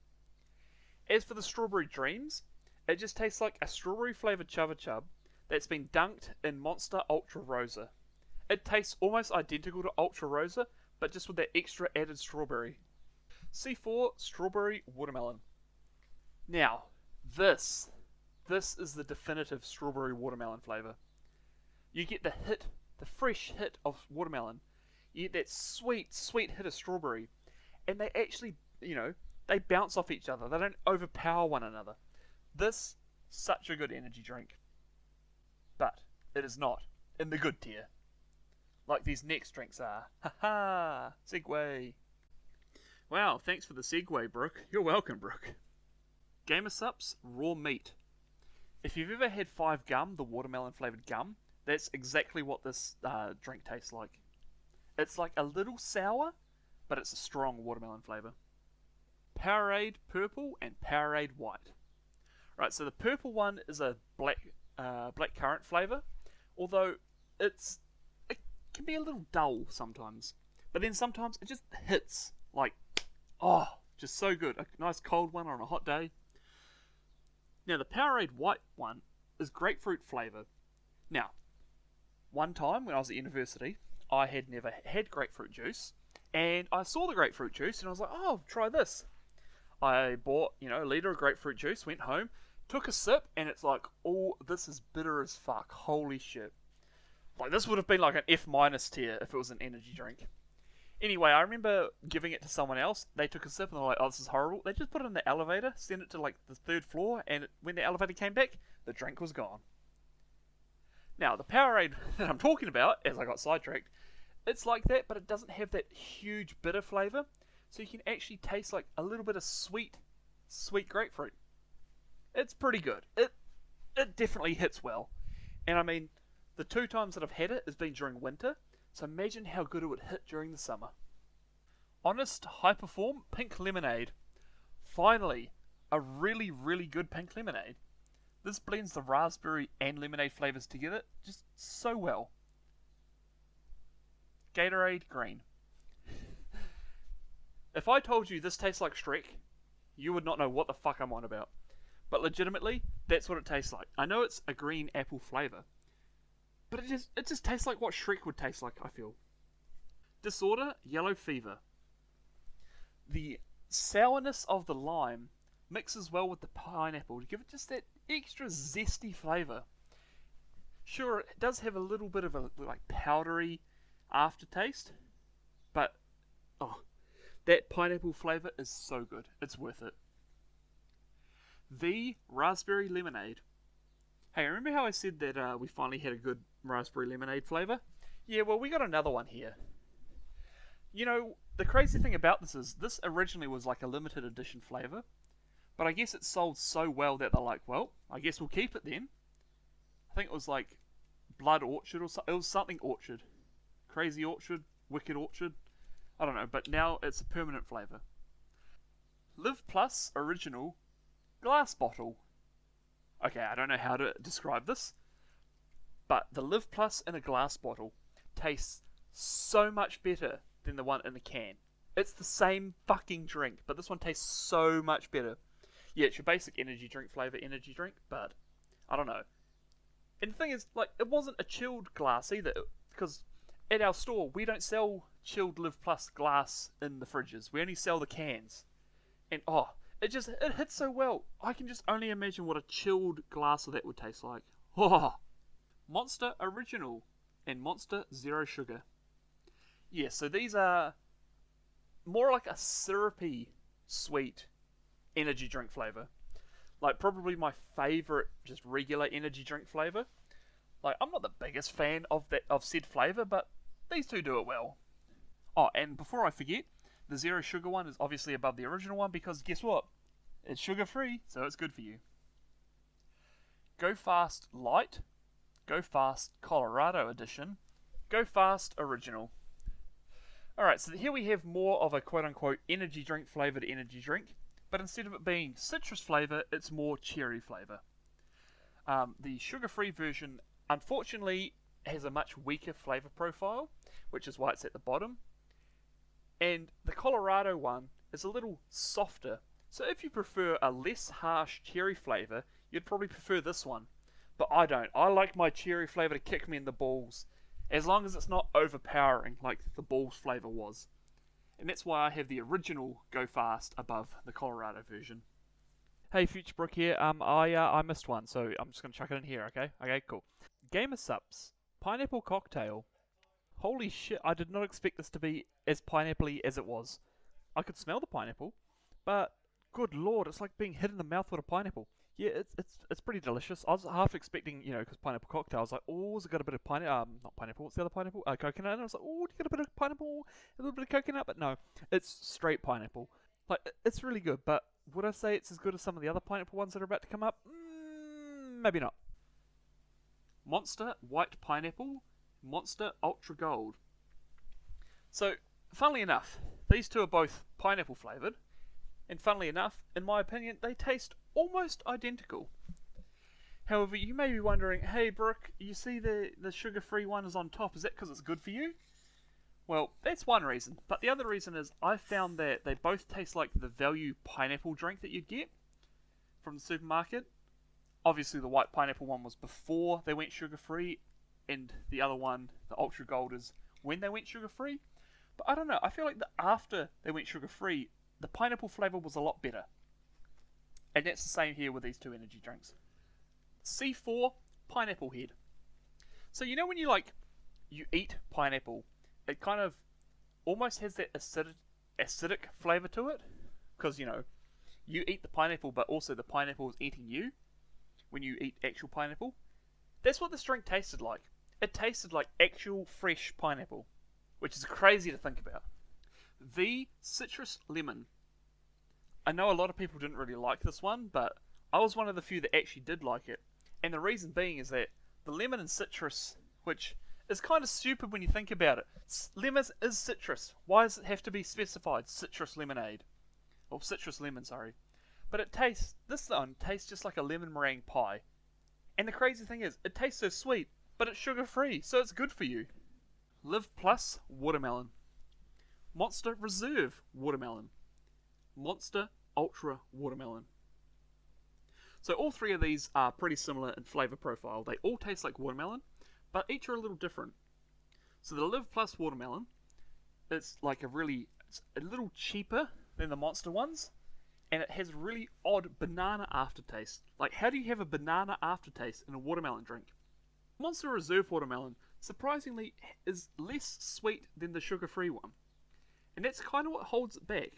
As for the Strawberry Dreams, it just tastes like a strawberry flavoured Chubba Chub that's been dunked in Monster Ultra Rosa. It tastes almost identical to Ultra Rosa, but just with that extra added strawberry. C4 Strawberry Watermelon. Now, this is the definitive strawberry watermelon flavour. You get the fresh hit of watermelon. You get that sweet, sweet hit of strawberry. And they actually, they bounce off each other. They don't overpower one another. This, such a good energy drink. But it is not in the good tier. Like these next drinks are. Haha! Segway! Wow, thanks for the segue, Brooke. You're welcome, Brooke. Gamer Sups Raw Meat. If you've ever had 5 Gum, the watermelon flavoured gum, that's exactly what this drink tastes like. It's like a little sour, but it's a strong watermelon flavour. Powerade Purple and Powerade White. Right, so the purple one is a black currant flavour, although it can be a little dull sometimes. But then sometimes it just hits like, oh, just so good. A nice cold one on a hot day. Now the Powerade White one is grapefruit flavour. Now, one time when I was at university, I had never had grapefruit juice, and I saw the grapefruit juice and I was like, oh, try this. I bought, a litre of grapefruit juice, went home, took a sip, and it's like, oh, this is bitter as fuck. Holy shit. Like, this would have been like an F- tier if it was an energy drink. Anyway, I remember giving it to someone else. They took a sip and they're like, "Oh, this is horrible." They just put it in the elevator, sent it to like the 3rd floor, and when the elevator came back, the drink was gone. Now, the Powerade that I'm talking about, as I got sidetracked, it's like that, but it doesn't have that huge bitter flavour, so you can actually taste like a little bit of sweet grapefruit. It's pretty good. It definitely hits well. And I mean, the 2 times that I've had it has been during winter, so imagine how good it would hit during the summer. Honest High Perform Pink Lemonade. Finally, a really, really good pink lemonade. This blends the raspberry and lemonade flavours together just so well. Gatorade Green. If I told you this tastes like Shrek, you would not know what the fuck I'm on about. But legitimately, that's what it tastes like. I know it's a green apple flavour, but it just tastes like what Shrek would taste like, I feel. Disorder Yellow Fever. The sourness of the lime mixes well with the pineapple to give it just that extra zesty flavour. Sure, it does have a little bit of a like powdery aftertaste, but that pineapple flavour is so good. It's worth it. The Raspberry Lemonade. Hey, remember how I said that we finally had a good raspberry lemonade flavour? Yeah, well, we got another one here. You know, the crazy thing about this is, this originally was like a limited edition flavour, but I guess it sold so well that they're like, well, I guess we'll keep it then. I think it was like Blood Orchard or something. It was something Orchard. Crazy Orchard, Wicked Orchard. I don't know, but now it's a permanent flavour. Live Plus Original Glass Bottle. Okay, I don't know how to describe this, but the Live Plus in a glass bottle tastes so much better than the one in the can. It's the same fucking drink, but this one tastes so much better. Yeah, it's your basic energy drink flavour energy drink, but I don't know. And the thing is, like, it wasn't a chilled glass either, because at our store we don't sell chilled Live Plus glass in the fridges. We only sell the cans. And it hits so well. I can just only imagine what a chilled glass of that would taste like. Oh. Monster Original and Monster Zero Sugar. Yeah, so these are more like a syrupy, sweet energy drink flavour. Like, probably my favourite just regular energy drink flavour. Like, I'm not the biggest fan of said flavour, but these two do it well. Oh, and before I forget, the Zero Sugar one is obviously above the original one because guess what? It's sugar free, so it's good for you. Go Fast Light, Go Fast Colorado Edition, Go Fast Original. Alright, so here we have more of a quote-unquote energy drink flavoured energy drink, but instead of it being citrus flavour, it's more cherry flavour. The sugar-free version, unfortunately, has a much weaker flavour profile, which is why it's at the bottom. And the Colorado one is a little softer, so if you prefer a less harsh cherry flavour, you'd probably prefer this one. But I don't. I like my cherry flavour to kick me in the balls, as long as it's not overpowering like the balls flavour was. And that's why I have the original Go Fast above the Colorado version. Hey, Future Brooke here. I missed one, so I'm just gonna chuck it in here. Okay. Okay. Cool. Gamer Sups Pineapple Cocktail. Holy shit! I did not expect this to be as pineapple-y as it was. I could smell the pineapple, but good lord, it's like being hit in the mouth with a pineapple. Yeah, it's pretty delicious. I was half expecting, because pineapple cocktail. I was like, oh, has it got a bit of pineapple? Not pineapple. What's the other pineapple? Coconut. And I was like, oh, do you got a bit of pineapple? A little bit of coconut? But no, it's straight pineapple. Like, it's really good. But would I say it's as good as some of the other pineapple ones that are about to come up? Maybe not. Monster White Pineapple, Monster Ultra Gold. So, funnily enough, these two are both pineapple flavoured. And funnily enough, in my opinion, they taste almost identical. However, you may be wondering, hey Brooke, you see the sugar-free one is on top, is that because it's good for you? Well, that's one reason, but the other reason is I found that they both taste like the value pineapple drink that you'd get from the supermarket. Obviously the white pineapple one was before they went sugar-free, and the other one, the Ultra Gold, is when they went sugar-free. But I don't know, I feel like after they went sugar-free, the pineapple flavour was a lot better. And that's the same here with these two energy drinks. C4 Pineapple Head. So you know when you you eat pineapple, it kind of almost has that acidic flavour to it. Because, you know, you eat the pineapple, but also the pineapple is eating you when you eat actual pineapple. That's what this drink tasted like. It tasted like actual fresh pineapple, which is crazy to think about. The citrus lemon. I know a lot of people didn't really like this one, but I was one of the few that actually did like it. And the reason being is that the lemon and citrus, which is kind of stupid when you think about it. Lemon is citrus. Why does it have to be specified citrus lemonade? Or citrus lemon, sorry. But this one tastes just like a lemon meringue pie. And the crazy thing is, it tastes so sweet, but it's sugar free, so it's good for you. Live Plus Watermelon. Monster Reserve Watermelon. Monster Ultra Watermelon. So all three of these are pretty similar in flavour profile. They all taste like watermelon, but each are a little different. So the Live Plus Watermelon, it's like it's a little cheaper than the Monster ones, and it has really odd banana aftertaste. Like, how do you have a banana aftertaste in a watermelon drink? Monster Reserve Watermelon, surprisingly, is less sweet than the sugar-free one. And that's kind of what holds it back.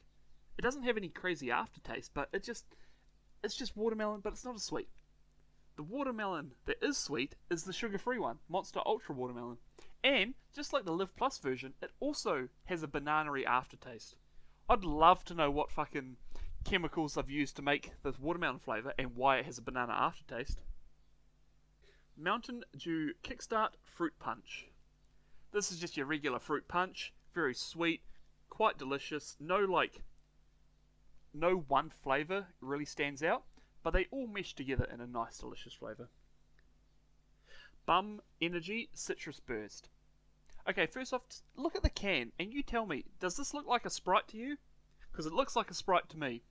It doesn't have any crazy aftertaste, but it's just watermelon, but it's not as sweet. The watermelon that is sweet is the sugar-free one, Monster Ultra Watermelon. And, just like the Live Plus version, it also has a banana-y aftertaste. I'd love to know what fucking chemicals I've used to make this watermelon flavour and why it has a banana aftertaste. Mountain Dew Kickstart Fruit Punch. This is just your regular fruit punch, very sweet, quite delicious. No one flavour really stands out, but they all mesh together in a nice delicious flavour. Bum Energy Citrus Burst. Okay, first off, look at the can and you tell me, does this look like a Sprite to you? Because it looks like a Sprite to me.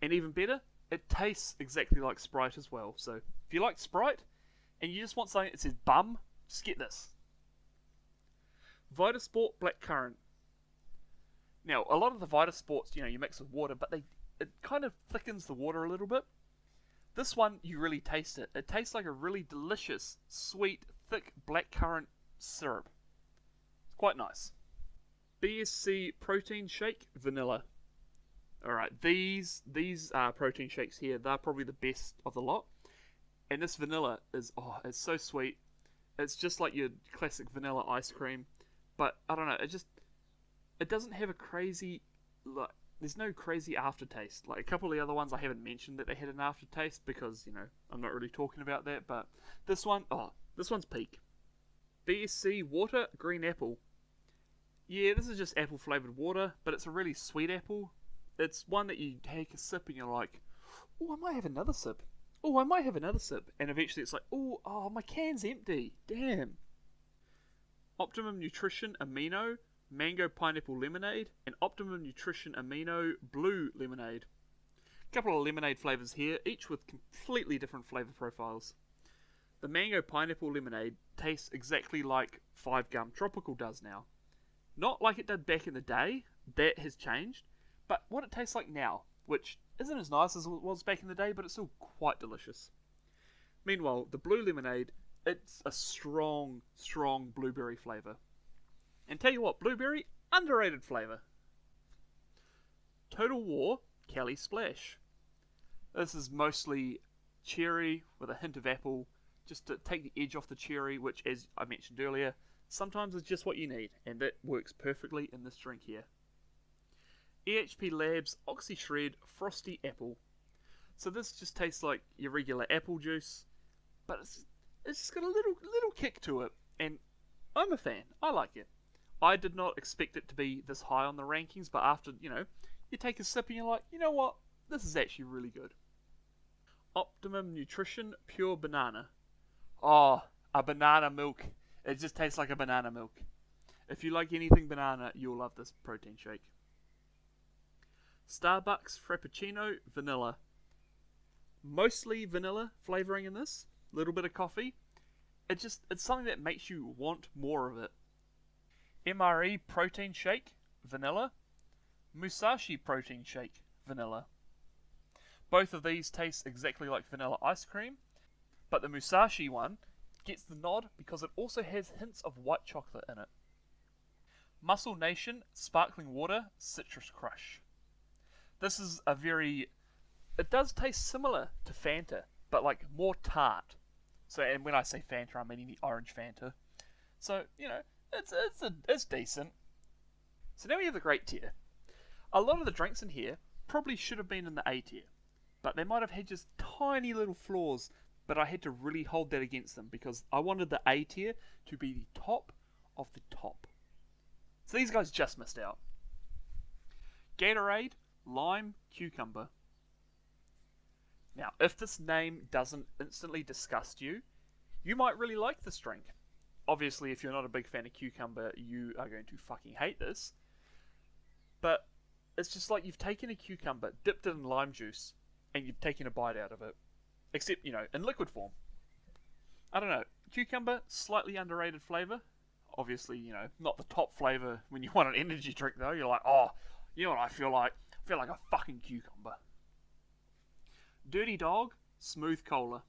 And even better, it tastes exactly like Sprite as well. So if you like Sprite and you just want something that says bum, just get this. Vitasport Blackcurrant. Now, a lot of the Vitasports, you mix with water, but it kind of thickens the water a little bit. This one, you really taste it. It tastes like a really delicious, sweet, thick blackcurrant syrup. It's quite nice. BSC Protein Shake Vanilla. Alright, these protein shakes here, they're probably the best of the lot. And this vanilla is, it's so sweet. It's just like your classic vanilla ice cream. But, I don't know, it doesn't have a crazy, there's no crazy aftertaste. Like a couple of the other ones I haven't mentioned that they had an aftertaste because, I'm not really talking about that. But this one's peak. BSC Water Green Apple. Yeah, this is just apple flavoured water, but it's a really sweet apple. It's one that you take a sip and you're like, oh, I might have another sip. Oh, I might have another sip. And eventually it's like, oh, my can's empty. Damn. Optimum Nutrition Amino Mango Pineapple Lemonade and Optimum Nutrition Amino Blue Lemonade. A couple of lemonade flavours here, each with completely different flavour profiles. The Mango Pineapple Lemonade tastes exactly like 5 Gum Tropical does now. Not like it did back in the day, that has changed, but what it tastes like now, which isn't as nice as it was back in the day, but it's still quite delicious. Meanwhile, the Blue Lemonade, it's a strong blueberry flavour. And tell you what, blueberry, underrated flavour. Total War Cali Splash. This is mostly cherry with a hint of apple, just to take the edge off the cherry, which, as I mentioned earlier, sometimes is just what you need, and that works perfectly in this drink here. EHP Labs Oxy Shred Frosty Apple. So this just tastes like your regular apple juice, but it's just got a little kick to it, and I'm a fan. I like it. I did not expect it to be this high on the rankings, but after, you take a sip and you're like, you know what? This is actually really good. Optimum Nutrition Pure Banana. Oh, a banana milk. It just tastes like a banana milk. If you like anything banana, you'll love this protein shake. Starbucks Frappuccino Vanilla. Mostly vanilla flavouring in this. A little bit of coffee. It's something that makes you want more of it. MRE Protein Shake Vanilla. Musashi Protein Shake Vanilla. Both of these taste exactly like vanilla ice cream, but the Musashi one gets the nod because it also has hints of white chocolate in it. Muscle Nation Sparkling Water Citrus Crush. This is a very... It does taste similar to Fanta, but like more tart. So, and when I say Fanta, I mean the orange Fanta. So, you know, it's decent. So now we have the great tier. A lot of the drinks in here probably should have been in the A tier, but they might have had just tiny little flaws, but I had to really hold that against them because I wanted the A tier to be the top of the top. So these guys just missed out. Gatorade, Lime, Cucumber. Now, if this name doesn't instantly disgust you, you might really like this drink. Obviously, if you're not a big fan of cucumber, you are going to fucking hate this. But it's just like you've taken a cucumber, dipped it in lime juice, and you've taken a bite out of it. Except, you know, in liquid form. I don't know. Cucumber, slightly underrated flavour. Obviously, you know, not the top flavour when you want an energy drink though. You're like, oh, you know what I feel like? I feel like a fucking cucumber. Dirty Dog, Smooth Cola.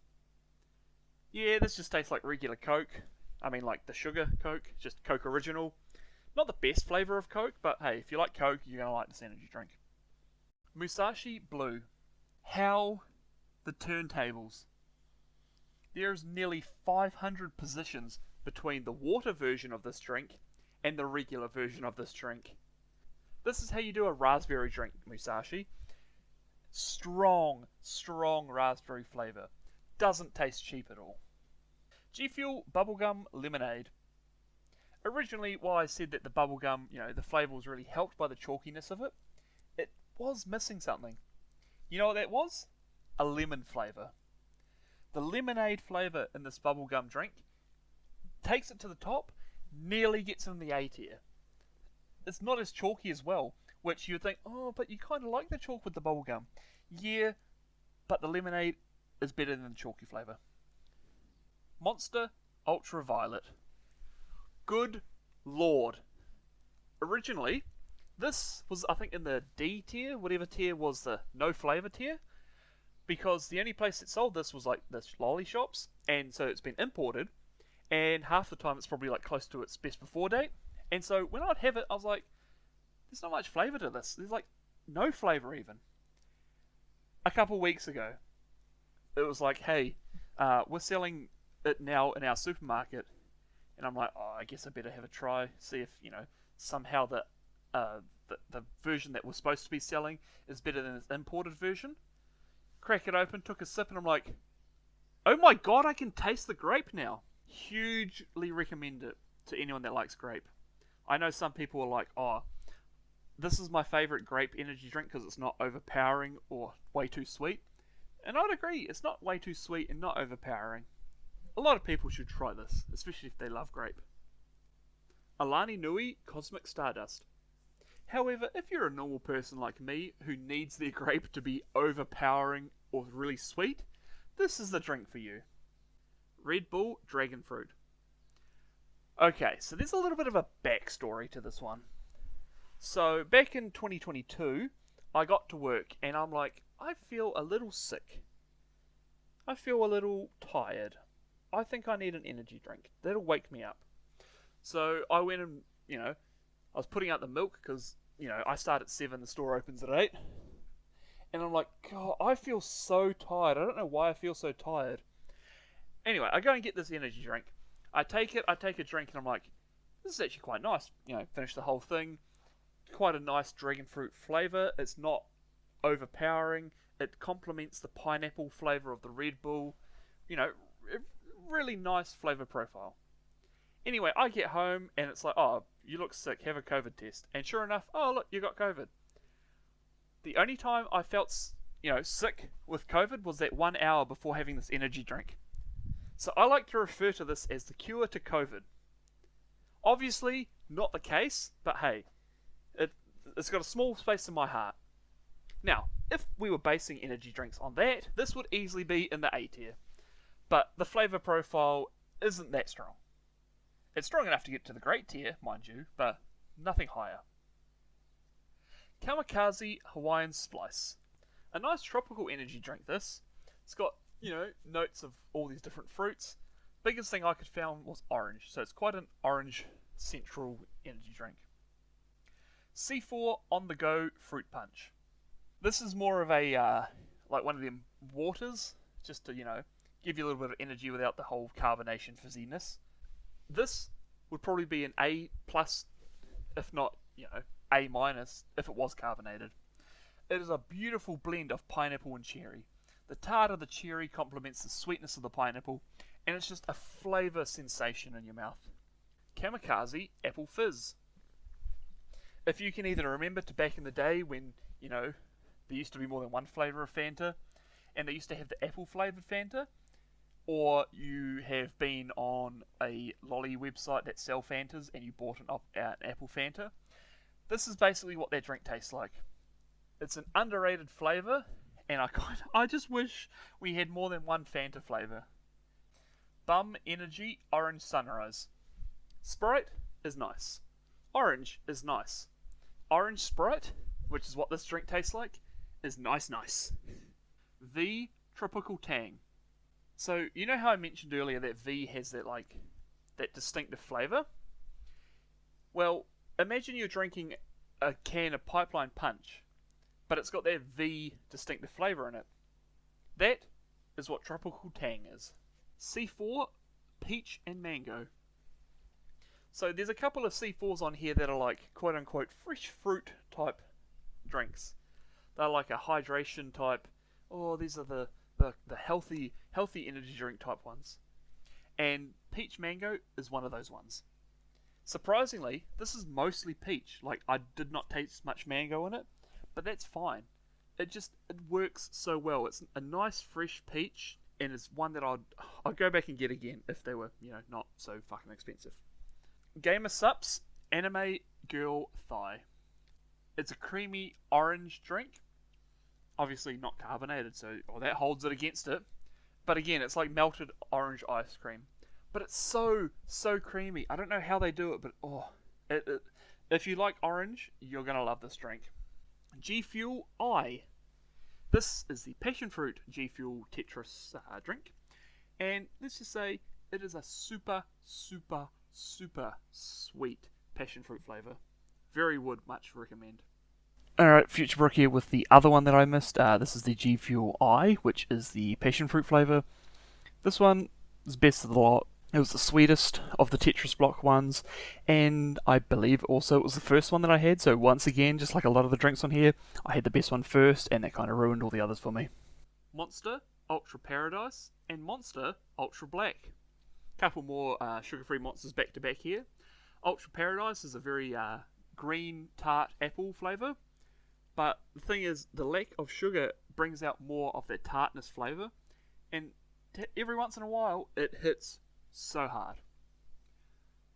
Yeah, this just tastes like regular Coke. I mean, like the sugar Coke, just Coke Original. Not the best flavour of Coke, but hey, if you like Coke, you're going to like this energy drink. Musashi Blue. How the turntables. There's nearly 500 positions between the water version of this drink and the regular version of this drink. This is how you do a raspberry drink, Musashi. Strong raspberry flavour. Doesn't taste cheap at all. G Fuel Bubblegum Lemonade. Originally, while I said that the bubblegum, you know, the flavour was really helped by the chalkiness of it, it was missing something. You know what that was? A lemon flavour. The lemonade flavour in this bubblegum drink takes it to the top, nearly gets in the A tier. It's not as chalky as well, which you would think, oh, but you kind of like the chalk with the bubblegum. Yeah, but the lemonade is better than the chalky flavour. Monster Ultraviolet. Good lord. Originally, this was, I think, in the D tier, whatever tier was the no flavour tier, because the only place that sold this was like the lolly shops, and so it's been imported, and half the time it's probably like close to its best before date, and so when I'd have it, I was like, there's not much flavour to this. There's like no flavour even. A couple weeks ago, it was like, hey, we're selling it now in our supermarket, and I'm like, oh, I guess I better have a try, see if, you know, somehow the version that we're supposed to be selling is better than its imported version. Crack it open, took a sip, and I'm like, oh my god, I can taste the grape now. Hugely recommend it to anyone that likes grape. I know some people are like, oh, this is my favourite grape energy drink because it's not overpowering or way too sweet. And I'd agree, it's not way too sweet and not overpowering. A lot of people should try this, especially if they love grape. Alani Nui Cosmic Stardust. However, if you're a normal person like me who needs their grape to be overpowering or really sweet, this is the drink for you. Red Bull Dragon Fruit. Okay, so there's a little bit of a backstory to this one. So, back in 2022, I got to work and I'm like, I feel a little sick. I feel a little tired. I think I need an energy drink. That'll wake me up. So, I went and, you know, I was putting out the milk because, you know, I start at 7, the store opens at 8. And I'm like, God, I feel so tired. I don't know why I feel so tired. Anyway, I go and get this energy drink. I take a drink, and I'm like, this is actually quite nice. You know, finish the whole thing. Quite a nice dragon fruit flavour. It's not overpowering. It complements the pineapple flavour of the Red Bull. You know, really nice flavour profile. Anyway, I get home, and it's like, oh, you look sick, have a COVID test. And sure enough, oh, look, you got COVID. The only time I felt, you know, sick with COVID was that 1 hour before having this energy drink. So I like to refer to this as the cure to COVID. Obviously, not the case, but hey, it's got a small space in my heart. Now, if we were basing energy drinks on that, this would easily be in the A tier. But the flavour profile isn't that strong. It's strong enough to get to the great tier, mind you, but nothing higher. Kamikaze Hawaiian Splice. A nice tropical energy drink this. It's got, you know, notes of all these different fruits. Biggest thing I could found was orange, so it's quite an orange central energy drink. C4 on the go fruit punch. This is more of a like one of them waters, just to give you a little bit of energy without the whole carbonation fizziness. This would probably be an A plus, if not A minus, if it was carbonated. It is a beautiful blend of pineapple and cherry. The tart of the cherry complements the sweetness of the pineapple, and it's just a flavour sensation in your mouth. Kamikaze Apple Fizz. If you can either remember to back in the day when, there used to be more than one flavour of Fanta, and they used to have the apple flavoured Fanta, or you have been on a lolly website that sell Fantas and you bought an apple Fanta, this is basically what that drink tastes like. It's an underrated flavour, and I just wish we had more than one Fanta flavour. Bum Energy Orange Sunrise. Sprite is nice. Orange is nice. Orange Sprite, which is what this drink tastes like, is nice. V Tropical Tang. So, you know how I mentioned earlier that V has that distinctive flavour? Well, imagine you're drinking a can of Pipeline Punch, but it's got that V distinctive flavour in it. That is what Tropical Tang is. C4 Peach and Mango. So there's a couple of C4s on here that are like quote unquote fresh fruit type drinks. They're like a hydration type, these are the healthy energy drink type ones. And Peach Mango is one of those ones. Surprisingly, this is mostly peach. Like, I did not taste much mango in it, but that's fine. It works so well. It's a nice fresh peach, and it's one that I'd go back and get again if they were, not so fucking expensive. Gamer Sups Anime Girl Thigh. It's a creamy orange drink. Obviously not carbonated, so that holds it against it. But again, it's like melted orange ice cream. But it's so creamy. I don't know how they do it, but if you like orange, you're going to love this drink. G Fuel I. This is the passion fruit G Fuel Tetris drink. And let's just say it is a super sweet passion fruit flavour. Very would much recommend. Alright, Future Brooke here with the other one that I missed. This is the G Fuel I, which is the passion fruit flavour. This one is best of the lot. It was the sweetest of the Tetris block ones, and I believe also it was the first one that I had, so once again, just like a lot of the drinks on here, I had the best one first, and that kind of ruined all the others for me. Monster Ultra Paradise and Monster Ultra Black. Couple more sugar-free monsters back to back here. Ultra Paradise is a very green tart apple flavour, but the thing is, the lack of sugar brings out more of that tartness flavour, and every once in a while it hits so hard.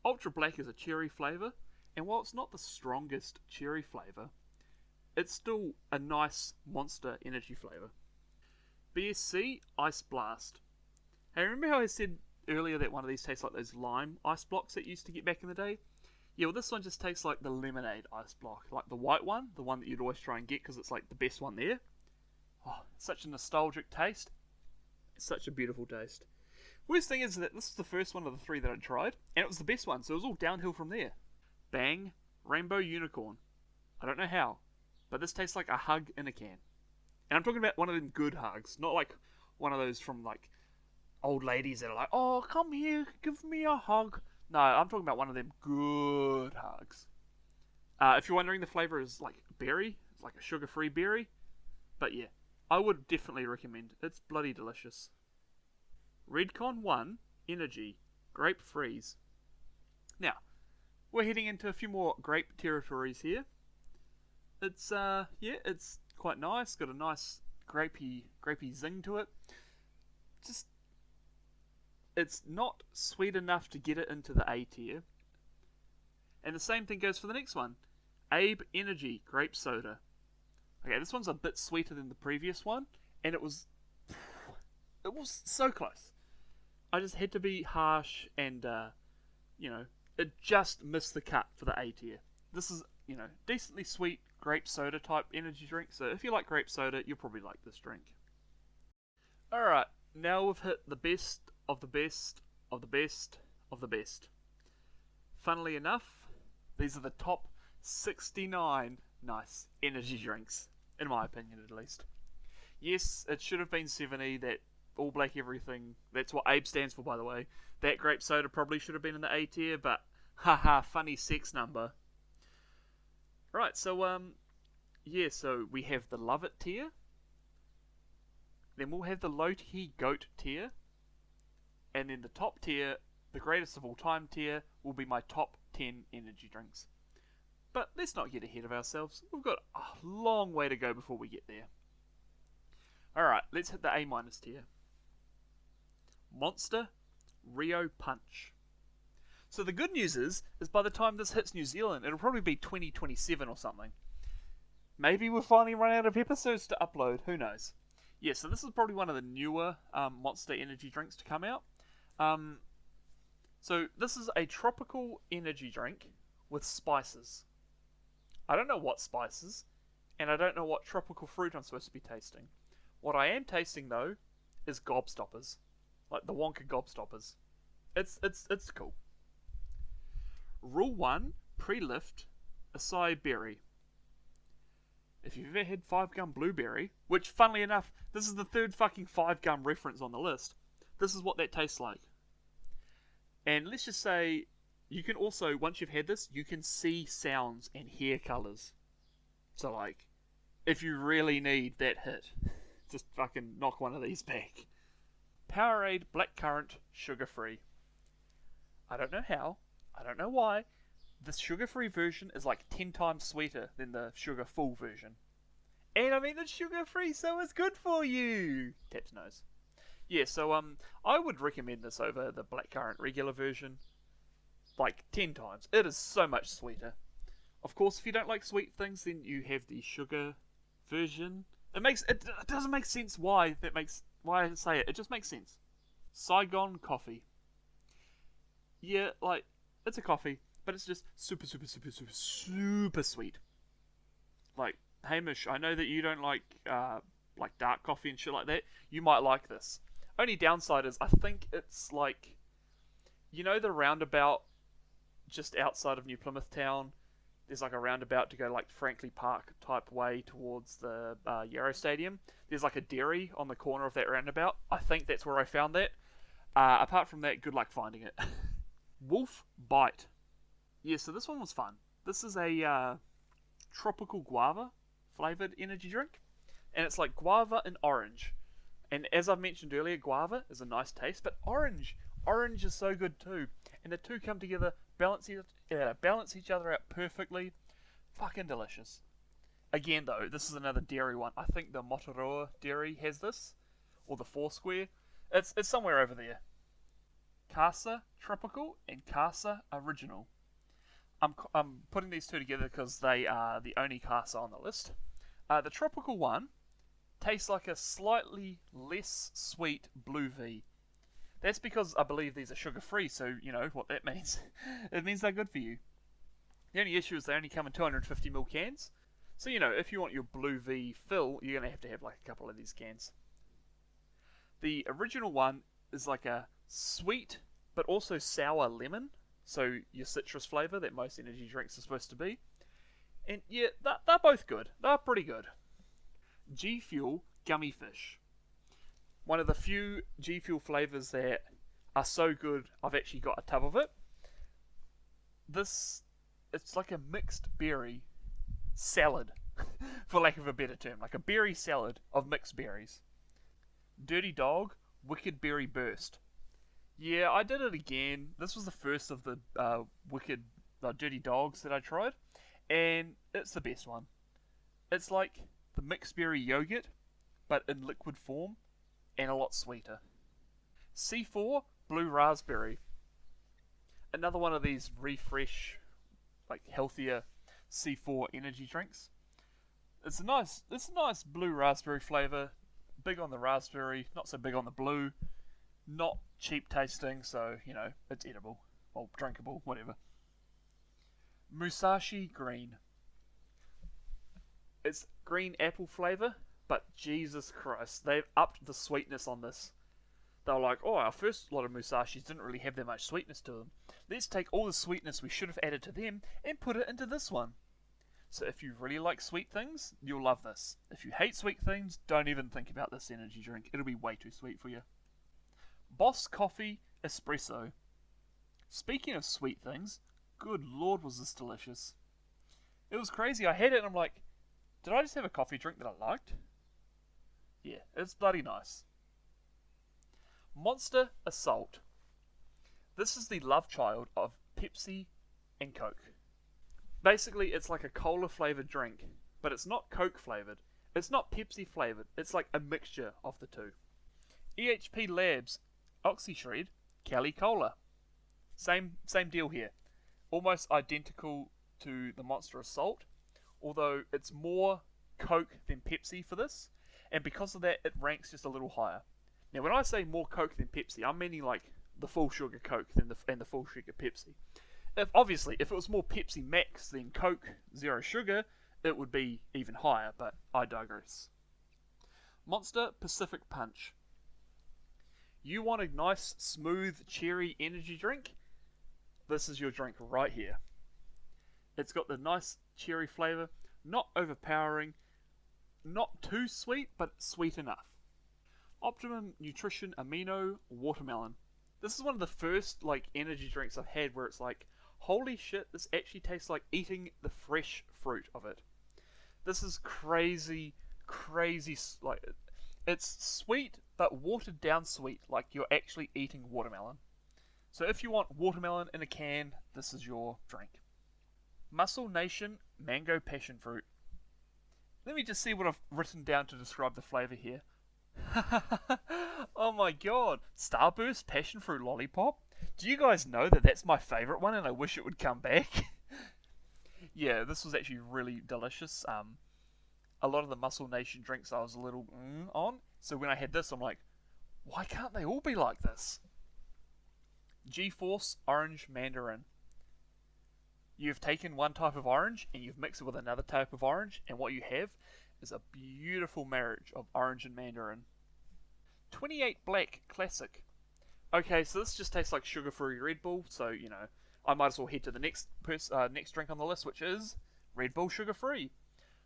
Ultra Black is a cherry flavour, and while it's not the strongest cherry flavour, it's still a nice monster energy flavour. BSC Ice Blast. Hey, remember how I said earlier that one of these tastes like those lime ice blocks that you used to get back in the day? Yeah, well, this one just tastes like the lemonade ice block, like the white one, the one that you'd always try and get because it's like the best one there. Oh, such a nostalgic taste. It's such a beautiful taste. Worst thing is that this is the first one of the three that I tried, and it was the best one, so it was all downhill from there. Bang Rainbow Unicorn. I don't know how, but this tastes like a hug in a can. And I'm talking about one of them good hugs, not like one of those from like old ladies that are like, oh, come here, give me a hug. No, I'm talking about one of them good hugs. If you're wondering, the flavour is like berry, it's like a sugar-free berry. But yeah, I would definitely recommend. It's bloody delicious. Redcon 1 Energy Grape Freeze. Now, we're heading into a few more grape territories here. It's it's quite nice. Got a nice grapey zing to it. Just, it's not sweet enough to get it into the A tier. And the same thing goes for the next one. Abe Energy Grape Soda. Okay, this one's a bit sweeter than the previous one, and it was so close. I just had to be harsh, and it just missed the cut for the A tier. This is, decently sweet grape soda type energy drink, so if you like grape soda, you'll probably like this drink. Alright, now we've hit the best of of the best of the best. Funnily enough, these are the top 69 nice energy drinks, in my opinion at least. Yes, it should have been 70, that all black everything, that's what Abe stands for, by the way. That grape soda probably should have been in the A tier, but haha, funny sex number. Right, so yeah, so we have the love it tier, then we'll have the low key goat tier, and then the top tier, the greatest of all time tier, will be my top 10 energy drinks. But let's not get ahead of ourselves. We've got a long way to go before we get there. Alright, let's hit the A- tier. Monster Rio Punch. So the good news is by the time this hits New Zealand, it'll probably be 2027 or something. Maybe we'll finally run out of episodes to upload, who knows. Yeah, so this is probably one of the newer Monster energy drinks to come out. So this is a tropical energy drink with spices. I don't know what spices, and I don't know what tropical fruit I'm supposed to be tasting. What I am tasting though is gobstoppers, like the Wonka gobstoppers. It's cool. Rule 1, pre-lift acai berry. If you've ever had 5-gum blueberry, which funnily enough, this is the third fucking 5-gum reference on the list, this is what that tastes like. And let's just say, you can also, once you've had this, you can see sounds and hear colours. So like, if you really need that hit, just fucking knock one of these back. Powerade Blackcurrant Sugar-Free. I don't know how, I don't know why, the sugar-free version is like 10 times sweeter than the sugar-full version. And I mean, it's sugar-free, so it's good for you! Tap's nose. Yeah, so I would recommend this over the blackcurrant regular version. Like 10 times. It is so much sweeter. Of course, if you don't like sweet things, then you have the sugar version. It doesn't make sense why I say it. It just makes sense. Saigon coffee. Yeah, like, it's a coffee, but it's just super, super, super, super, super sweet. Like, Hamish, I know that you don't like dark coffee and shit like that. You might like this. Only downside is, I think it's like, you know the roundabout just outside of New Plymouth Town? There's like a roundabout to go like Franklin Park type way towards the Yarrow Stadium. There's like a dairy on the corner of that roundabout. I think that's where I found that. Apart from that, good luck finding it. Wolf Bite. Yeah, so this one was fun. This is a tropical guava flavoured energy drink. And it's like guava and orange. And as I mentioned earlier, guava is a nice taste, but orange is so good too. And the two come together, balance each other out perfectly. Fucking delicious. Again though, this is another dairy one. I think the Motoroa dairy has this, or the Foursquare. It's somewhere over there. Casa Tropical and Casa Original. I'm putting these two together because they are the only Casa on the list. The tropical one tastes like a slightly less sweet Blue V. That's because I believe these are sugar-free, so you know what that means. It means they're good for you. The only issue is they only come in 250ml cans. So, you know, if you want your Blue V fill, you're going to have like a couple of these cans. The original one is like a sweet, but also sour lemon. So, your citrus flavour that most energy drinks are supposed to be. And yeah, they're both good. They're pretty good. G Fuel Gummy Fish. One of the few G Fuel flavours that are so good, I've actually got a tub of it. It's like a mixed berry salad, for lack of a better term. Like a berry salad of mixed berries. Dirty Dog Wicked Berry Burst. Yeah, I did it again. This was the first of the Dirty Dogs that I tried. And it's the best one. It's like the mixed berry yogurt, but in liquid form, and a lot sweeter. C4 Blue Raspberry. Another one of these refresh, like healthier C4 energy drinks. It's a nice blue raspberry flavour. Big on the raspberry, not so big on the blue. Not cheap tasting, so, you know, it's edible. Or drinkable, whatever. Musashi Green. It's green apple flavour, but Jesus Christ, they've upped the sweetness on this. They were like, oh, our first lot of Musashis didn't really have that much sweetness to them. Let's take all the sweetness we should have added to them and put it into this one. So if you really like sweet things, you'll love this. If you hate sweet things, don't even think about this energy drink. It'll be way too sweet for you. Boss Coffee Espresso. Speaking of sweet things, good lord was this delicious. It was crazy. I had it and I'm like, did I just have a coffee drink that I liked? Yeah, it's bloody nice. Monster Assault. This is the love child of Pepsi and Coke. Basically, it's like a cola flavored drink, but it's not Coke flavored. It's not Pepsi flavored. It's like a mixture of the two. EHP Labs OxyShred Cali Cola. Same deal here. Almost identical to the Monster Assault, although it's more Coke than Pepsi for this, and because of that, it ranks just a little higher. Now, when I say more Coke than Pepsi, I'm meaning like the full sugar Coke and the full sugar Pepsi. Obviously, if it was more Pepsi Max than Coke Zero Sugar, it would be even higher, but I digress. Monster Pacific Punch. You want a nice, smooth, cherry energy drink? This is your drink right here. It's got the nice cherry flavour, not overpowering, not too sweet, but sweet enough. Optimum Nutrition Amino Watermelon. This is one of the first energy drinks I've had where it's like, holy shit, this actually tastes like eating the fresh fruit of it. This is crazy, it's sweet, but watered down sweet, like you're actually eating watermelon. So if you want watermelon in a can, this is your drink. Muscle Nation Mango Passion Fruit. Let me just see what I've written down to describe the flavour here. Oh my god, Starburst Passion Fruit Lollipop? Do you guys know that that's my favourite one and I wish it would come back? Yeah, this was actually really delicious. A lot of the Muscle Nation drinks I was a little on, so when I had this I'm like, why can't they all be like this? G-Force Orange Mandarin. You've taken one type of orange and you've mixed it with another type of orange, and what you have is a beautiful marriage of orange and mandarin. 28 Black Classic. Okay, so this just tastes like sugar-free Red Bull, so, you know, I might as well head to the next drink on the list, which is Red Bull sugar-free.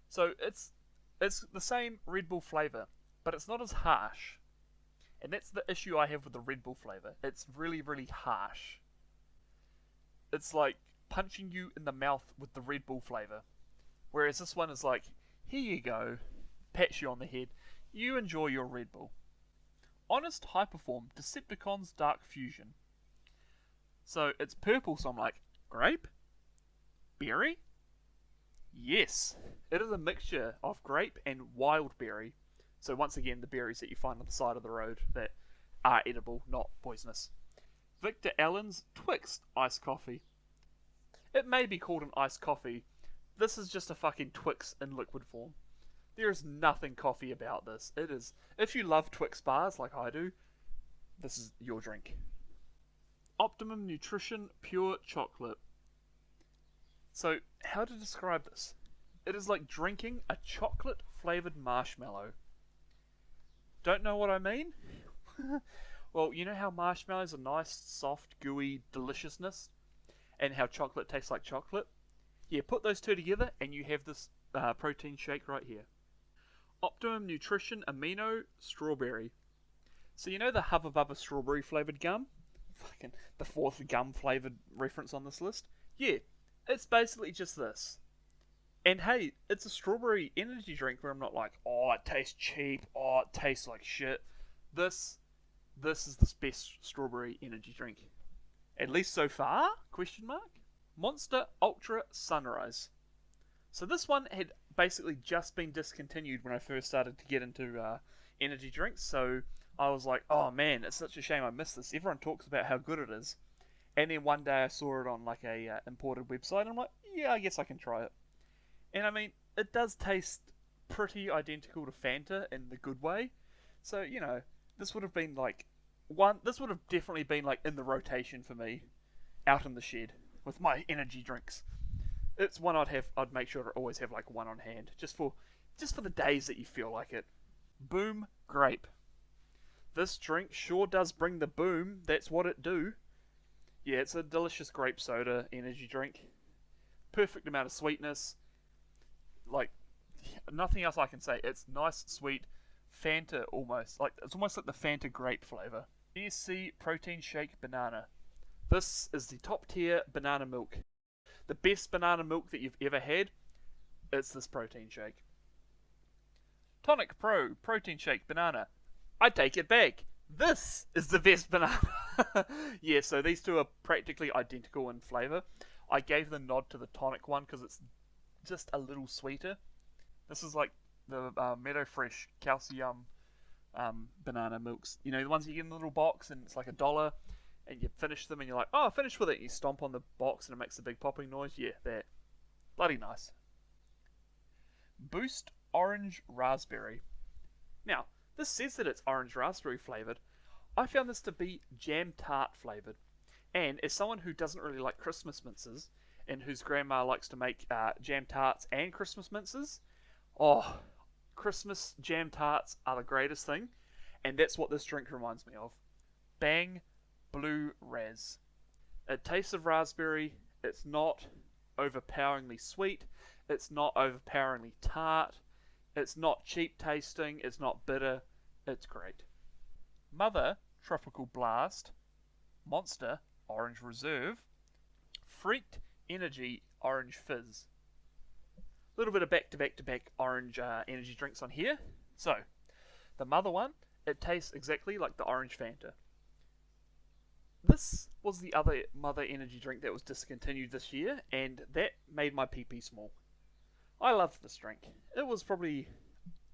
So it's the same Red Bull flavour, but it's not as harsh. And that's the issue I have with the Red Bull flavour. It's really, really harsh. It's like punching you in the mouth with the Red Bull flavour. Whereas this one is like, here you go, pats you on the head, you enjoy your Red Bull. Honest Hyperform Decepticons Dark Fusion. So it's purple, so I'm like, grape? Berry? Yes, it is a mixture of grape and wild berry. So once again, the berries that you find on the side of the road that are edible, not poisonous. Victor Allen's Twixt Iced Coffee. It may be called an iced coffee. This is just a fucking Twix in liquid form. There is nothing coffee about this. It is, if you love Twix bars like I do, this is your drink. Optimum Nutrition Pure Chocolate. So, how to describe this? It is like drinking a chocolate flavoured marshmallow. Don't know what I mean? Well, you know how marshmallows are nice, soft, gooey deliciousness? And how chocolate tastes like chocolate? Yeah, put those two together and you have this protein shake right here. Optimum Nutrition Amino Strawberry. So you know the Hubba Bubba strawberry flavoured gum? Fucking the fourth gum flavoured reference on this list? Yeah, it's basically just this. And hey, it's a strawberry energy drink where I'm not like, oh, it tastes cheap, oh, it tastes like shit. This is the best strawberry energy drink. At least so far? Question mark? Monster Ultra Sunrise. So this one had basically just been discontinued when I first started to get into energy drinks, so I was like, oh man, it's such a shame I missed this. Everyone talks about how good it is. And then one day I saw it on like a imported website, and I'm like, yeah, I guess I can try it. And I mean, it does taste pretty identical to Fanta in the good way. So, you know, this would have been like this would have definitely been like in the rotation for me out in the shed with my energy drinks. It's one I'd make sure to always have like one on hand just for the days that you feel like it. Boom Grape. This drink sure does bring the boom, that's what it do. Yeah, it's a delicious grape soda energy drink. Perfect amount of sweetness. Like, nothing else I can say. It's nice, sweet, Fanta almost. Like, it's almost like the Fanta grape flavour. ESC Protein Shake Banana. This is the top tier banana milk. The best banana milk that you've ever had, it's this protein shake. Tonic Pro Protein Shake Banana. I take it back. This is the best banana. Yeah, so these two are practically identical in flavour. I gave the nod to the tonic one because it's just a little sweeter. This is like the Meadow Fresh Calcium banana milks. You know, the ones you get in a little box and it's like $1 and you finish them and you're like, oh, finish with it. You stomp on the box and it makes a big popping noise. Yeah, that. Bloody nice. Boost Orange Raspberry. Now, this says that it's orange raspberry flavoured. I found this to be jam tart flavoured. And as someone who doesn't really like Christmas minces, and whose grandma likes to make jam tarts and Christmas minces, oh, Christmas jam tarts are the greatest thing. And that's what this drink reminds me of. Bang Blue Raz. It tastes of raspberry. It's not overpoweringly sweet. It's not overpoweringly tart. It's not cheap tasting. It's not bitter. It's great. Mother Tropical Blast. Monster Orange Reserve. Freaked Energy Orange Fizz. A little bit of back-to-back-to-back orange energy drinks on here. So, the Mother one, it tastes exactly like the orange Fanta. This was the other Mother energy drink that was discontinued this year, and that made my pee-pee small. I loved this drink. It was probably,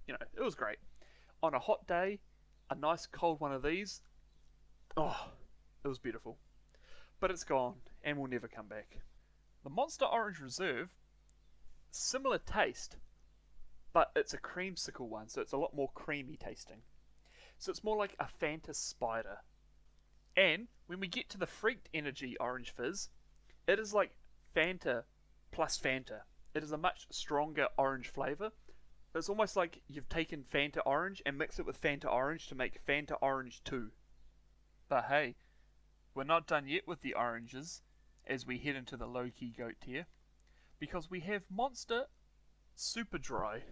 it was great. On a hot day, a nice cold one of these, oh, it was beautiful. But it's gone, and will never come back. The Monster Orange Reserve, similar taste, but it's a creamsicle one, so it's a lot more creamy tasting. So it's more like a Fanta Spider. And when we get to the Freaked Energy Orange Fizz, it is like Fanta plus Fanta. It is a much stronger orange flavour. It's almost like you've taken Fanta Orange and mixed it with Fanta Orange to make Fanta Orange 2. But hey, we're not done yet with the oranges as we head into the low-key goat tier, because we have Monster Super Dry.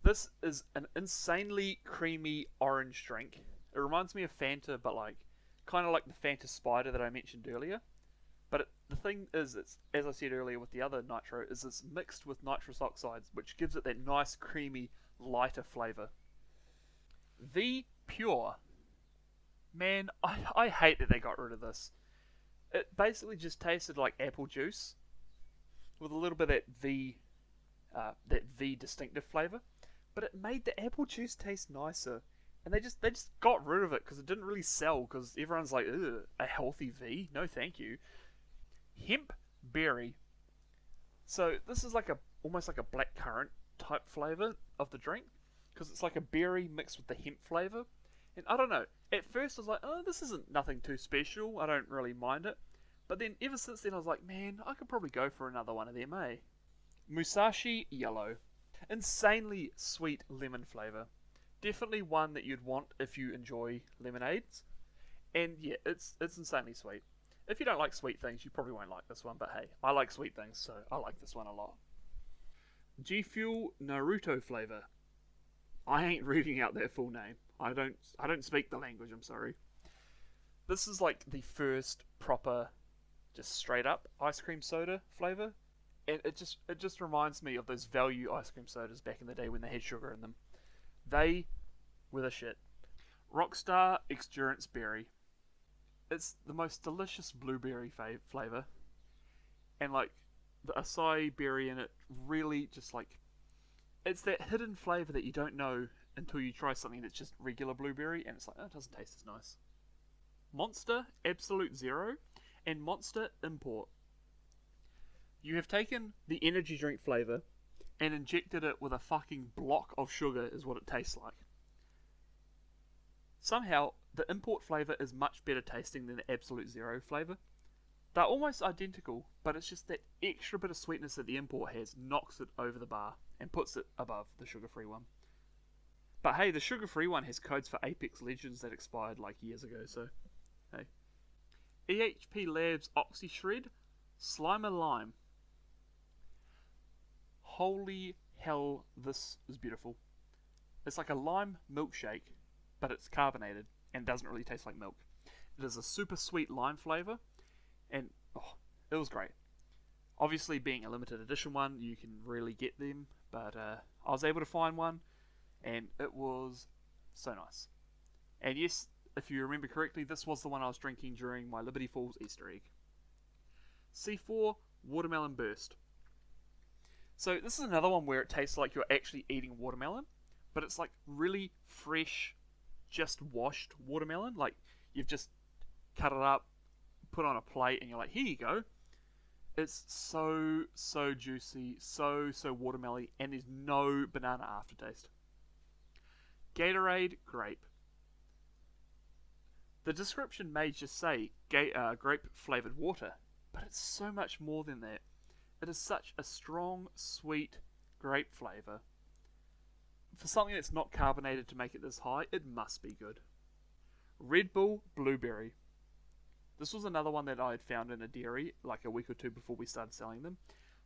This is an insanely creamy orange drink. It reminds me of Fanta, but kind of like the Fanta Spider that I mentioned earlier. But the thing is, it's, as I said earlier with the other nitro, is it's mixed with nitrous oxides, which gives it that nice, creamy, lighter flavour. The Pure. Man, I hate that they got rid of this. It basically just tasted like apple juice, with a little bit of that V distinctive flavour, but it made the apple juice taste nicer. And they just got rid of it because it didn't really sell, because everyone's like, ugh, a healthy V? No thank you. Hemp Berry. So this is almost like a blackcurrant type flavour of the drink, because it's like a berry mixed with the hemp flavour. And I don't know, at first I was like, oh, this isn't nothing too special, I don't really mind it. But then ever since then I was like, man, I could probably go for another one of them, eh? Musashi Yellow. Insanely sweet lemon flavour. Definitely one that you'd want if you enjoy lemonades. And yeah, it's insanely sweet. If you don't like sweet things, you probably won't like this one, but hey, I like sweet things, so I like this one a lot. G Fuel Naruto flavour. I ain't reading out their full name. I don't speak the language, I'm sorry. This is like the first proper, just straight up ice cream soda flavour. And it just reminds me of those value ice cream sodas back in the day when they had sugar in them. They were the shit. Rockstar Exurance Berry. It's the most delicious blueberry flavour. And the acai berry in it really just it's that hidden flavour that you don't know until you try something that's just regular blueberry and it's like, oh, it doesn't taste as nice. Monster Absolute Zero and Monster Import. You have taken the energy drink flavour and injected it with a fucking block of sugar is what it tastes like. Somehow, the import flavour is much better tasting than the Absolute Zero flavour. They're almost identical, but it's just that extra bit of sweetness that the import has knocks it over the bar and puts it above the sugar-free one. But hey, the sugar-free one has codes for Apex Legends that expired like years ago, so hey. EHP Labs Oxy Shred Slimer Lime. Holy hell, this is beautiful. It's like a lime milkshake, but it's carbonated and doesn't really taste like milk. It is a super sweet lime flavour, and it was great. Obviously, being a limited edition one, you can really get them, but I was able to find one, and it was so nice. And yes, if you remember correctly, this was the one I was drinking during my Liberty Falls Easter egg. C4 Watermelon Burst. So this is another one where it tastes like you're actually eating watermelon, but it's like really fresh, just washed watermelon. Like you've just cut it up, put on a plate, and you're like, here you go. It's so juicy, so watermelony, and there's no banana aftertaste. Gatorade Grape. The description may just say grape flavoured water, but it's so much more than that. It is such a strong, sweet grape flavour. For something that's not carbonated to make it this high, it must be good. Red Bull Blueberry. This was another one that I had found in a dairy like a week or two before we started selling them.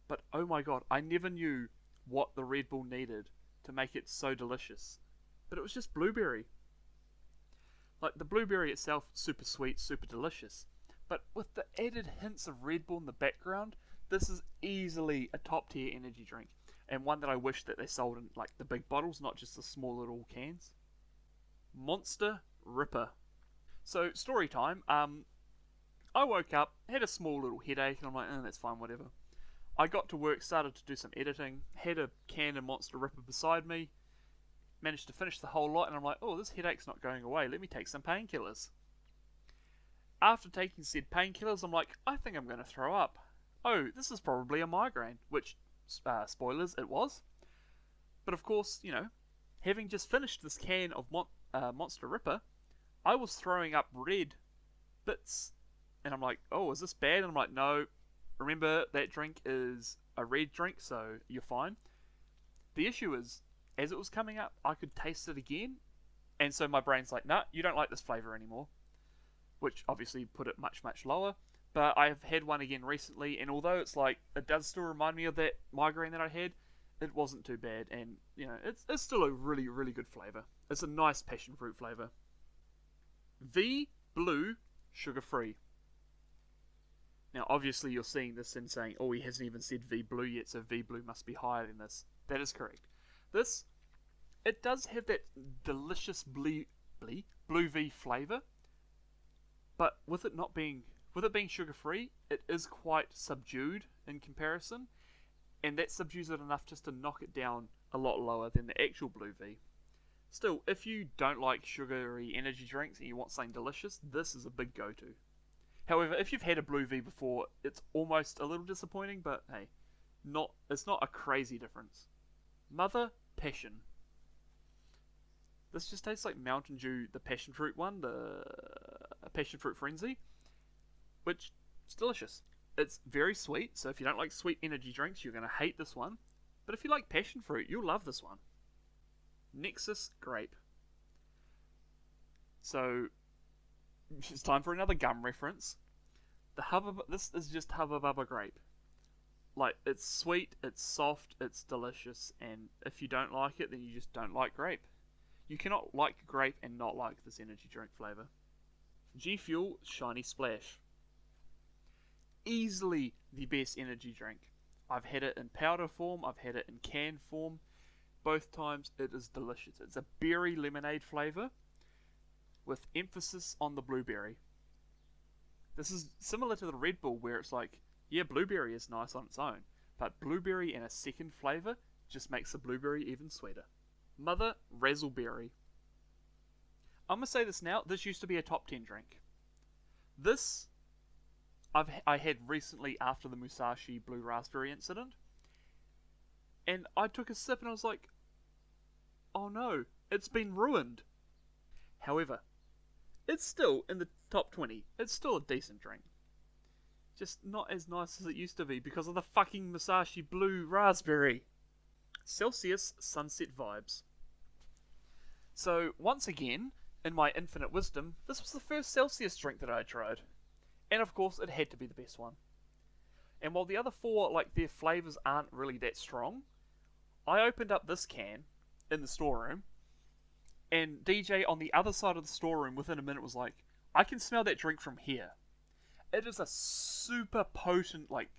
But oh my god, I never knew what the Red Bull needed to make it so delicious. But it was just blueberry. Like the blueberry itself, super sweet, super delicious. But with the added hints of Red Bull in the background, this is easily a top tier energy drink. And one that I wish that they sold in like the big bottles, not just the small little cans. Monster Ripper. So, story time. I woke up, had a small little headache, and I'm like, that's fine, whatever. I got to work, started to do some editing, had a can of Monster Ripper beside me, managed to finish the whole lot, and I'm like, this headache's not going away, let me take some painkillers. After taking said painkillers, I'm like, I think I'm going to throw up. This is probably a migraine, which, spoilers, it was. But of course, having just finished this can of Monster Ripper, I was throwing up red bits. And I'm like, is this bad? And I'm like, no. Remember, that drink is a red drink, so you're fine. The issue is, as it was coming up, I could taste it again. And so my brain's like, nah, you don't like this flavour anymore. Which obviously put it much, much lower. But I have had one again recently, and although it's like, it does still remind me of that migraine that I had, it wasn't too bad. And, it's still a really, really good flavour. It's a nice passion fruit flavour. V Blue Sugar Free. Now, obviously, you're seeing this and saying, he hasn't even said V Blue yet, so V Blue must be higher than this. That is correct. This, it does have that delicious blue V flavour, but with it being sugar-free, it is quite subdued in comparison, and that subdues it enough just to knock it down a lot lower than the actual Blue V. Still, if you don't like sugary energy drinks and you want something delicious, this is a big go-to. However, if you've had a Blue V before, it's almost a little disappointing, but hey, it's not a crazy difference. Mother Passion. This just tastes like Mountain Dew, the passion fruit one, the passion fruit frenzy, which is delicious. It's very sweet, so if you don't like sweet energy drinks, you're going to hate this one. But if you like passion fruit, you'll love this one. Nexus Grape. So, it's time for another gum reference. This is just Hubba Bubba Grape. Like, it's sweet, it's soft, it's delicious, and if you don't like it, then you just don't like grape. You cannot like grape and not like this energy drink flavour. G Fuel Shiny Splash. Easily the best energy drink. I've had it in powder form, I've had it in can form. Both times it is delicious. It's a berry lemonade flavour with emphasis on the blueberry. This is similar to the Red Bull where it's like, yeah, blueberry is nice on its own, but blueberry and a second flavour just makes the blueberry even sweeter. Mother Razzleberry. I'm going to say this now, this used to be a top 10 drink. This, I had recently after the Musashi Blue Raspberry incident, and I took a sip and I was like, oh no, it's been ruined. However, it's still in the top 20. It's still a decent drink. Just not as nice as it used to be because of the fucking Musashi Blue Raspberry. Celsius Sunset Vibes. So, once again, in my infinite wisdom, this was the first Celsius drink that I tried. And of course, it had to be the best one. And while the other four, like, their flavours aren't really that strong, I opened up this can in the storeroom, and DJ on the other side of the storeroom within a minute was like, I can smell that drink from here. It is a super potent, like,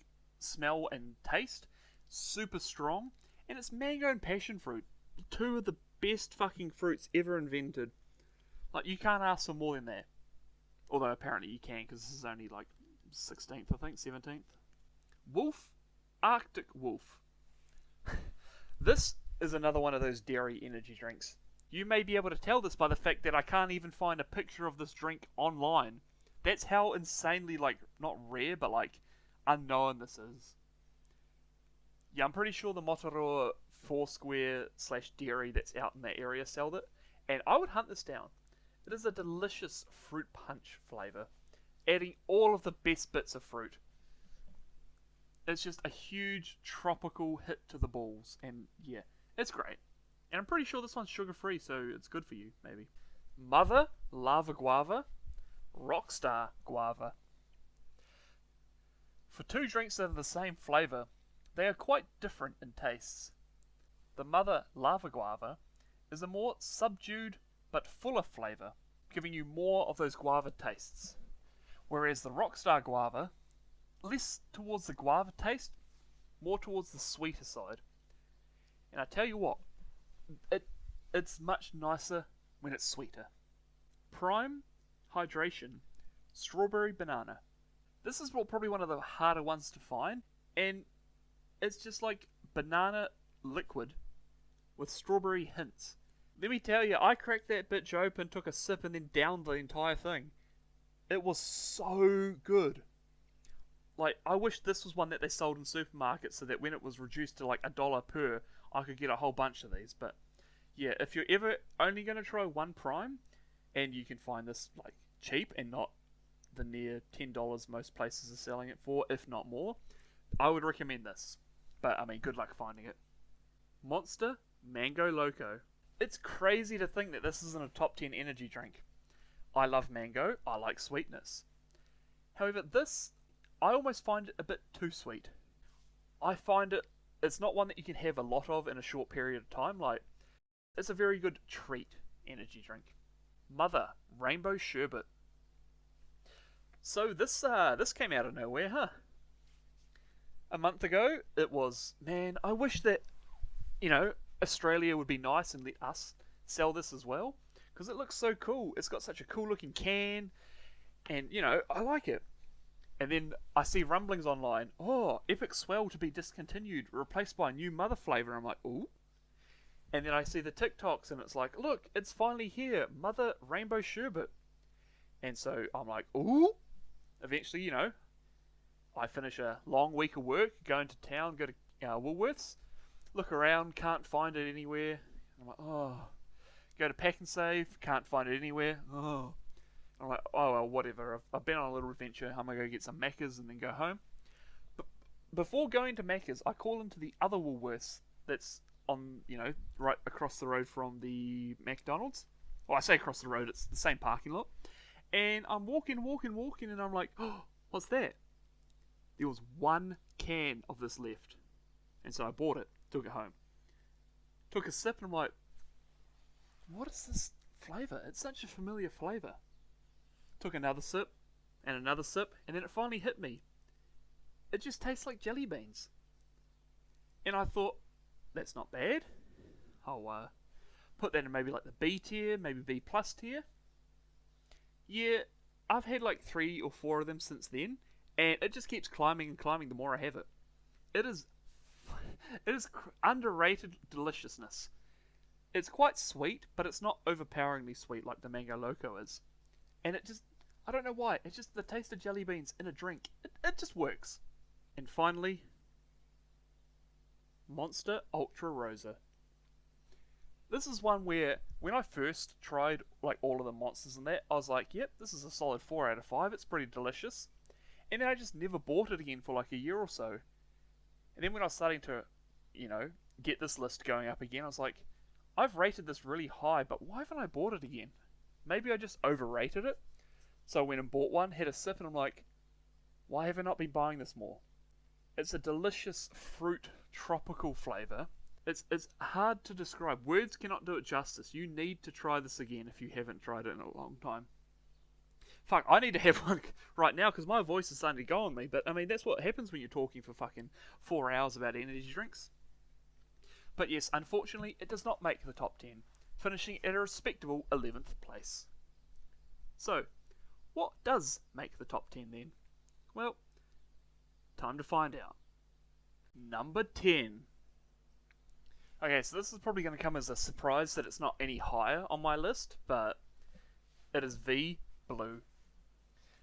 smell and taste, super strong, and it's mango and passion fruit, two of the best fucking fruits ever invented. Like, you can't ask for more than that. Although apparently you can, because this is only like 16th, I think, 17th. Wolf, Arctic Wolf. This is another one of those dairy energy drinks. You may be able to tell this by the fact that I can't even find a picture of this drink online. That's how insanely, like, not rare, but like, unknown this is. Yeah, I'm pretty sure the Motorola Foursquare / dairy that's out in that area sold it, and I would hunt this down. It is a delicious fruit punch flavour, adding all of the best bits of fruit. It's just a huge tropical hit to the balls, and yeah, it's great. And I'm pretty sure this one's sugar-free, so it's good for you, maybe. Mother Lava Guava, Rockstar Guava. For two drinks that are the same flavour, they are quite different in tastes. The Mother Lava Guava is a more subdued but fuller flavour, giving you more of those guava tastes. Whereas the Rockstar Guava, less towards the guava taste, more towards the sweeter side. And I tell you what, it's much nicer when it's sweeter. Prime Hydration Strawberry Banana. This is probably one of the harder ones to find, and it's just like banana liquid with strawberry hints. Let me tell you, I cracked that bitch open, took a sip, and then downed the entire thing. It was so good. Like, I wish this was one that they sold in supermarkets so that when it was reduced to like $1 per, I could get a whole bunch of these. But yeah, if you're ever only going to try one Prime, and you can find this like cheap and not the near $10 most places are selling it for, if not more, I would recommend this. But I mean, good luck finding it. Monster Mango Loco. It's crazy to think that this isn't a top 10 energy drink. I love mango, I like sweetness. However, this, I almost find it a bit too sweet. I find it's not one that you can have a lot of in a short period of time. Like, it's a very good treat energy drink. Mother Rainbow Sherbet. So this came out of nowhere, huh? A month ago, it was, man, I wish that, Australia would be nice and let us sell this as well, because it looks so cool. It's got such a cool looking can, and I like it. And then I see rumblings online, Epic Swell to be discontinued, replaced by a new Mother flavour. I'm like, ooh. And then I see the TikToks and it's like, look, it's finally here, Mother Rainbow Sherbet. And so I'm like, ooh. Eventually, I finish a long week of work, go into town, go to Woolworths, look around, can't find it anywhere. I'm like, oh. Go to Pack and Save, can't find it anywhere. Oh. I'm like, oh well, whatever. I've been on a little adventure. I'm gonna go get some Maccas and then go home. But before going to Maccas, I call into the other Woolworths that's on, right across the road from the McDonald's. Well, I say across the road, it's the same parking lot. And I'm walking, and I'm like, oh, what's that? There was one can of this left. And so I bought it, took it home. Took a sip, and I'm like, what is this flavour? It's such a familiar flavour. Took another sip, and then it finally hit me. It just tastes like jelly beans. And I thought, that's not bad. I'll put that in maybe like the B tier, maybe B plus tier. Yeah, I've had like 3 or 4 of them since then, and it just keeps climbing and climbing the more I have it. It is underrated deliciousness. It's quite sweet, but it's not overpoweringly sweet like the Mango Loco is. And it just, I don't know why, it's just the taste of jelly beans in a drink. It just works. And finally, Monster Ultra Rosa. This is one where, when I first tried like all of the monsters in that, I was like, yep, this is a solid 4 out of 5, it's pretty delicious. And then I just never bought it again for like a year or so. And then when I was starting to, get this list going up again, I was like, I've rated this really high, but why haven't I bought it again? Maybe I just overrated it. So I went and bought one, had a sip, and I'm like, why have I not been buying this more? It's a delicious fruit tropical flavour. It's hard to describe. Words cannot do it justice. You need to try this again if you haven't tried it in a long time. Fuck, I need to have one right now because my voice is starting to go on me. But I mean, that's what happens when you're talking for fucking 4 hours about energy drinks. But yes, unfortunately, it does not make the top 10, finishing at a respectable 11th place. So, what does make the top 10 then? Well, time to find out. Number 10. Okay, so this is probably going to come as a surprise that it's not any higher on my list, but it is V Blue.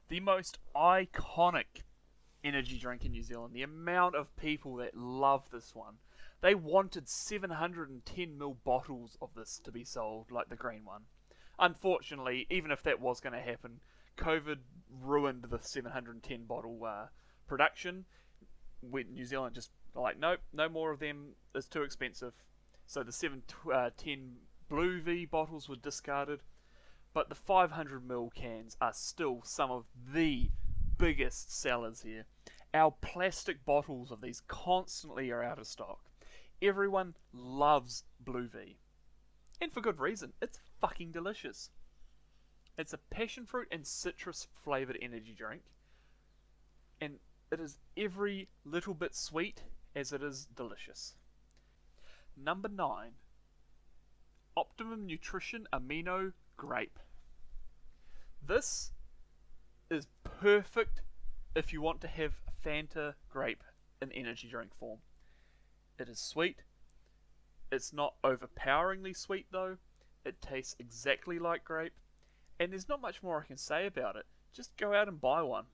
The most iconic energy drink in New Zealand. The amount of people that love this one. They wanted 710ml bottles of this to be sold, like the green one. Unfortunately, even if that was going to happen, COVID ruined the 710 bottle production. New Zealand just like, nope, no more of them, it's too expensive. So the 710 Blue V bottles were discarded. But the 500ml cans are still some of the biggest sellers here. Our plastic bottles of these constantly are out of stock. Everyone loves Blue V. And for good reason. It's fucking delicious. It's a passion fruit and citrus flavoured energy drink. And it is every little bit sweet as it is delicious. Number 9. Optimum Nutrition Amino Grape. This is perfect if you want to have Fanta grape in energy drink form. It is sweet. It's not overpoweringly sweet though. It tastes exactly like grape. And there's not much more I can say about it. Just go out and buy one.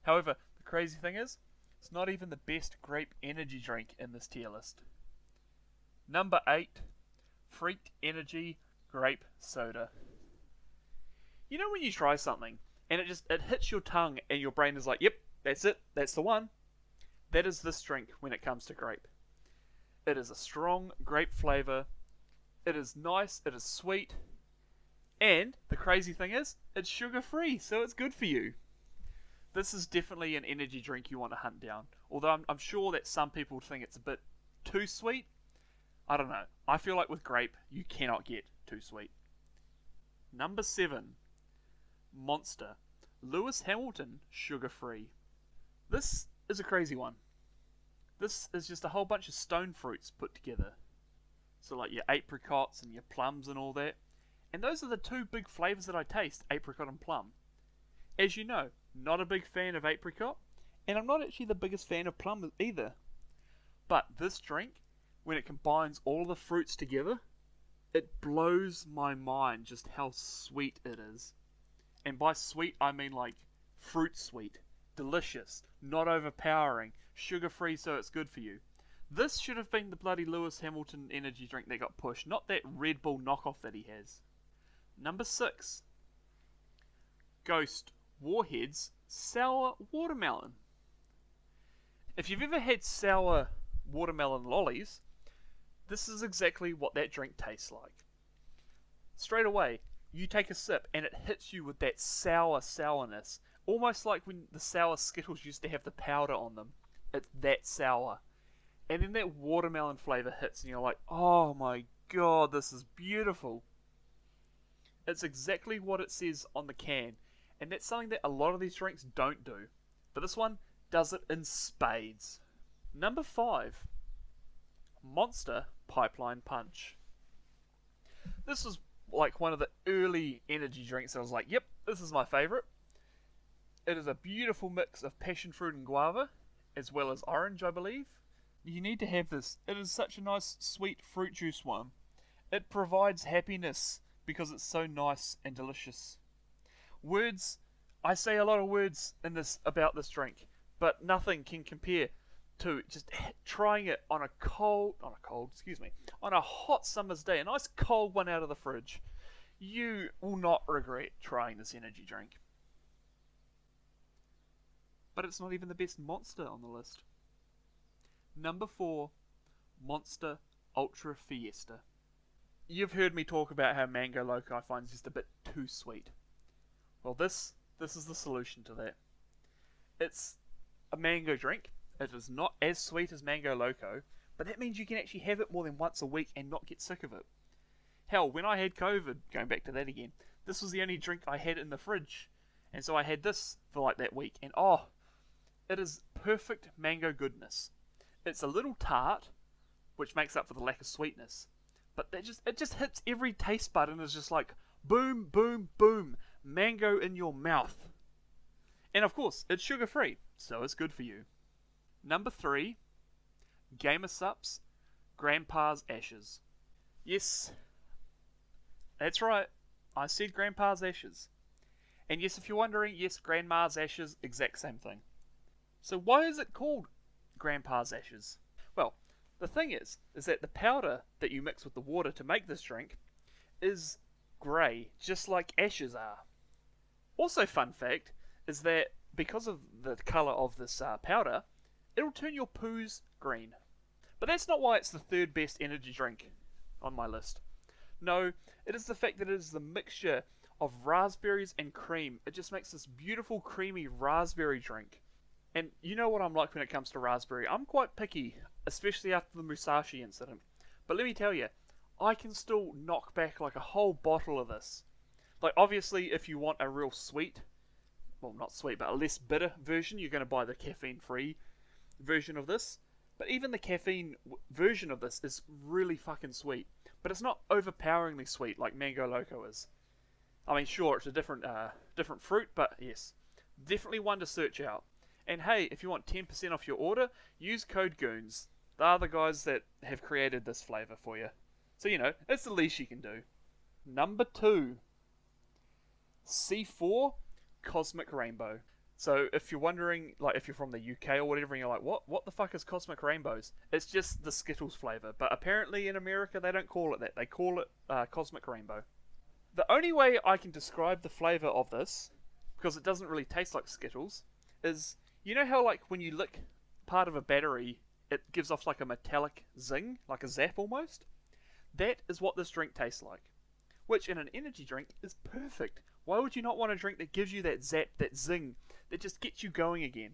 However, the crazy thing is, it's not even the best grape energy drink in this tier list. Number 8. Freaked Energy Grape Soda. You know when you try something and it hits your tongue and your brain is like, yep, that's it, that's the one. That is this drink when it comes to grape. It is a strong grape flavour. It is nice, it is sweet. And the crazy thing is, it's sugar free, so it's good for you. This is definitely an energy drink you want to hunt down. Although I'm sure that some people think it's a bit too sweet. I don't know. I feel like with grape, you cannot get too sweet. Number 7. Monster. Lewis Hamilton Sugar Free. This is a crazy one. This is just a whole bunch of stone fruits put together. So like your apricots and your plums and all that. And those are the two big flavours that I taste, apricot and plum. As you know, not a big fan of apricot, and I'm not actually the biggest fan of plum either. But this drink, when it combines all the fruits together, it blows my mind just how sweet it is. And by sweet, I mean like fruit sweet, delicious, not overpowering, sugar-free so it's good for you. This should have been the bloody Lewis Hamilton energy drink that got pushed, not that Red Bull knockoff that he has. Number 6. Ghost Warheads Sour Watermelon. If you've ever had sour watermelon lollies, this is exactly what that drink tastes like. Straight away, you take a sip and it hits you with that sourness. Almost like when the sour Skittles used to have the powder on them. It's that sour. And then that watermelon flavour hits and you're like, oh my god, this is beautiful. It's exactly what it says on the can. And that's something that a lot of these drinks don't do. But this one does it in spades. Number 5. Monster Pipeline Punch. This was like one of the early energy drinks. I was like, yep, this is my favourite. It is a beautiful mix of passion fruit and guava, as well as orange, I believe. You need to have this. It is such a nice, sweet fruit juice one. It provides happiness because it's so nice and delicious. Words, I say a lot of words in this about this drink, but nothing can compare to just trying it on a hot summer's day, a nice cold one out of the fridge. You will not regret trying this energy drink. But it's not even the best Monster on the list. Number 4, Monster Ultra Fiesta. you've heard me talk about how Mango Loco I find is just a bit too sweet. Well, this is the solution to that. It's a mango drink. It is not as sweet as Mango Loco, but that means you can actually have it more than once a week and not get sick of it. Hell, when I had COVID, going back to that again, this was the only drink I had in the fridge. And so I had this for like that week. And oh, it is perfect mango goodness. It's a little tart, which makes up for the lack of sweetness. But it just hits every taste bud and is just like, boom, boom, boom. Mango in your mouth. And of course, it's sugar free, so it's good for you. Number 3, Gamer Sup's Grandpa's Ashes. Yes, that's right, I said Grandpa's Ashes. And yes, if you're wondering, yes, Grandma's Ashes, exact same thing. So why is it called Grandpa's Ashes? Well, the thing is that the powder that you mix with the water to make this drink is grey, just like ashes are. Also, fun fact is that because of the colour of this powder, it'll turn your poos green. But that's not why it's the 3rd best energy drink on my list. No, it is the fact that it is the mixture of raspberries and cream. It just makes this beautiful creamy raspberry drink. And you know what I'm like when it comes to raspberry. I'm quite picky, especially after the Musashi incident. But let me tell you, I can still knock back like a whole bottle of this. Like, obviously, if you want a real sweet, well, not sweet, but a less bitter version, you're going to buy the caffeine-free version of this. But even the caffeine version of this is really fucking sweet. But it's not overpoweringly sweet like Mango Loco is. I mean, sure, it's a different fruit, but yes, definitely one to search out. And hey, if you want 10% off your order, use code GOONS. They are the guys that have created this flavour for you. So, you know, it's the least you can do. Number 2. C4 Cosmic Rainbow. So if you're wondering, like if you're from the UK or whatever, and you're like, what the fuck is Cosmic Rainbows? It's just the Skittles flavour. But apparently in America they don't call it that. They call it Cosmic Rainbow. The only way I can describe the flavour of this, because it doesn't really taste like Skittles, is, you know how like when you lick part of a battery, it gives off like a metallic zing, like a zap almost? That is what this drink tastes like. Which in an energy drink is perfect. Why would you not want a drink that gives you that zap, that zing, that just gets you going again?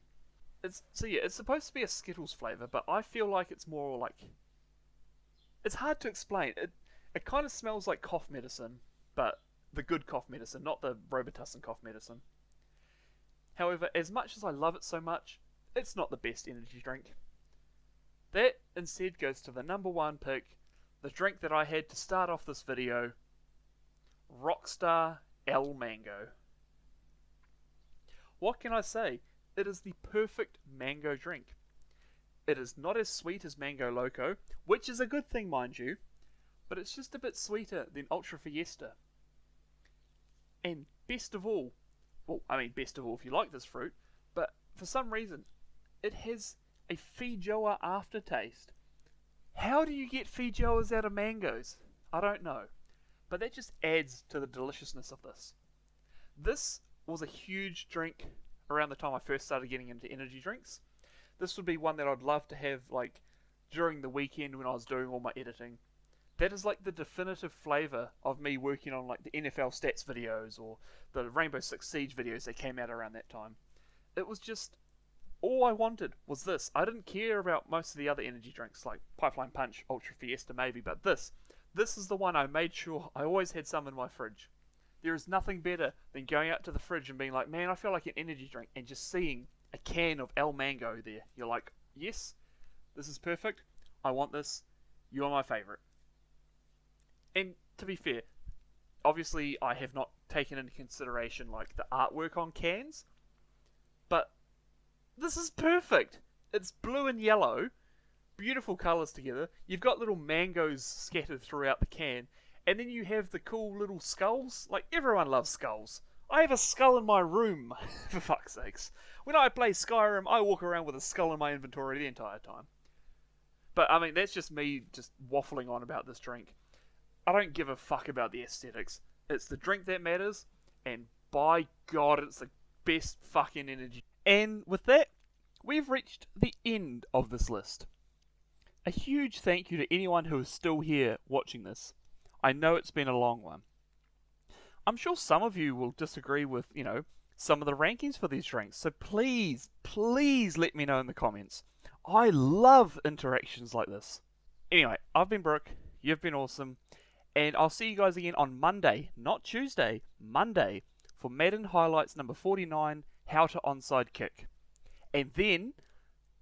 It's supposed to be a Skittles flavour, but I feel like it's more like... It's hard to explain. It kind of smells like cough medicine, but the good cough medicine, not the Robitussin cough medicine. However, as much as I love it so much, it's not the best energy drink. That instead goes to the number 1 pick, the drink that I had to start off this video, Rockstar El Mango. What can I say? It is the perfect mango drink. It is not as sweet as Mango Loco, which is a good thing, mind you, but it's just a bit sweeter than Ultra Fiesta. And best of all, well, I mean best of all if you like this fruit, but for some reason, it has a feijoa aftertaste. How do you get feijoas out of mangoes? I don't know. But that just adds to the deliciousness of this. This was a huge drink around the time I first started getting into energy drinks. This would be one that I'd love to have like during the weekend when I was doing all my editing. That is like the definitive flavour of me working on like the NFL stats videos or the Rainbow Six Siege videos that came out around that time. It was just, all I wanted was this. I didn't care about most of the other energy drinks like Pipeline Punch, Ultra Fiesta maybe, but this is the one I made sure I always had some in my fridge. There is nothing better than going out to the fridge and being like, man, I feel like an energy drink, and just seeing a can of El Mango there. You're like, yes, this is perfect. I want this. You are my favourite. And to be fair, obviously I have not taken into consideration like the artwork on cans, but this is perfect. It's blue and yellow, beautiful colours together. You've got little mangoes scattered throughout the can, and then you have the cool little skulls. Like, everyone loves skulls. I have a skull in my room, for fuck's sakes. When I play Skyrim, I walk around with a skull in my inventory the entire time. But, I mean, that's just me just waffling on about this drink. I don't give a fuck about the aesthetics. It's the drink that matters, and by God, it's the best fucking energy. And with that, we've reached the end of this list. A huge thank you to anyone who is still here watching this. I know it's been a long one. I'm sure some of you will disagree with, some of the rankings for these drinks, so please let me know in the comments. I love interactions like this. Anyway, I've been Brooke, you've been awesome, and I'll see you guys again on Monday, not Tuesday, Monday, for Madden Highlights number 49, How to Onside Kick. And then,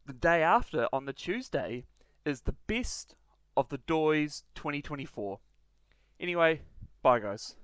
the day after, on the Tuesday, is the best of the Doiz 2024. Anyway, bye guys.